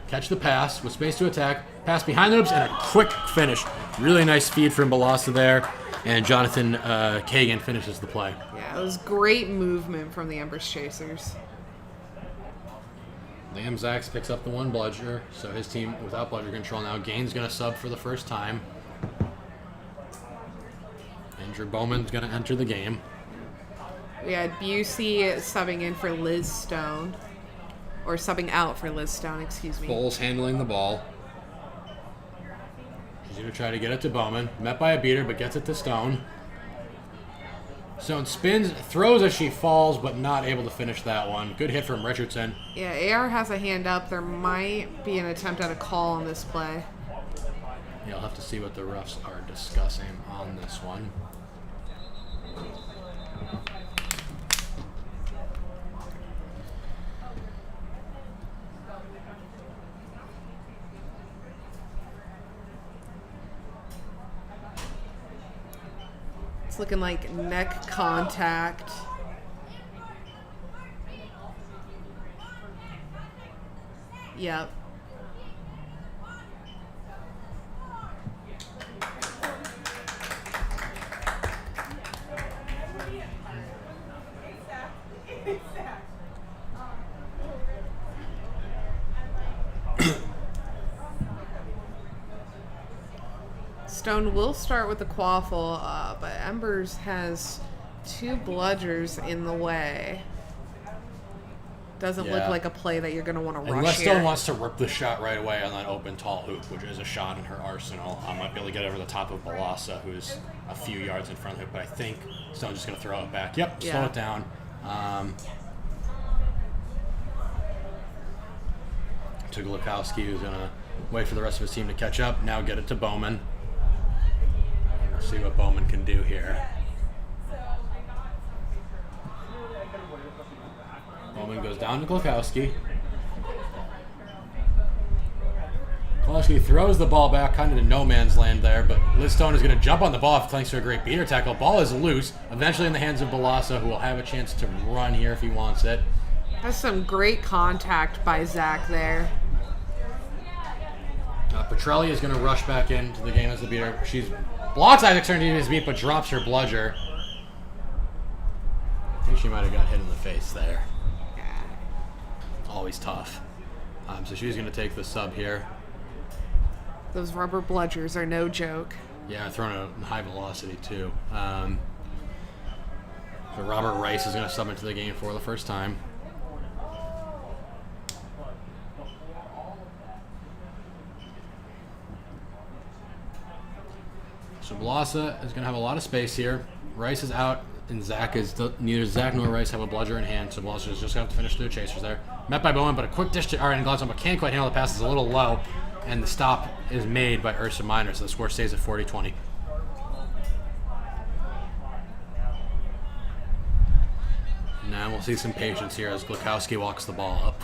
Catch the pass with space to attack. Pass behind the hoops and a quick finish. Really nice feed from Balasa there. And Jonathan Kagan finishes the play. Yeah, it was great movement from the Embers chasers. Liam Zacks picks up the one bludger. So his team without bludger control now. Gaines going to sub for the first time. Andrew Bowman's going to enter the game. We had Busey subbing in for Liz Stone. Or subbing out for Liz Stone, excuse me. Bowles handling the ball. She's going to try to get it to Bowman. Met by a beater, but gets it to Stone. Stone spins, throws as she falls, but not able to finish that one. Good hit from Richardson. Yeah, AR has a hand up. There might be an attempt at a call on this play. Yeah, I'll have to see what the refs are discussing on this one. It's looking like neck contact. Yep. Stone will start with the quaffle, but Embers has two bludgers in the way. Doesn't look like a play that you're going to want to rush Unless here. Stone wants to rip the shot right away on that open tall hoop, which is a shot in her arsenal. Might be able to get over the top of Balassa, who's a few yards in front of it, but I think Stone's just going to throw it back. Yep, slow it down. To Glukowski, who's going to wait for the rest of his team to catch up. Now get it to Bowman. And we'll see what Bowman can do here. Bowman goes down to Glukowski. Glukowski throws the ball back kind of to no man's land there, but Liz Stone is going to jump on the ball thanks to a great beater tackle. Ball is loose, eventually in the hands of Balassa, who will have a chance to run here if he wants it. That's some great contact by Zach there. Petrelli is going to rush back into the game as the beater. She's blocks Isaac's turn to use beat, but drops her bludger. I think she might have got hit in the face there. Always tough. So she's going to take the sub here. Those rubber bludgers are no joke. Yeah, throwing it at high velocity too. So Robert Rice is going to sub into the game for the first time. So Balassa is going to have a lot of space here. Rice is out, and neither Zach nor Rice have a bludger in hand, so Balassa is just going to have to finish the chasers there. Met by Bowman, but a quick dish to Ariane Gladstone, but can't quite handle the pass. It's a little low, and the stop is made by Ursa Minor, so the score stays at 40-20. Now we'll see some patience here as Glukowski walks the ball up.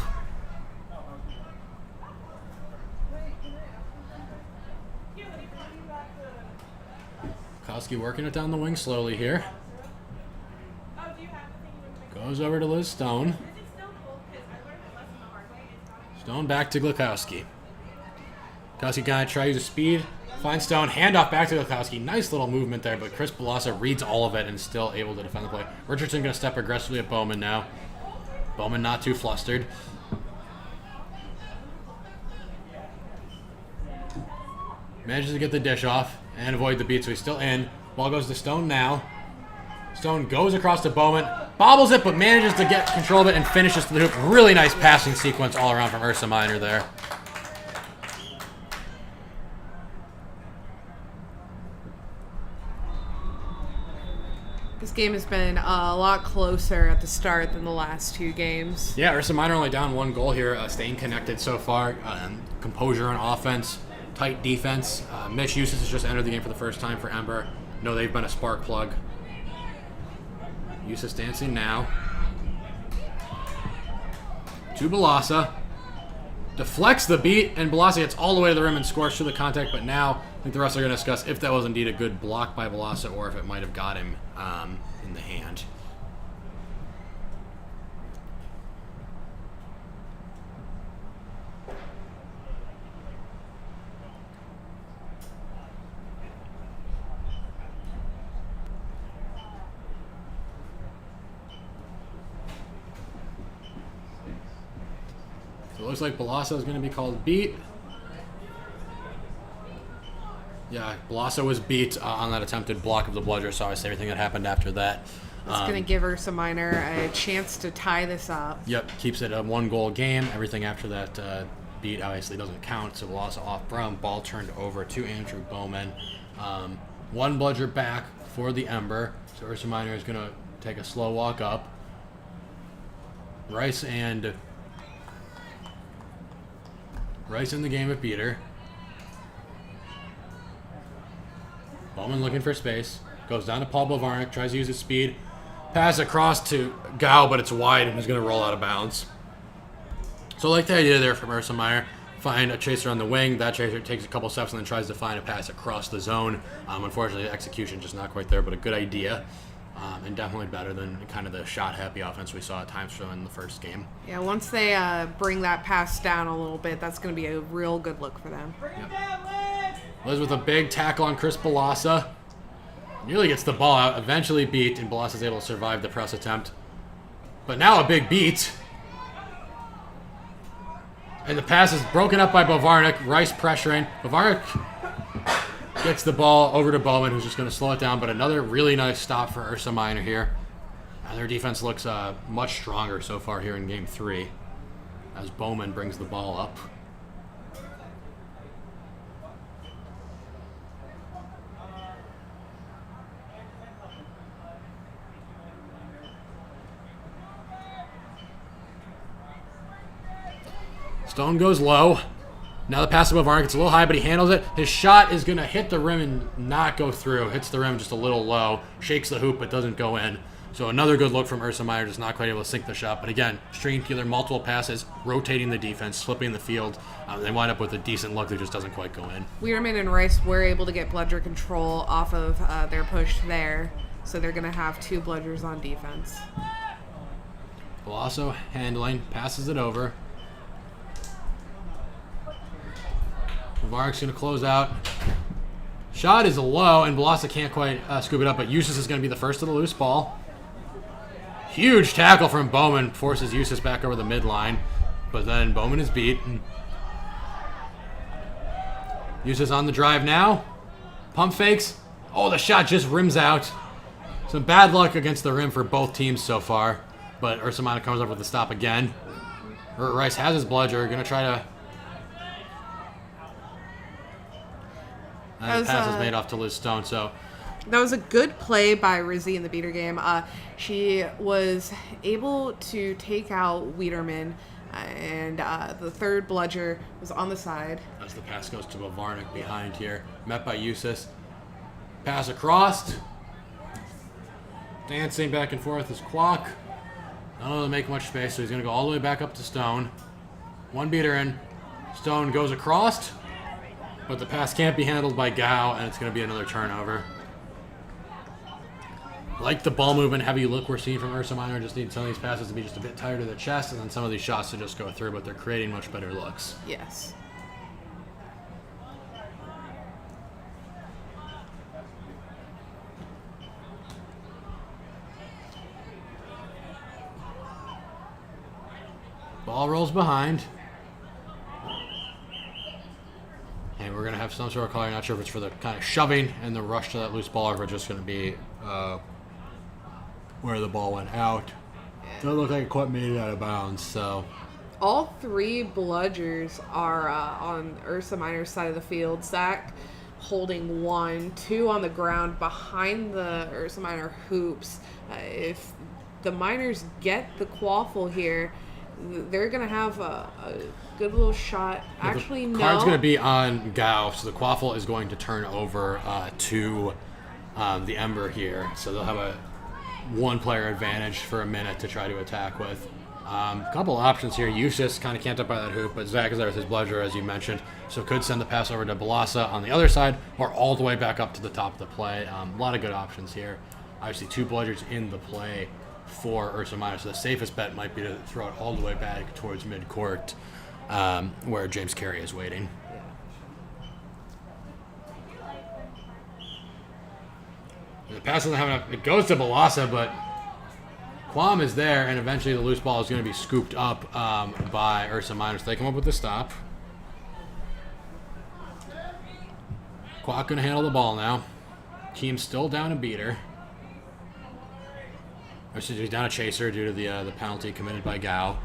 Glukowski working it down the wing slowly here. Goes over to Liz Stone. Stone back to Glukowski. Glukowski gonna try to use a speed. Finds Stone. Handoff back to Glukowski. Nice little movement there, but Chris Balassa reads all of it and still able to defend the play. Richardson gonna step aggressively at Bowman now. Bowman not too flustered. Manages to get the dish off and avoid the beat, so he's still in. Ball goes to Stone now. Stone goes across to Bowman, bobbles it, but manages to get control of it and finishes to the hoop. Really nice passing sequence all around from Ursa Minor there. This game has been a lot closer at the start than the last two games. Yeah, Ursa Minor only down one goal here, staying connected so far. Composure on offense, tight defense. Mitch Eustace has just entered the game for the first time for Ember. No, they've been a spark plug. Eustace dancing now. To Balassa. Deflects the beat, and Balassa gets all the way to the rim and scores through the contact, but now I think the rest are going to discuss if that was indeed a good block by Balassa or if it might have got him in the hand. So it looks like Balassa is going to be called beat. Yeah, Balassa was beat on that attempted block of the bludger, so obviously everything that happened after that. It's going to give Ursa Minor a chance to tie this up. Yep, keeps it a one-goal game. Everything after that beat obviously doesn't count, so Balassa off Brown. Ball turned over to Andrew Bowman. One bludger back for the Ember, so Ursa Minor is going to take a slow walk up. Rice in the game at beater. Bowman looking for space. Goes down to Paul Blavarnik. Tries to use his speed. Pass across to Gao, but it's wide and he's going to roll out of bounds. So like the idea there from Ursa Minor. Find a chaser on the wing. That chaser takes a couple steps and then tries to find a pass across the zone. Unfortunately, the execution just not quite there, but a good idea. And definitely better than kind of the shot-happy offense we saw at times from in the first game. Yeah, once they bring that pass down a little bit, that's going to be a real good look for them. Yep. Liz with a big tackle on Chris Balassa. Nearly gets the ball out, eventually beat, and Balassa's able to survive the press attempt. But now a big beat. And the pass is broken up by Blavarnik. Rice pressuring. Blavarnik gets the ball over to Bowman, who's just going to slow it down, but another really nice stop for Ursa Minor here. And their defense looks much stronger so far here in Game 3 as Bowman brings the ball up. Stone goes low. Now the pass above Arnold gets a little high, but he handles it. His shot is going to hit the rim and not go through. Hits the rim just a little low. Shakes the hoop, but doesn't go in. So another good look from Ursa Meyer, just not quite able to sink the shot. But again, stringing together multiple passes, rotating the defense, flipping the field. They wind up with a decent look that just doesn't quite go in. Weirman and Rice were able to get bludger control off of their push there. So they're going to have 2 bludgers on defense. Veloso handling, passes it over. Varnick's going to close out. Shot is low, and Balasa can't quite scoop it up, but Eustace is going to be the first to the loose ball. Huge tackle from Bowman, forces Eustace back over the midline, but then Bowman is beat. Eustace on the drive now. Pump fakes. Oh, the shot just rims out. Some bad luck against the rim for both teams so far, but Ursa Minor comes up with the stop again. Rice has his bludger, going to try to... And the pass is made off to Liz Stone, so... That was a good play by Rizzi in the beater game. She was able to take out Wiederman, and the third bludger was on the side. As the pass goes to Varnick behind here. Met by Eustace. Pass across. Dancing back and forth is Kwok. None of them make much space, so he's going to go all the way back up to Stone. One beater in. Stone goes across, but the pass can't be handled by Gao, and it's going to be another turnover. Like the ball movement, heavy look we're seeing from Ursa Minor. Just need some of these passes to be just a bit tighter to the chest, and then some of these shots to just go through, but they're creating much better looks. Yes. Ball rolls behind. And we're going to have some sort of call. I'm not sure if it's for the kind of shoving and the rush to that loose ball, or if it's just going to be where the ball went out. Doesn't look like it quite made it out of bounds, so... All 3 bludgers are on Ursa Minor's side of the field. Zach holding 1, 2 on the ground behind the Ursa Minor hoops. If the Miners get the quaffle here, they're going to have a good little shot. Yeah, actually, the no. card's going to be on Gao, so the quaffle is going to turn over to the Ember here. So they'll have a 1-player advantage for a minute to try to attack with. A couple options here. Eustace kind of camped up by that hoop, but Zach is there with his bludger, as you mentioned, so could send the pass over to Balasa on the other side, or all the way back up to the top of the play. A lot of good options here. Obviously, 2 bludgers in the play for Ursa Minor, so the safest bet might be to throw it all the way back towards midcourt, where James Carey is waiting. The pass doesn't have enough. It goes to Balasa, but Quam is there, and eventually the loose ball is going to be scooped up by Ursa Minor. So they come up with the stop. Kwok going to handle the ball now. Team's still down a beater. He's down a chaser due to the penalty committed by Gao.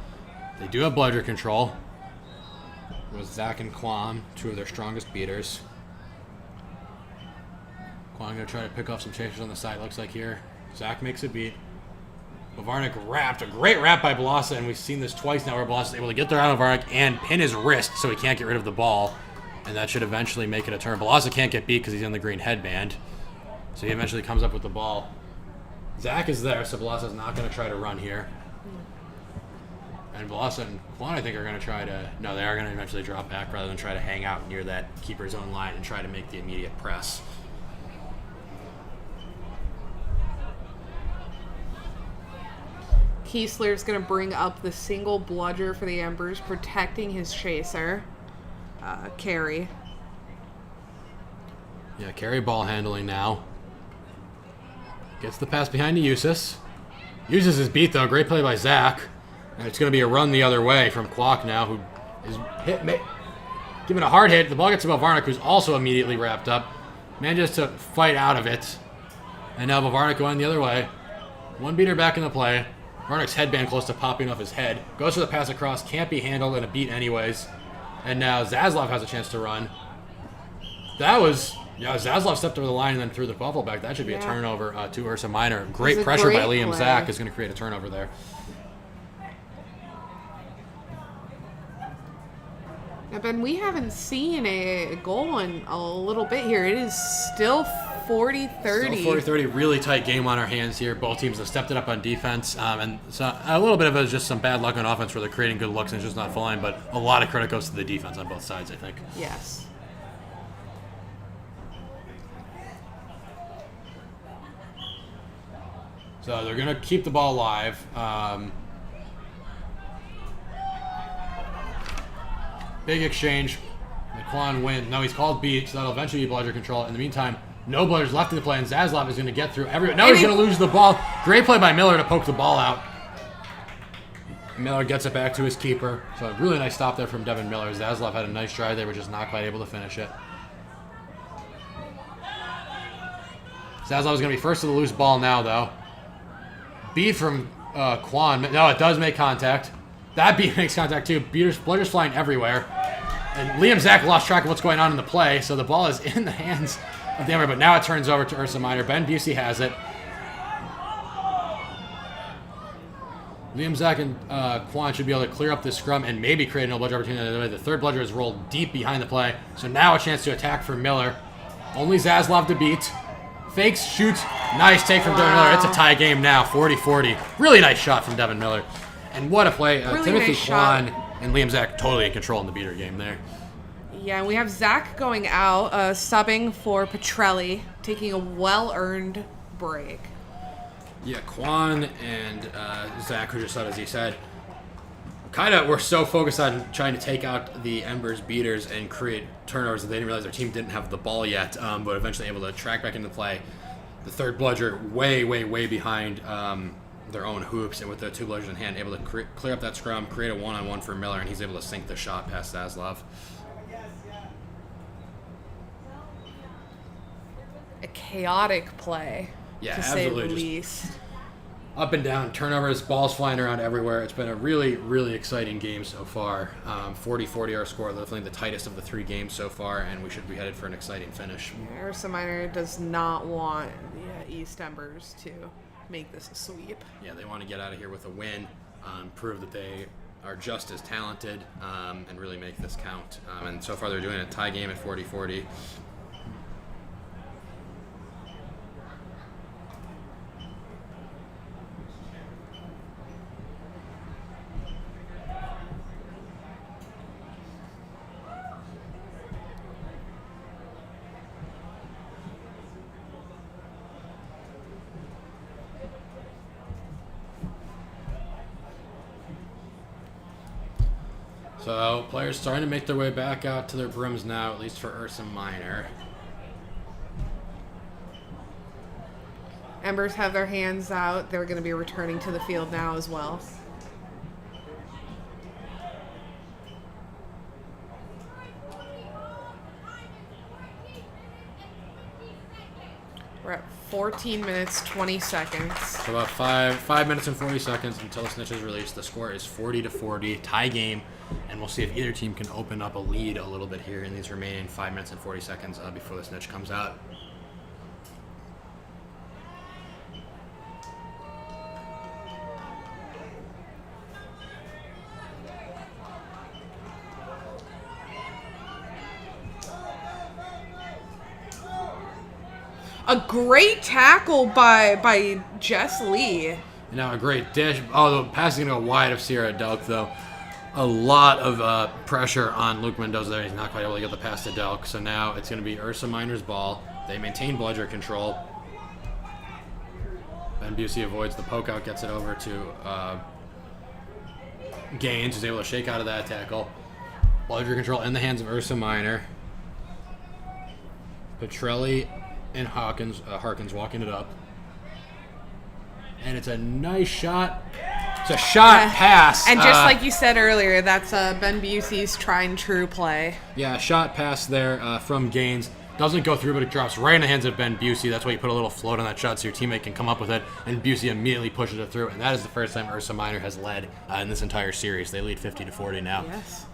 They do have bludger control. With Zach and Kwam, 2 of their strongest beaters. Kwam going to try to pick off some chasers on the side, looks like here. Zach makes a beat. Varnick wrapped. A great wrap by Balasa, and we've seen this twice now where Balasa is able to get there out of Varnick and pin his wrist so he can't get rid of the ball. And that should eventually make it a turn. Balasa can't get beat because he's in the green headband. So he eventually comes up with the ball. Zach is there, so Balasa is not going to try to run here. And Balasa and Quan, I think, are going to try to... No, they are going to eventually drop back rather than try to hang out near that keeper's own line and try to make the immediate press. Kiesler's going to bring up the single bludger for the Embers, protecting his chaser, Carey. Yeah, Carey ball handling now. Gets the pass behind to Eustace. Eustace is beat, though. Great play by Zach. And it's going to be a run the other way from Kwok now, who is given a hard hit. The ball gets to Varnick, who's also immediately wrapped up. Manages to fight out of it. And now Varnick going the other way. One beater back in the play. Varnick's headband close to popping off his head. Goes for the pass across. Can't be handled and a beat anyways. And now Zaslav has a chance to run. That was... Yeah, Zaslav stepped over the line and then threw the buffalo back. That should be a turnover to Ursa Minor. Great pressure by Liam Zach is going to create a turnover there. Now, Ben, we haven't seen a goal in a little bit here. It is still 40-30. Still 40-30. Really tight game on our hands here. Both teams have stepped it up on defense. And so a little bit of it is just some bad luck on offense where they're creating good looks and it's just not falling. But a lot of credit goes to the defense on both sides, I think. Yes. So they're going to keep the ball alive. Big exchange. McQuan wins. No, he's called beat, so that'll eventually be bludger control. In the meantime, no bludgers left in the play, and Zaslav is going to get through everyone. Now he's going to lose the ball. Great play by Miller to poke the ball out. Miller gets it back to his keeper. So a really nice stop there from Devin Miller. Zaslav had a nice drive. They were just not quite able to finish it. Zaslav is going to be first to the loose ball now, though. Beat from Quan. No, it does make contact. That beat makes contact too. Bludgers flying everywhere. And Liam Zach lost track of what's going on in the play, so the ball is in the hands of the Ember, but now it turns over to Ursa Minor. Ben Busey has it. Liam Zach and Quan should be able to clear up this scrum and maybe create an bludger opportunity. The third bludger is rolled deep behind the play, so now a chance to attack for Miller. Only Zaslav to beat. Fakes, shoots. Nice take from Devin Miller. It's a tie game now, 40-40. Really nice shot from Devin Miller. And what a play. Really Timothy nice Quan shot. and Liam Zach totally in control in the beater game there. Yeah, and we have Zach going out, subbing for Petrelli, taking a well-earned break. Yeah, Quan and Zach, who just said, as he said, kind of were so focused on trying to take out the Embers beaters and create turnovers that they didn't realize their team didn't have the ball yet, but eventually able to track back into play. The third bludger way, way, way behind their own hoops, and with the two bludgers in hand, able to clear up that scrum, create a one-on-one for Miller, and he's able to sink the shot past Zaslav. A chaotic play, to say the least. Up and down, turnovers, balls flying around everywhere. It's been a really, really exciting game so far. 40-40 our score, definitely the tightest of the three games so far, and we should be headed for an exciting finish. Ursa Minor does not want the East Embers to make this a sweep. Yeah, they want to get out of here with a win, prove that they are just as talented, and really make this count. And so far they're doing a tie game at 40-40. So, players starting to make their way back out to their brims now, at least for Ursa Minor. Embers have their hands out. They're going to be returning to the field now as well. We're at 14 minutes, 20 seconds. So about 5 minutes and 40 seconds until the snitch is released. The score is 40-40, tie game, and we'll see if either team can open up a lead a little bit here in these remaining 5 minutes and 40 seconds before the snitch comes out. A great tackle by Jess Lee. Now a great dish. Oh, the pass is going to go wide of Sierra Delk, though. A lot of pressure on Luke Mendoza there. He's not quite able to get the pass to Delk. So now it's going to be Ursa Minor's ball. They maintain bludger control. Ben Busey avoids the poke out, gets it over to Gaines, who's able to shake out of that tackle. Bludger control in the hands of Ursa Minor. Petrelli and Harkins walking it up. And it's a nice shot. It's a shot pass. And just like you said earlier, that's Ben Busey's tried and true play. Yeah, shot pass there from Gaines. Doesn't go through, but it drops right in the hands of Ben Busey. That's why you put a little float on that shot so your teammate can come up with it, and Busey immediately pushes it through. And that is the first time Ursa Minor has led in this entire series. They lead 50-40 now. Yes.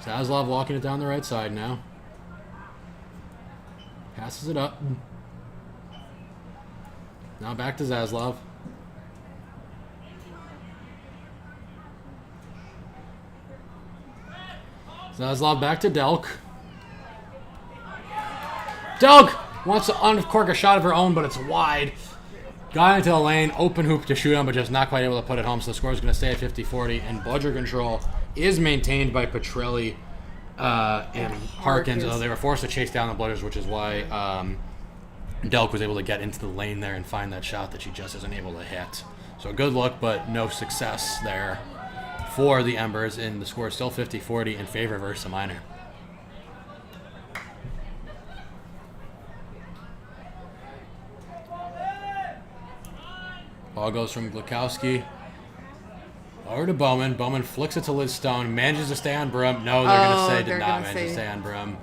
Zaslav walking it down the right side now. Passes it up. Now back to Zaslav. Zaslav back to Delk. Delk wants to uncork a shot of her own, but it's wide. Got into the lane, open hoop to shoot on, but just not quite able to put it home. So the score is going to stay at 50-40, and bludger control is maintained by Petrelli and Harkins. Although they were forced to chase down the bludgers, which is why Delk was able to get into the lane there and find that shot that she just isn't able to hit. So a good look, but no success there for the Embers, and the score is still 50-40 in favor of Ursa Minor. Ball goes from Glukowski over to Bowman. Bowman flicks it to Liz Stone. Manages to stay on Brum. No, they're going to say did not manage to stay on Brum.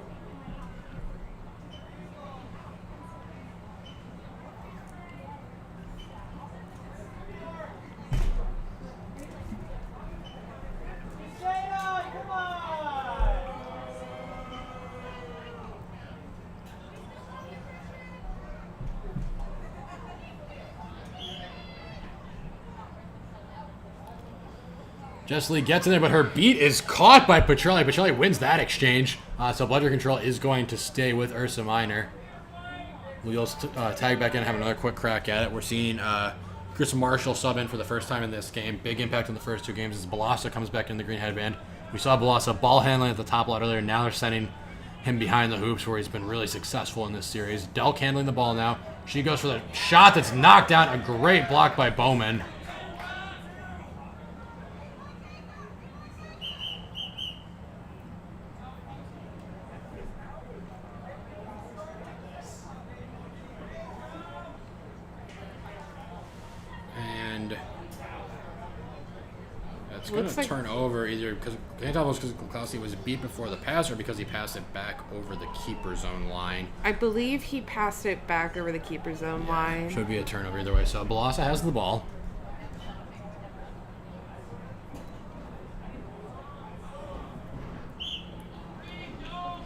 Jessley gets in there, but her beat is caught by Petrelli. Petrelli wins that exchange. So bludger control is going to stay with Ursa Minor. We'll tag back in and have another quick crack at it. We're seeing Chris Marshall sub in for the first time in this game. Big impact in the first two games as Balassa comes back in the green headband. We saw Balassa ball handling at the top a lot earlier. Now they're sending him behind the hoops where he's been really successful in this series. Delk handling the ball now. She goes for the shot that's knocked down. A great block by Bowman. It's going to turn over either because can't tell if it's because Glukowski was beat before the pass or because he passed it back over the keeper zone line. I believe he passed it back over the keeper zone line. Should be a turnover either way. So Balassa has the ball.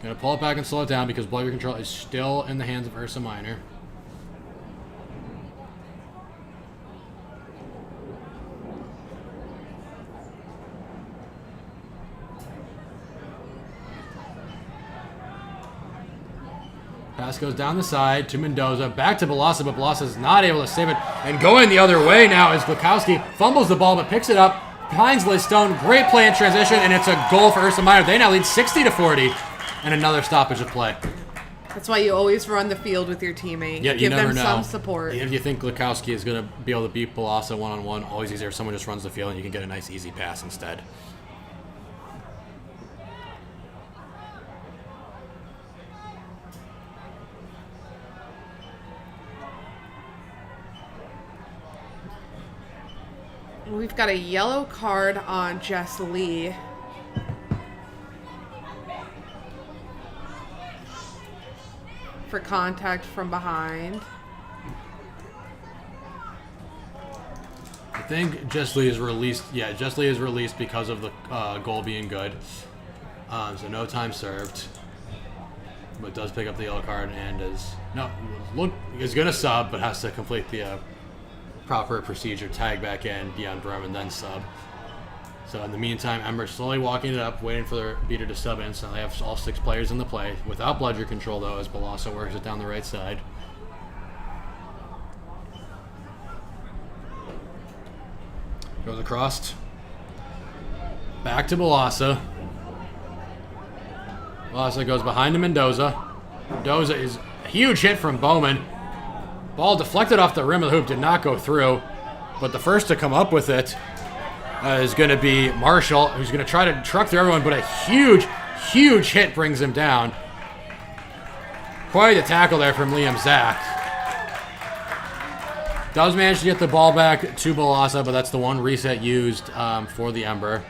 Going to pull it back and slow it down because bludger control is still in the hands of Ursa Minor. Pass goes down the side to Mendoza, back to Balassa, but Balassa is not able to save it. And going the other way now is Glukowski. Fumbles the ball, but picks it up. Finds Liz Stone. Great play in transition, and it's a goal for Ursa Minor. They now lead 60-40, and another stoppage of play. That's why you always run the field with your teammate. Yeah, you Give never them know. some support. If you think Glukowski is going to be able to beat Balassa one-on-one, always easier if someone just runs the field and you can get a nice easy pass instead. We've got a yellow card on Jess Lee. For contact from behind. I think Jess Lee is released. Yeah, Jess Lee is released because of the goal being good. So no time served. But does pick up the yellow card and is going to sub, but has to complete the proper procedure, tag back in, be on Brum, and then sub. So in the meantime, Ember's slowly walking it up, waiting for their beater to sub in. So they have all 6 players in the play. Without bludger control, though, as Balassa works it down the right side. Goes across. Back to Balassa. Balassa goes behind to Mendoza. Mendoza is a huge hit from Bowman. Ball deflected off the rim of the hoop, did not go through. But the first to come up with it is going to be Marshall, who's going to try to truck through everyone, but a huge, huge hit brings him down. Quite a tackle there from Liam Zach. Does manage to get the ball back to Balassa, but that's the one reset used for the Ember.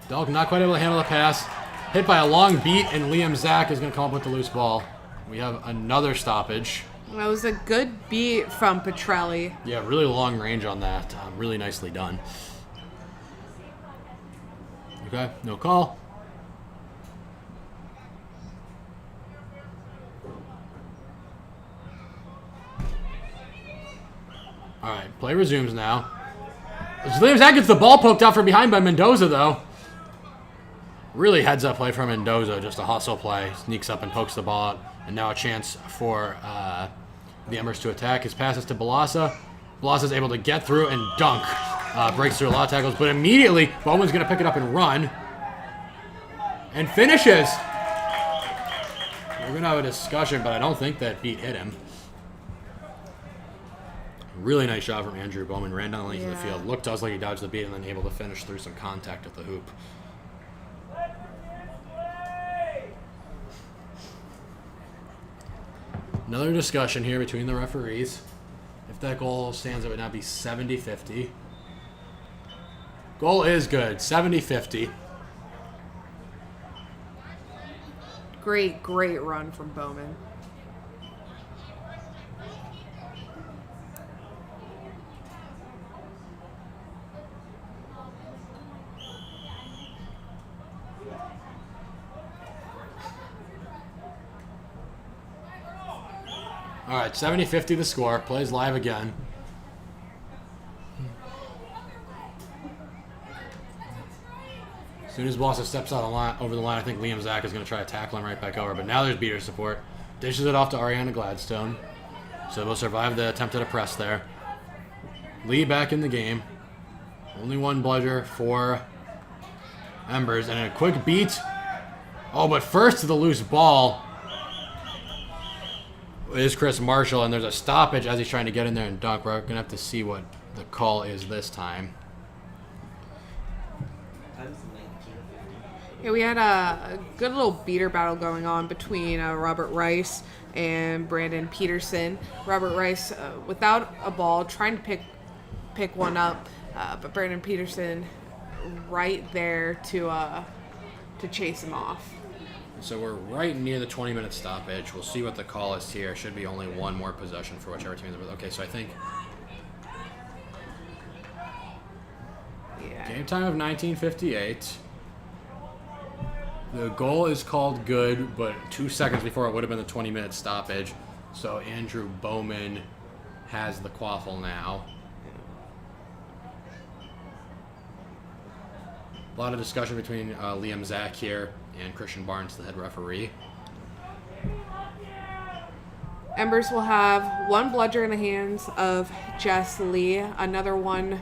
Delk not quite able to handle the pass. Hit by a long beat, and Liam Zach is going to come up with the loose ball. We have another stoppage. That was a good beat from Petrelli. Yeah, really long range on that. Really nicely done. Okay, no call. All right, play resumes now. Liam Zach gets the ball poked out from behind by Mendoza, though. Really heads-up play from Mendoza, just a hustle play. Sneaks up and pokes the ball out. And now a chance for the Embers to attack. His passes to Balasa. Balasa's able to get through and dunk. Breaks through a lot of tackles, but immediately Bowman's going to pick it up and run. And finishes. We're going to have a discussion, but I don't think that beat hit him. Really nice shot from Andrew Bowman. Ran down the length of the field. Looked to us like he dodged the beat and then able to finish through some contact at the hoop. Another discussion here between the referees. If that goal stands, it would now be 70-50. Goal is good. 70-50. Great run from Bowman. All right, 70-50 the score. Plays live again. As soon as Balsa steps out over the line, I think Liam Zach is going to try to tackle him right back over. But now there's beater support. Dishes it off to Ariana Gladstone. So they'll survive the attempt at a press there. Lee back in the game. Only one bludger for Embers. And a quick beat. Oh, but first to the loose ball is Chris Marshall, and there's a stoppage as he's trying to get in there and dunk. We're going to have to see what the call is this time. Yeah, we had a good little beater battle going on between Robert Rice and Brandon Peterson. Robert Rice, without a ball, trying to pick one up, but Brandon Peterson right there to chase him off. So we're right near the 20-minute stoppage. We'll see what the call is here. Should be only one more possession for whichever team is with. Okay, so I think game time of 1958. The goal is called good, but 2 seconds before it would have been the 20-minute stoppage. So Andrew Bowman has the quaffle now. A lot of discussion between Liam Zach here and Christian Barnes, the head referee. Embers will have one bludger in the hands of Jess Lee, another one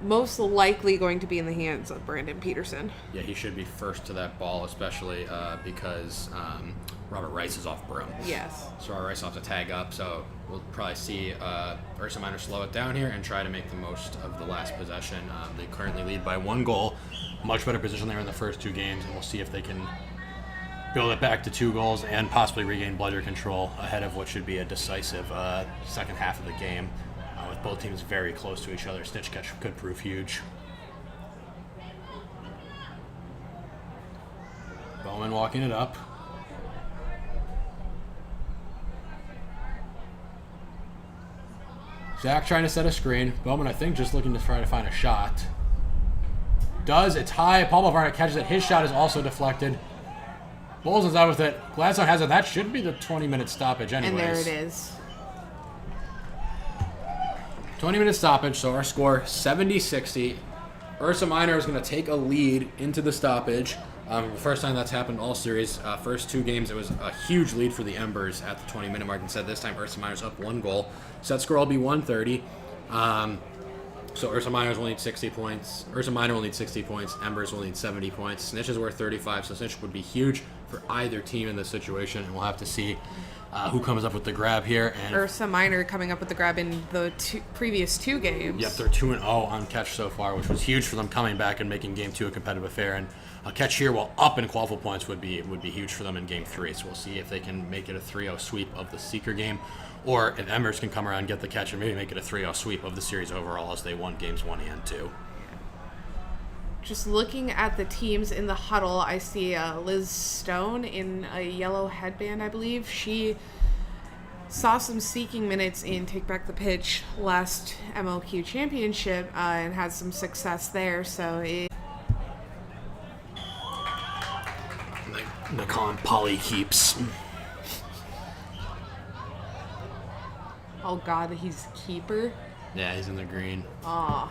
most likely going to be in the hands of Brandon Peterson. Yeah, he should be first to that ball, especially because Robert Rice is off broom. Yes. So Robert Rice will have to tag up, so we'll probably see Ursa Minor slow it down here and try to make the most of the last possession. They currently lead by 1 goal. Much better position there in the first 2 games, and we'll see if they can build it back to 2 goals and possibly regain bludger control ahead of what should be a decisive second half of the game. With both teams very close to each other, snitch catch could prove huge. Bowman walking it up. Zach trying to set a screen. Bowman, I think, just looking to try to find a shot. Does. It's high. Paul Varnett catches it. His shot is also deflected. Bowles is out with it. Gladstone has it. That should be the 20-minute stoppage anyways. And there it is. 20-minute stoppage, so our score 70-60. Ursa Minor is going to take a lead into the stoppage. The first time that's happened all series. First 2 games, it was a huge lead for the Embers at the 20-minute mark. Instead, this time Ursa Minor's up 1 goal. Set score will be 130. So Ursa Minor will need 60 points. Ursa Minor will need 60 points. Embers will need 70 points. Snitch is worth 35, so Snitch would be huge for either team in this situation, and we'll have to see who comes up with the grab here. And Ursa Minor coming up with the grab in the previous 2 games. Yep, they're 2-0 on catch so far, which was huge for them coming back and making Game 2 a competitive affair. And a catch here, while up in qualifier points, would be huge for them in Game 3. So we'll see if they can make it a 3-0 sweep of the Seeker game, or if Embers can come around, get the catch, and maybe make it a 3-0 sweep of the series overall as they won Games 1 and 2. Just looking at the teams in the huddle, I see Liz Stone in a yellow headband, I believe. She saw some seeking minutes in Take Back the Pitch last MLQ Championship and had some success there. So They call him Polly Keeps. oh god, he's keeper. Yeah, he's in the green. Aw.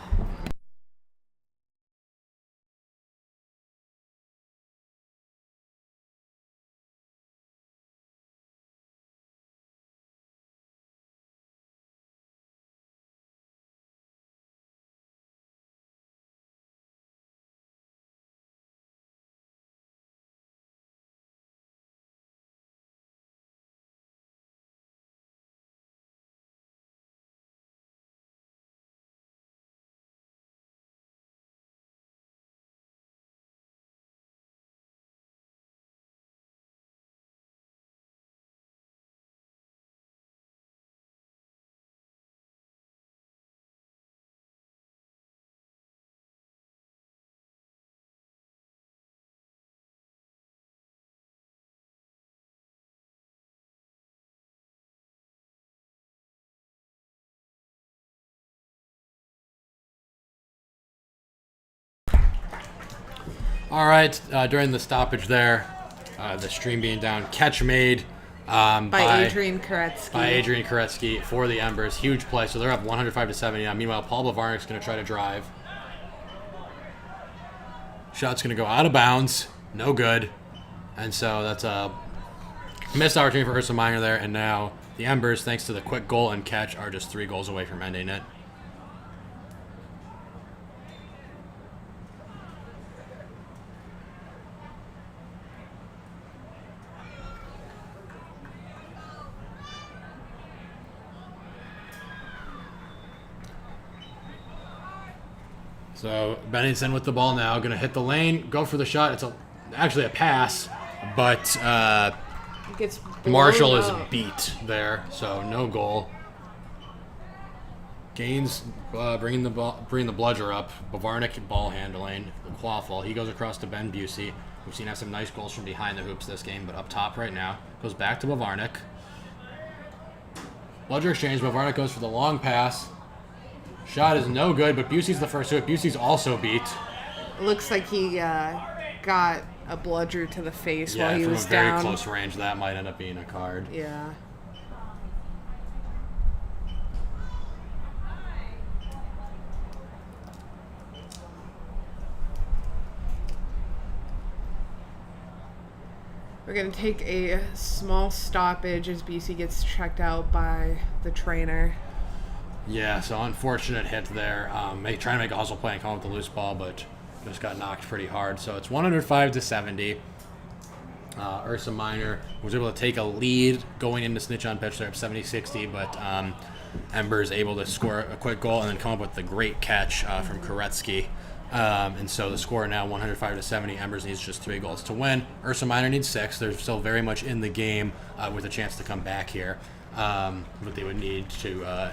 All right, during the stoppage there, the stream being down, catch made By Adrian Koretsky. For the Embers. Huge play, so they're up 105-70 now. Meanwhile, Paul Bavarnik's going to try to drive. Shot's going to go out of bounds. No good. And so that's a missed opportunity for Ursa Minor there. And now the Embers, thanks to the quick goal and catch, are just 3 goals away from ending it. So Bennington with the ball now, going to hit the lane, go for the shot. It's actually a pass, but Marshall is beat there, so no goal. Gaines bringing the bludger up. Bavarnik ball handling. The quaffle. He goes across to Ben Busey. We've seen have some nice goals from behind the hoops this game, but up top right now. Goes back to Bavarnik. Bludger exchange. Bavarnik goes for the long pass. Shot is no good, but Busey's the first to it. Busey's also beat. Looks like he got a bludger to the face while he was from a very down. close range, that might end up being a card. Yeah. We're going to take a small stoppage as BC gets checked out by the trainer. Yeah, so unfortunate hit there. Trying to make a hustle play and come up with the loose ball, but just got knocked pretty hard. So it's 105-70. Ursa Minor was able to take a lead going into Snitch on pitch. They're up 70-60, but Embers able to score a quick goal and then come up with the great catch from Koretsky. And so the score now 105-70. Embers needs just 3 goals to win. Ursa Minor needs 6. They're still very much in the game with a chance to come back here. But they would need to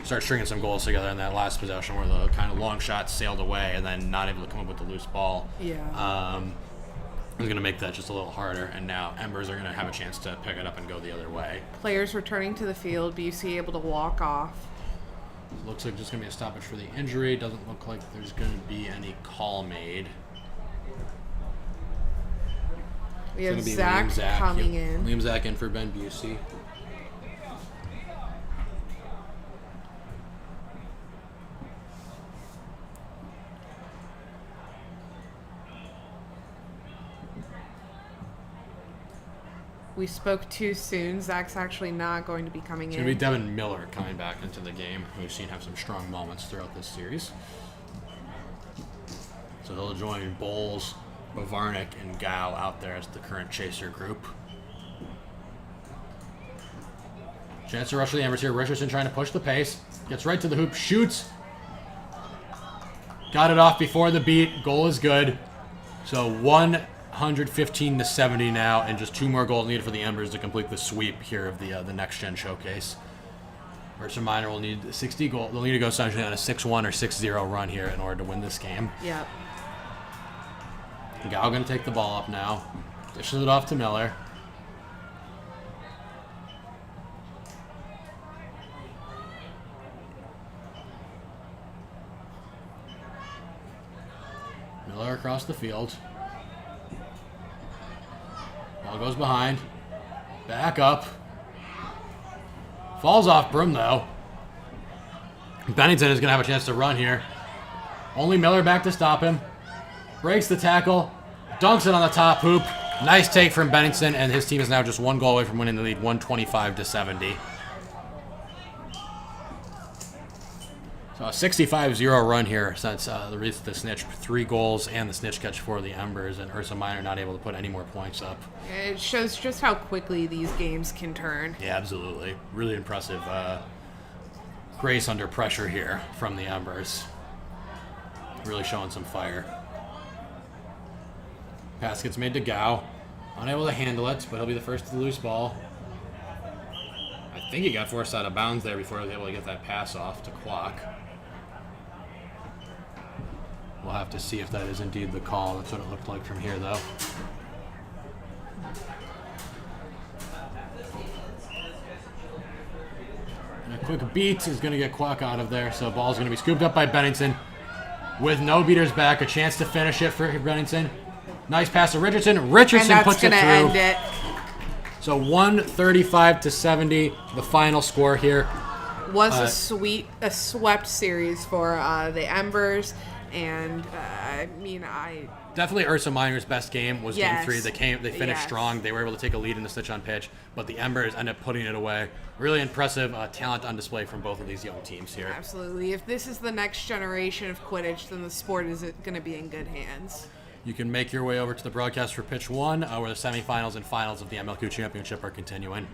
start stringing some goals together in that last possession where the kind of long shot sailed away and then not able to come up with the loose ball. Yeah. Is going to make that just a little harder, and now Embers are going to have a chance to pick it up and go the other way. Players returning to the field. BC able to walk off. Looks like just going to be a stoppage for the injury. Doesn't look like there's going to be any call made. We have Zach coming in. Liam Zach in for Ben Busey. We spoke too soon. Zach's actually not going to be coming It's in. going to be Devin Miller coming back into the game, who we've seen have some strong moments throughout this series. So he'll join Bowles, Bavarnik, and Gao out there as the current chaser group. Chance to rush to the Embers here. Richardson trying to push the pace. Gets right to the hoop. Shoots. Got it off before the beat. Goal is good. So 115-70 now, and just 2 more goals needed for the Embers to complete the sweep here of the Next Gen Showcase. Ursa Minor will need 60 goals. They'll need to go essentially on a 6-1 or 6-0 run here in order to win this game. Yep. Gao going to take the ball up now. Dishes it off to Miller. Miller across the field. Ball goes behind. Back up. Falls off Broom, though. Bennington is going to have a chance to run here. Only Miller back to stop him. Breaks the tackle. Dunks it on the top hoop. Nice take from Bennington, and his team is now just one goal away from winning the lead, 125-70. So a 65-0 run here since the snitch 3 goals and the snitch catch for the Embers, and Ursa Minor not able to put any more points up. It shows just how quickly these games can turn. Yeah, absolutely. Really impressive grace under pressure here from the Embers. Really showing some fire. Pass gets made to Gao. Unable to handle it, but he'll be the first to the loose ball. I think he got forced out of bounds there before he was able to get that pass off to Kwok. We'll have to see if that is indeed the call. That's what it looked like from here, though. And a quick beat is going to get Kwok out of there, so ball's going to be scooped up by Bennington. With no beaters back, a chance to finish it for Bennington. Nice pass to Richardson. Richardson puts it through. And that's going to end it. So 135-70, the final score here. Was a swept series for the Embers, and Definitely Ursa Minor's best game was Yes. Game 3. They finished Yes. strong. They were able to take a lead in the snitch on pitch, but the Embers ended up putting it away. Really impressive talent on display from both of these young teams here. absolutely. If this is the next generation of Quidditch, then the sport is going to be in good hands. You can make your way over to the broadcast for Pitch 1, where the semifinals and finals of the MLQ Championship are continuing.